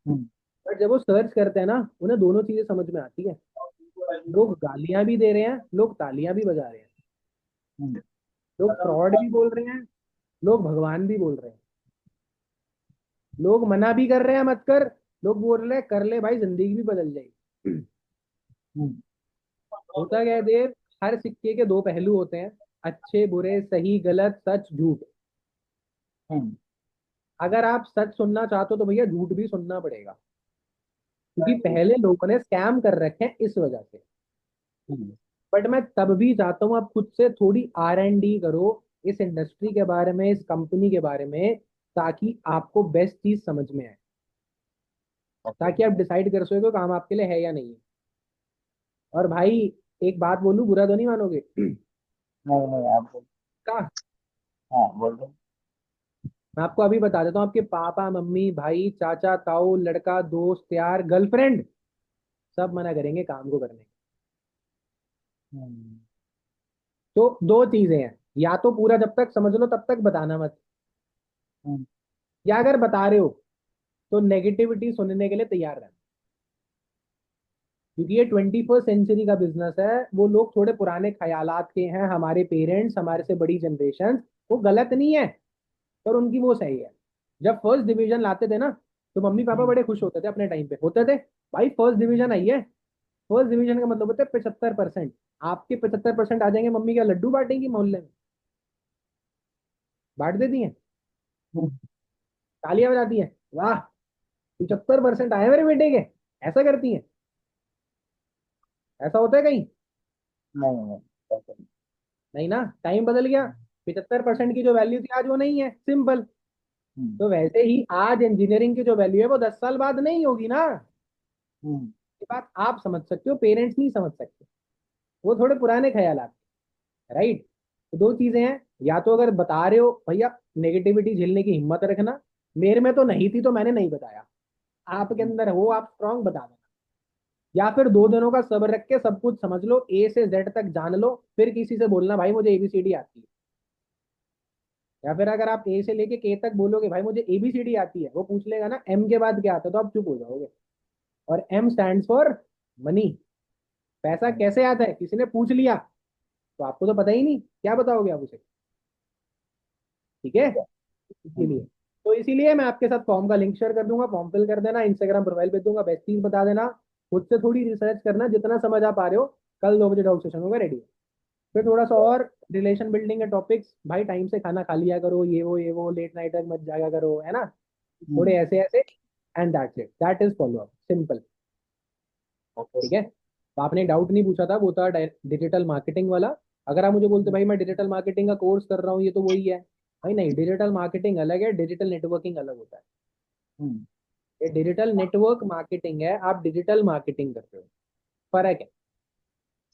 हम्म। बट जब वो सर्च करते हैं ना, उन्हें दोनों चीजें समझ में आती है। लोग गालियां भी दे रहे हैं, लोग तालियां भी बजा रहे हैं, हम्म। लोग फ्रॉड भी बोल रहे हैं, लोग भगवान भी बोल रहे हैं, लोग मना भी कर रहे हैं मत कर, लोग बोल रहे हैं कर ले भाई, जिंदगी भी बदल जाएगी। हम्म। होता क्या है देव, हर सिक्के के दो पहलू होते हैं, अच्छे बुरे, सही गलत, सच झूठ। हम्म। अगर आप सच सुनना चाहते हो तो भैया झूठ भी सुनना पड़ेगा, क्योंकि पहले लोगों ने स्कैम कर रखे हैं इस वजह से। हम्म। बट मैं तब भी चाहता हूँ आप खुद से थोड़ी R&D करो इस इंडस्ट्री के बारे में, इस कंपनी के बारे में, ताकि आपको बेस्ट चीज समझ में आए, ओके। ताकि आप डिसाइड कर सको काम आपके लिए है या नहीं है। और भाई एक बात बोलूं, बुरा तो नहीं मानोगे? नहीं नहीं, आप बोल। का हाँ, बोल दो। मैं आपको अभी बता देता हूँ, आपके पापा मम्मी भाई चाचा ताऊ लड़का दोस्त यार गर्लफ्रेंड सब मना करेंगे काम को करने के। हम्म। तो दो चीजें हैं, या तो पूरा जब तक समझ लो तब तक बताना मत, हम्म। या अगर बता रहे हो तो नेगेटिविटी सुनने के लिए तैयार रहना। क्योंकि ये 21st सेंचुरी का बिजनेस है, वो लोग थोड़े पुराने ख्यालात के हैं, हमारे पेरेंट्स, हमारे से बड़ी जनरेशन, वो गलत नहीं है, पर उनकी वो सही है। जब फर्स्ट डिवीजन लाते थे ना, तो मम्मी पापा हम्म। बड़े खुश होते थे, अपने टाइम पे होते थे, भाई फर्स्ट डिवीजन आई है। फर्स्ट डिवीजन का मतलब होता है 75%। आपके 75% आ जाएंगे, मम्मी क्या लड्डू बांटेंगी मोहल्ले में? बांट देती हैं, हम्म। तालियां बजाती हैं, वाह 75% आए मेरे बेटे के, ऐसा करती हैं? ऐसा होता है कहीं? नहीं नहीं, ऐसा नहीं। नहीं ना, टाइम बदल गया। 75% की जो वैल्यू थी आज वो नहीं है, सिंपल। हम्म। तो वैसे ही आज इंजीनियरिंग की जो वैल्यू है वो 10 साल बाद नहीं होगी ना। हम्म। ये बात आप समझ सकते हो, पेरेंट्स नहीं समझ सकते, वो थोड़े पुराने ख्यालात। राइट। तो दो चीजें हैं, या तो अगर बता रहे हो भैया, नेगेटिविटी झेलने की हिम्मत रखना। मेरे में तो नहीं थी तो मैंने नहीं बताया, आपके हम्म। अंदर हो, आप स्ट्रांग बता देना। या फिर 2 दिनों का सब्र रख के सब कुछ समझ लो, A से Z तक जान लो, फिर किसी से बोलना भाई मुझे ABCD आती है। या फिर अगर आप A से लेके K तक बोलोगे भाई मुझे ABCD आती है, वो पूछ लेगा ना M के बाद क्या आता है, तो आप चुप हो जाओगे। और M स्टैंड फॉर मनी। पैसा हम्म। कैसे आता है किसी ने पूछ लिया तो आपको तो पता ही नहीं, क्या बताओगे आप उसे? ठीक है। ठीक है। हम्म। इसीलिए, तो इसीलिए मैं आपके साथ फॉर्म का लिंक शेयर कर दूंगा, फॉर्म फिल कर देना, इंस्टाग्राम प्रोफाइल भेज दूंगा, बेस्ट चीज बता देना। खुद से थोड़ी रिसर्च करना, जितना समझ आ पा रहे हो। कल 2 बजे डाउट सेशन होगा, रेडी। फिर थोड़ा सा और रिलेशन बिल्डिंग के टॉपिक्स, भाई टाइम से खाना खा लिया करो, ये वो लेट नाइट तक मत जागा करो, है ना? थोड़े हम्म। ऐसे ऐसे, and that's it, that is follow up, simple. Okay ठीक सर। है। तो आपने डाउट नहीं पूछा था, वो था डिजिटल मार्केटिंग वाला। अगर आप मुझे बोलते भाई मैं डिजिटल मार्केटिंग का कोर्स कर रहा हूँ, ये तो वही है, भाई नहीं, डिजिटल मार्केटिंग अलग है, डिजिटल नेटवर्किंग अलग होता है। हम्म। ये डिजिटल नेटवर्क मार्केटिंग है, आप डिजिटल मार्केटिंग कर रहे हो, फर्क है।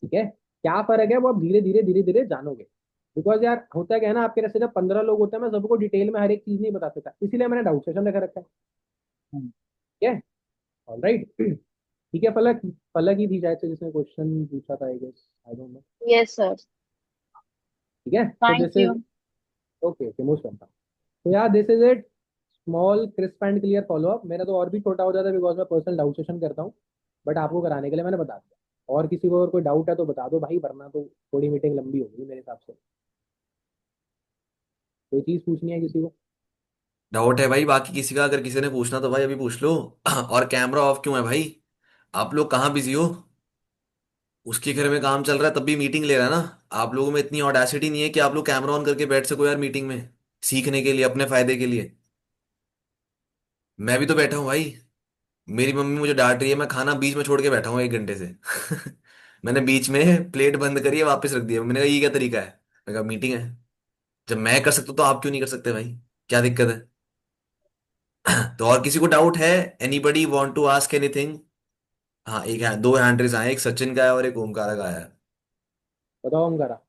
ठीक है। क्या फर्क है वो आप धीरे धीरे जानोगे। बिकॉज यार होता क्या है ना, आपके जैसे जब 15 लोग होते हैं, मैं सबको डिटेल में हर एक चीज नहीं बता सकता, इसीलिए मैंने डाउट सेशन रखा रखा है। हम्म, ठीक है। All right. ठीक है पलक। पलक ही थी शायद से जिसने क्वेश्चन पूछा था, I guess, I don't know. Yes sir. ठीक है, तो thank this you. Is okay, okay, most welcome. तो यार this is it, small crisp and clear follow up. मेरा तो और भी छोटा हो जाता है बिकॉज मैं पर्सनल डाउट सेशन करता हूँ, बट आपको कराने के लिए मैंने बता दिया। और किसी को अगर कोई डाउट है तो बता दो भाई, वरना तो थोड़ी मीटिंग लंबी होगी मेरे हिसाब से। कोई चीज पूछनी है किसी को? डाउट है भाई बाकी किसी का, अगर किसी ने पूछना तो भाई अभी पूछ लो। और कैमरा ऑफ क्यों है भाई? आप लोग कहाँ बिजी हो? उसके घर में काम चल रहा है तब भी मीटिंग ले रहा है ना। आप लोगों में इतनी ऑडेसिटी नहीं है कि आप लोग कैमरा ऑन करके बैठ सको यार मीटिंग में, सीखने के लिए, अपने फायदे के लिए। मैं भी तो बैठा हूँ भाई। मेरी मम्मी मुझे डांट रही है, मैं खाना बीच में छोड़ के बैठा हूँ 1 घंटे से। मैंने बीच में प्लेट बंद करी है, वापस रख दिया। मैंने कहा ये क्या तरीका है? मैं कहा मीटिंग है। जब मैं कर सकता हूं, तो आप क्यों नहीं कर सकते भाई? क्या दिक्कत है? तो और किसी को डाउट है? Anybody want to ask anything? हाँ, एक है, दो हैंड रेज आए, एक सचिन का है और एक ओमकार का है। बताओ हम करा।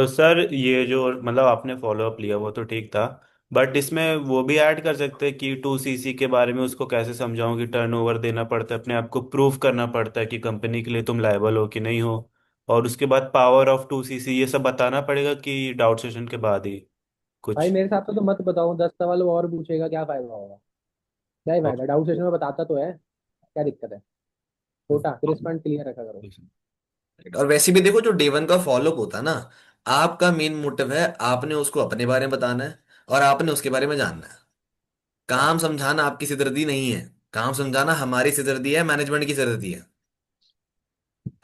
सर ये जो मतलब आपने फॉलो अप लिया वो तो ठीक था, बट इसमें वो भी ऐड कर सकते हैं कि 2CC के बारे में उसको कैसे समझाऊं कि टर्नओवर देना पड़ता है, अपने आप को प्रूव करना पड़ता है कि कंपनी के लिए तुम लायबल हो कि नहीं हो। और उसके बाद पावर ऑफ 2CC ये सब बताना पड़ेगा कि डाउट सेशन के बाद ही भाई कुछ। मेरे हिसाब से तो मत बताओ, 10 सवाल और पूछेगा, क्या फायदा होगा? क्या ही फायदा, डाउट सेशन में बताता तो है, क्या दिक्कत है? छोटा क्रिस्प एंड क्लियर रखा करो। और वैसे भी देखो, जो डे वन का फॉलोअप होता है ना, आपका मेन मोटिव है, आपने उसको अपने बारे में बताना है और आपने उसके बारे में जानना है। काम समझाना आपकी सिरदर्दी नहीं है। काम समझाना हमारी सिरदर्दी है, मैनेजमेंट की सिरदर्दी है।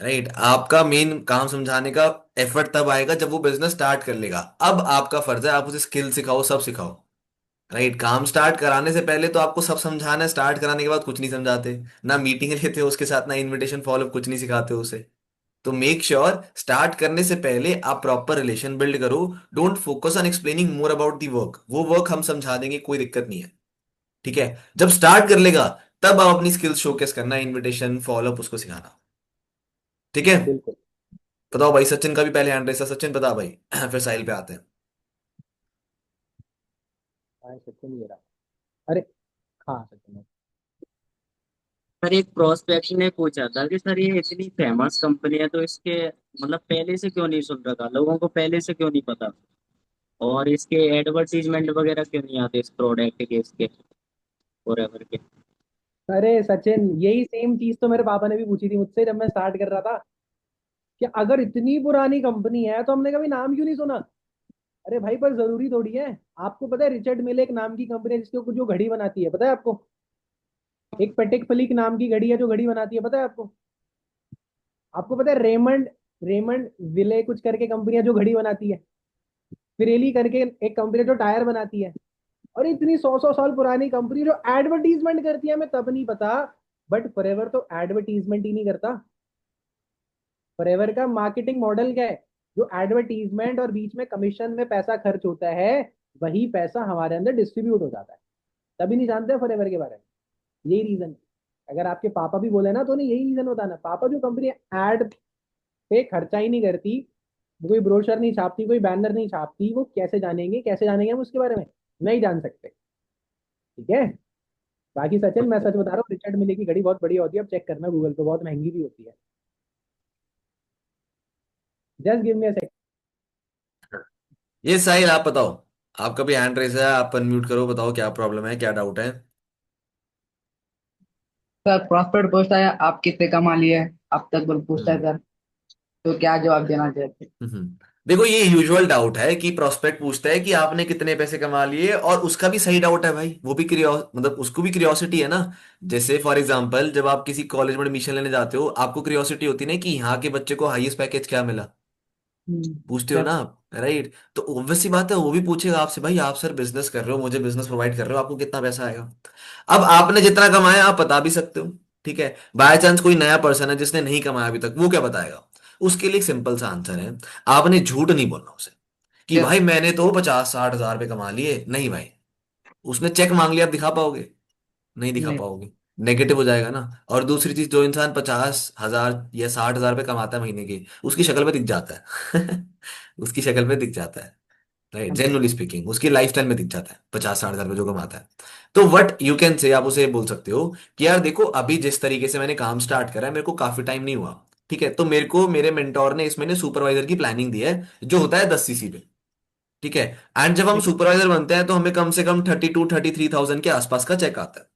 राइट। आपका मेन काम समझाने का एफर्ट तब आएगा जब वो बिजनेस स्टार्ट कर लेगा। अब आपका फर्ज है, आप उसे स्किल सिखाओ, सब सिखाओ। राइट। काम स्टार्ट कराने से पहले तो आपको सब समझाना है, स्टार्ट कराने के बाद कुछ नहीं समझाते। ना मीटिंग लेते हो उसके साथ, ना इनविटेशन फॉलो, कुछ नहीं सिखाते हो उसे। तो मेक श्योर स्टार्ट करने से पहले आप प्रॉपर रिलेशन बिल्ड करो। Don't focus on explaining more about the work, वो वर्क हम समझा देंगे, कोई दिक्कत नहीं है। ठीक है। जब स्टार्ट कर लेगा, तब आप अपनी स्किल्स शोकेस करना, इनविटेशन फॉलोअप उसको सिखाना। ठीक है। बिल्कुल। बताओ भाई, सचिन का भी पहले हैंड रेस है, सचिन बता भाई। फिर साहिल पे आते हैं। हाँ सचिन ये रहा। अरे हाँ सचिन है। सर एक प्रोस्पेक्ट ने पूछा था कि सर ये इतनी फेमस कंपनी है तो इसके मतलब पहले से क्यों नहीं सुन रखा, लोगों को पहले से क्यों नहीं पता, और इसके एडवर्टीजमेंट वगैरह क्यों नहीं आते इस प्रोडक्ट के, इसके फॉरएवर के। अरे सचिन, यही सेम चीज तो मेरे पापा ने भी पूछी थी मुझसे जब मैं स्टार्ट कर रहा था, कि अगर इतनी पुरानी कंपनी है तो हमने कभी नाम क्यों नहीं सुना। अरे भाई पर जरूरी थोड़ी है। आपको पता है रिचर्ड मिल एक नाम की कंपनी है जिसके जो घड़ी बनाती है, पता है आपको? एक पेटेक फलिक नाम की घड़ी है जो घड़ी बनाती है, पता है आपको? आपको पता है रेमंड, रेमंड विले कुछ करके कंपनी है जो घड़ी बनाती है। फिरेली करके एक कंपनी है जो टायर बनाती है। और इतनी 100 100 साल पुरानी कंपनी जो एडवर्टीजमेंट करती है, हमें तब नहीं पता। बट फॉरएवर तो एडवर्टीजमेंट ही नहीं करता। फॉरएवर का मार्केटिंग मॉडल क्या है? जो एडवर्टीजमेंट और बीच में कमीशन में पैसा खर्च होता है, वही पैसा हमारे अंदर डिस्ट्रीब्यूट हो जाता है। तभी नहीं जानते फॉरएवर के बारे में, यही रीजन। अगर आपके पापा भी बोले ना तो नहीं, यही रीजन बताना। पापा जो कंपनी एड पे खर्चा ही नहीं करती, वो कोई ब्रोशर नहीं छापती, कोई बैनर नहीं छापती, वो कैसे जानेंगे, कैसे जानेंगे हम उसके बारे में? नहीं जान सकते। ठीक है। बाकी सचिन मैं सच बता रहा हूँ, रिचर्ड मिले की घड़ी बहुत बढ़िया होती है, अब चेक करना गूगल पे, बहुत महंगी भी होती है। Just give me a second. ये साहिल, आप बताओ। आपका भी हैंड रेस है, आप अनम्यूट करो, बताओ क्या प्रॉब्लम है, क्या डाउट है? सर प्रॉस्पेक्ट पूछता है आप कितने कमा लिए अब तक, बोल पूछता है हम्म। सर। तो क्या जवाब देना चाहते हैं? हम्म। देखो, ये यूजुअल डाउट है कि प्रोस्पेक्ट पूछता है कि आपने कितने पैसे कमा लिए, और उसका भी सही डाउट है भाई, वो भी मतलब उसको भी क्रियोसिटी है ना। जैसे फॉर एग्जांपल, जब आप किसी कॉलेज में एडमिशन लेने जाते हो, आपको क्रियोसिटी होती है ना कि यहाँ के बच्चे को हाईएस्ट पैकेज क्या मिला। पूछते हो सर ना आप, राइट? तो ऑब्वियस सी बात है, वो भी पूछेगा आपसे, भाई आप सर बिजनेस कर रहे हो, मुझे बिजनेस प्रोवाइड कर रहे हो, आपको कितना पैसा आएगा? अब आपने जितना कमाया आप बता भी सकते हो। ठीक है। बाय चांस कोई नया पर्सन है जिसने नहीं कमाया अभी तक, वो क्या बताएगा? उसके लिए एक सिंपल सा आंसर है। आपने झूठ नहीं बोलना उसे कि यस। भाई मैंने तो 50 60 हजार रुपये कमा लिए। नहीं भाई। उसने चेक मांग लिया, आप दिखा पाओगे? नहीं दिखा नहीं। पाओगे। नेगेटिव हो जाएगा ना। और दूसरी चीज, जो इंसान 50,000 या 60,000 रुपये कमाता है महीने की, उसकी शक्ल पे दिख जाता है। उसकी शक्ल पे दिख जाता है, राइट, जनरली स्पीकिंग उसकी लाइफस्टाइल में दिख जाता है 50-60 हजार रुपये जो कमाता है। तो वट यू कैन से, आप उसे बोल सकते हो कि यार देखो, अभी जिस तरीके से मैंने काम स्टार्ट करा है, मेरे को काफी टाइम नहीं हुआ, ठीक है, तो मेरे को मेरे मेंटोर ने इस महीने सुपरवाइजर की प्लानिंग दी है, जो होता है 10 सीसी पे, ठीक है। एंड जब हम ठीक सुपरवाइजर बनते हैं तो हमें कम से कम 32-33 थाउजेंड के आसपास का चेक आता है।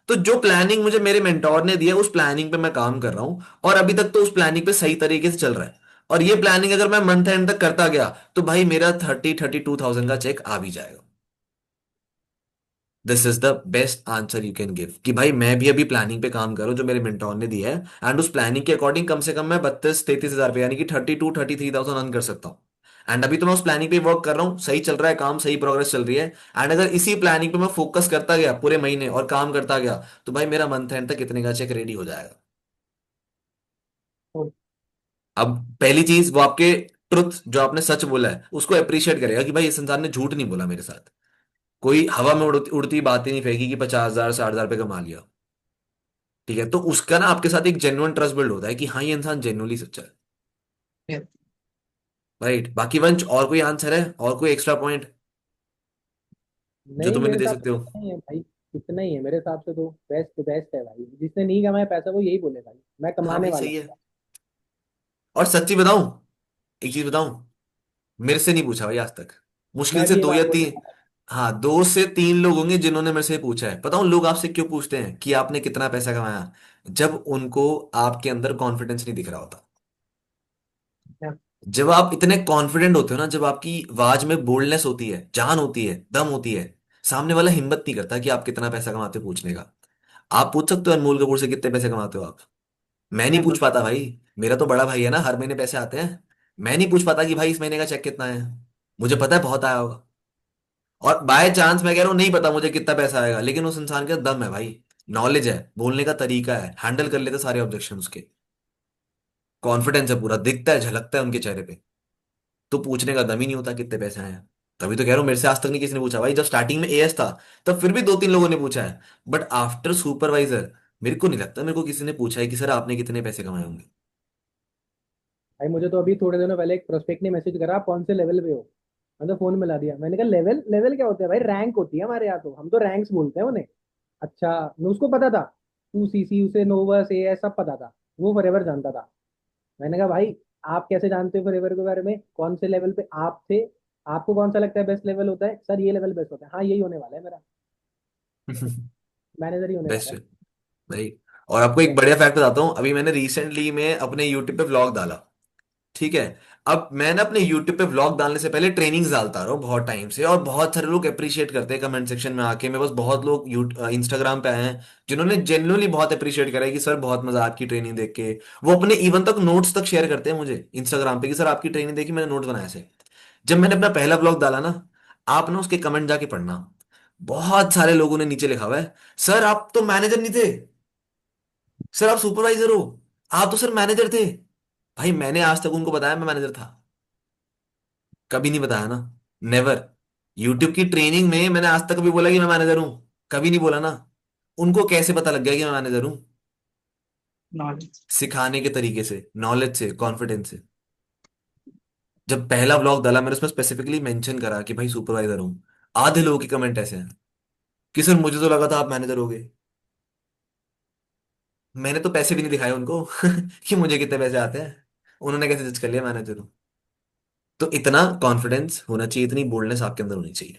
तो जो प्लानिंग मुझे मेरे मेंटोर ने दी है, उस प्लानिंग पे मैं काम कर रहा हूं, और अभी तक तो उस प्लानिंग पे सही तरीके से चल रहा है। और ये प्लानिंग अगर मैं मंथ एंड तक करता गया, तो भाई मेरा 32 थाउजेंड का चेक आ भी जाएगा। This is the best answer you can give, कि भाई मैं भी अभी प्लानिंग पे काम करूं जो मेरे मेंटोर ने दी है, एंड उस प्लानिंग के अकॉर्डिंग कम से कम मैं 32-33 हजार रुपये, यानी कि 32-33 थाउजेंड अर्न कर सकता हूँ। एंड अभी तो मैं उस प्लानिंग पे वर्क कर रहा हूँ, सही चल रहा है काम, सही प्रोग्रेस चल रही है। एंड अगर इसी प्लानिंग पे मैं फोकस करता गया पूरे महीने और काम करता गया, तो भाई मेरा मंथ एंड तक कितने का चेक रेडी हो जाएगा। है। अब पहली चीज, वो आपके ट्रुथ जो आपने सच बोला है उसको अप्रिशिएट करेगा, कि भाई इस इंसान ने झूठ नहीं बोला मेरे साथ, कोई हवा में उड़ती बात ही नहीं फेंकी कि 50,000 60,000 रुपये कमा लिया, ठीक है। तो उसका ना आपके साथ एक जेन्युइन ट्रस्ट बिल्ड होता है कि हाँ, ये इंसान जेन्युइनली सच्चा है, राइट। बाकी वंश, और कोई आंसर है, और कोई एक्स्ट्रा पॉइंट जो नहीं, तुम मेरे इन्हें दे हिसाब सकते से हो? इतना ही है भाई। इतना ही है मेरे हिसाब से, तो बेस्ट बेस्ट है भाई। जिसने नहीं कमाया पैसा वो यही बोले भाई मैं हाँ कमाने भाई, वाला सही है। हूँ। और सच्ची बताऊं, एक चीज बताऊं, मेरे से नहीं पूछा भाई आज तक। मुश्किल मैं से भी ये दो या बात बोलने तीन, वाला हाँ, 2 से 3 लोग होंगे जिन्होंने मेरे से पूछा है। बताऊं लोग आपसे क्यों पूछते हैं कि आपने कितना पैसा कमाया? जब उनको आपके अंदर कॉन्फिडेंस नहीं दिख रहा होता। था। जब आप इतने कॉन्फिडेंट होते हो ना, जब आपकी आवाज में बोल्डनेस होती है, जान होती है, दम होती है, सामने वाला हिम्मत नहीं करता कि आप कितना पैसा कमाते हो पूछने का। आप पूछ सकते हो अनमोल कपूर से कितने पैसे कमाते हो आप, मैं नहीं पूछ पाता भाई। मेरा तो बड़ा भाई है ना, हर महीने पैसे आते हैं। मैं नहीं पूछ पाता कि भाई इस महीने का चेक कितना है। मुझे पता है बहुत आया होगा। और बाय चांस मैं कह रहा हूँ नहीं पता मुझे कितना पैसा आएगा, लेकिन उस इंसान के अंदर दम है भाई, नॉलेज है, बोलने का तरीका है, हैंडल कर लेते सारे ऑब्जेक्शन उसके, कॉन्फिडेंस है पूरा, दिखता है, झलकता है उनके चेहरे पे। तो पूछने का दम ही नहीं होता कितने पैसे आए हैं। तभी तो कह रहा हूँ, मेरे से आज तक नहीं किसी ने पूछा भाई। जब स्टार्टिंग में एएस था, तब फिर भी 2-3 लोगों ने पूछा है, बट आफ्टर सुपरवाइजर मेरे को नहीं लगता मेरे को किसी ने पूछा है कि सर आपने कितने पैसे कमाए होंगे। भाई मुझे तो अभी थोड़े दिनों पहले एक प्रोस्पेक्ट ने मैसेज करा, आप कौन से लेवल पे हो। मैंने तो फोन मिला दिया, मैंने कहा लेवल लेवल क्या होता है भाई? रैंक होती है हमारे यहाँ, तो हम तो रैंक्स बोलते हैं उन्हें। अच्छा, मैं उसको पता था। 2 सीसी, उसे नोवा से ये सब पता था। वो फॉरएवर जानता था। मैंने कहा भाई, आप कैसे जानते हो फॉरएवर के बारे में? कौन से लेवल पे आप थे? आपको कौन सा लगता है बेस्ट लेवल होता है? सर ये लेवल बेस्ट होता है। हाँ, यही होने वाला है मेरा। मैनेजर ही होने वाला बेस्ट है। है भाई। और आपको एक बढ़िया फैक्ट बताता हूँ, अभी मैंने रिसेंटली में अपने यूट्यूब पे व्लॉग डाला, ठीक है। अब मैं ना अपने यूट्यूब पे व्लॉग डालने से पहले ट्रेनिंग्स डालता रहा हूँ बहुत टाइम से, और बहुत सारे लोग अप्रिशिएट करते हैं कमेंट सेक्शन में आके। मेरे पास बहुत लोग इंस्टाग्राम पे आए हैं जिन्होंने जेन्युइनली बहुत अप्रिशिएट करा है कि सर बहुत मजा आया आपकी ट्रेनिंग देख के। वो अपने इवन तक नोट्स तक शेयर करते हैं मुझे इंस्टाग्राम पे कि सर आपकी ट्रेनिंग देखी, मैंने नोट्स बनाए से। जब मैंने अपना पहला व्लॉग डाला ना, आप ना उसके कमेंट जाके पढ़ना, बहुत सारे लोगों ने नीचे लिखा हुआ है, सर आप तो मैनेजर नहीं थे, सर आप सुपरवाइजर हो, आप तो सर मैनेजर थे। भाई मैंने आज तक उनको बताया मैं मैनेजर था? कभी नहीं बताया ना, नेवर। यूट्यूब की ट्रेनिंग में मैंने आज तक कभी बोला कि मैं मैनेजर हूं? कभी नहीं बोला ना। उनको कैसे पता लग गया कि मैं मैनेजर हूं? नॉलेज। सिखाने के तरीके से, नॉलेज से, कॉन्फिडेंस से। जब पहला व्लॉग डाला मैंने उसमें स्पेसिफिकली मेंशन करा कि भाई सुपरवाइजर हूं। आधे लोगों के कमेंट ऐसे हैं कि सर मुझे तो लगा था आप मैनेजर हो गए। मैंने तो पैसे भी नहीं दिखाए उनको कि मुझे कितने पैसे आते हैं। उन्होंने कैसे जज कर लिया मैनेजर हूं? तो इतना कॉन्फिडेंस होना चाहिए, इतनी बोल्डनेस आपके अंदर होनी चाहिए।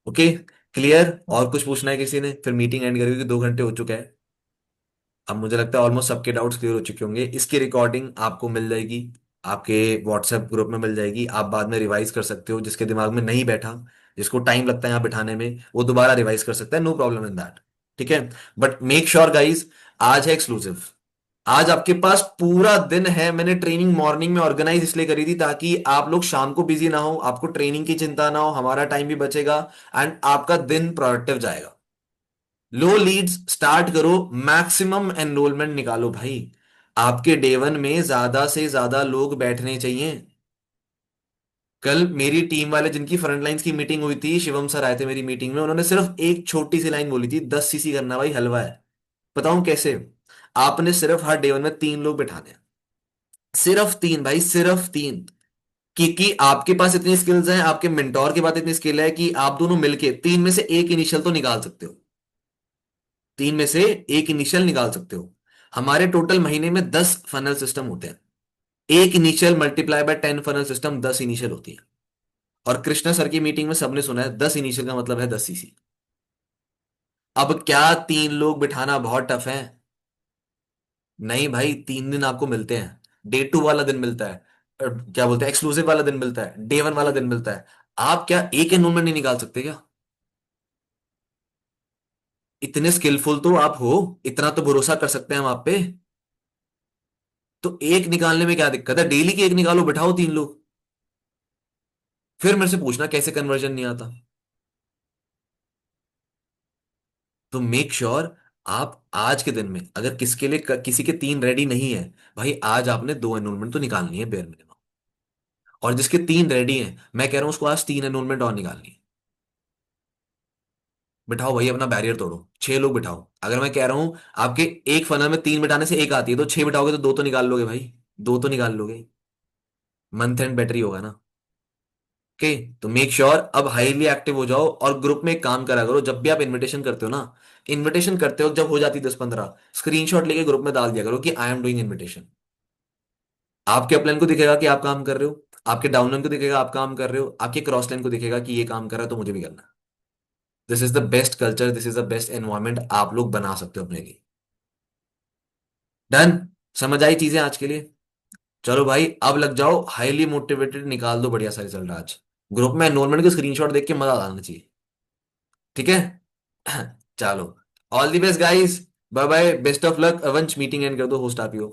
Okay, clear? और कुछ पूछना है किसी ने? फिर मीटिंग एंड करेगी, 2 घंटे हो चुका है। अब मुझे लगता है ऑलमोस्ट सबके डाउट्स क्लियर हो चुके होंगे। इसकी रिकॉर्डिंग आपको मिल जाएगी, आपके व्हाट्सएप ग्रुप में मिल जाएगी, आप बाद में रिवाइज कर सकते हो। जिसके दिमाग में नहीं बैठा, जिसको टाइम लगता है यहाँ बिठाने में, वो दोबारा रिवाइज कर सकता है, नो प्रॉब्लम इन दैट, ठीक है। बट मेक श्योर गाइज, आज है एक्सक्लूसिव। आज आपके पास पूरा दिन है। मैंने ट्रेनिंग मॉर्निंग में ऑर्गेनाइज इसलिए करी थी ताकि आप लोग शाम को बिजी ना हो, आपको ट्रेनिंग की चिंता ना हो, हमारा टाइम भी बचेगा, एंड आपका दिन प्रोडक्टिव जाएगा। लो लीड्स स्टार्ट करो, मैक्सिमम एनरोलमेंट निकालो भाई। आपके डे 1 में ज्यादा से ज्यादा लोग बैठने चाहिए। कल मेरी टीम वाले जिनकी फ्रंट लाइंस की मीटिंग हुई थी, शिवम सर आए थे मेरी मीटिंग में, उन्होंने सिर्फ एक छोटी सी लाइन बोली थी, 10 सीसी करना भाई हलवा है। बताऊं कैसे? आपने सिर्फ हर डे वन में 3 लोग बिठाने हैं। सिर्फ 3 भाई, सिर्फ 3। कि आपके पास इतनी स्किल्स हैं, आपके मेंटोर के पास इतनी स्किल है कि आप दोनों मिलके 3 में से 1 इनिशियल तो निकाल सकते हो। 3 में से 1 इनिशियल निकाल सकते हो। हमारे टोटल महीने में 10 फनल सिस्टम होते हैं। 1 initial multiply by 10 funnel system, 10 initial होती है। और कृष्णा सर की मीटिंग में सबने सुना है 10 इनिशियल का मतलब है 10 सीसी। अब क्या 3 लोग बिठाना बहुत टफ है? नहीं भाई, 3 दिन आपको मिलते हैं। डे 2 वाला दिन मिलता है, क्या बोलते हैं, एक्सक्लूसिव वाला दिन मिलता है, डे 1 वाला दिन मिलता है। आप क्या एक एनरोलमेंट नहीं निकाल सकते क्या? इतने स्किलफुल तो आप हो, इतना तो भरोसा कर सकते हैं हम आप पे। तो एक निकालने में क्या दिक्कत है? डेली की एक निकालो, बिठाओ 3 लोग। फिर मेरे से पूछना कैसे कन्वर्जन नहीं आता। तो मेक श्योर आप आज के दिन में, अगर किसके लिए किसी के 3 रेडी नहीं है, भाई आज आपने 2 एनरोलमेंट तो निकालनी है बेयर मिनिमम। और जिसके 3 रेडी हैं, मैं कह रहा हूं उसको आज 3 एनरोलमेंट और निकालनी है। बिठाओ भाई, अपना बैरियर तोड़ो, 6 लोग बिठाओ। अगर मैं कह रहा हूं आपके एक फनल में 3 बिठाने से 1 आती है, तो 6 बिठाओगे तो 2 तो निकाल लोगे भाई। 2 तो निकाल लोगे। मंथ एंड बैटरी होगा ना। ओके। तो मेक श्योर अब हाईली एक्टिव हो जाओ, और ग्रुप में एक काम करा करो, जब भी आप इनविटेशन करते हो ना, इनविटेशन करते हो जब हो जाती 10-15, स्क्रीनशॉट लेके ग्रुप में डाल दिया करो कि आई एम डूइंग इनविटेशन। आपके अपलाइन को दिखेगा कि आप काम कर रहे हो, आपके डाउनलाइन को दिखेगा आप काम कर रहे हो, आपके क्रॉस लाइन को दिखेगा कि ये काम कर रहा है तो मुझे भी करना है। This is the best culture, this is the best environment आप लोग बना सकते हो अपने लिए। डन। समझ आई चीजें आज के लिए? चलो भाई, अब लग जाओ हाईली मोटिवेटेड, निकाल दो बढ़िया सा रिजल्ट आज। ग्रुप में एनरोलमेंट के स्क्रीनशॉट देख के मजा आना चाहिए। ठीक है? चलो, all the best guys, bye bye, best of luck. Avansh meeting end कर दो, होस्ट आप ही हो।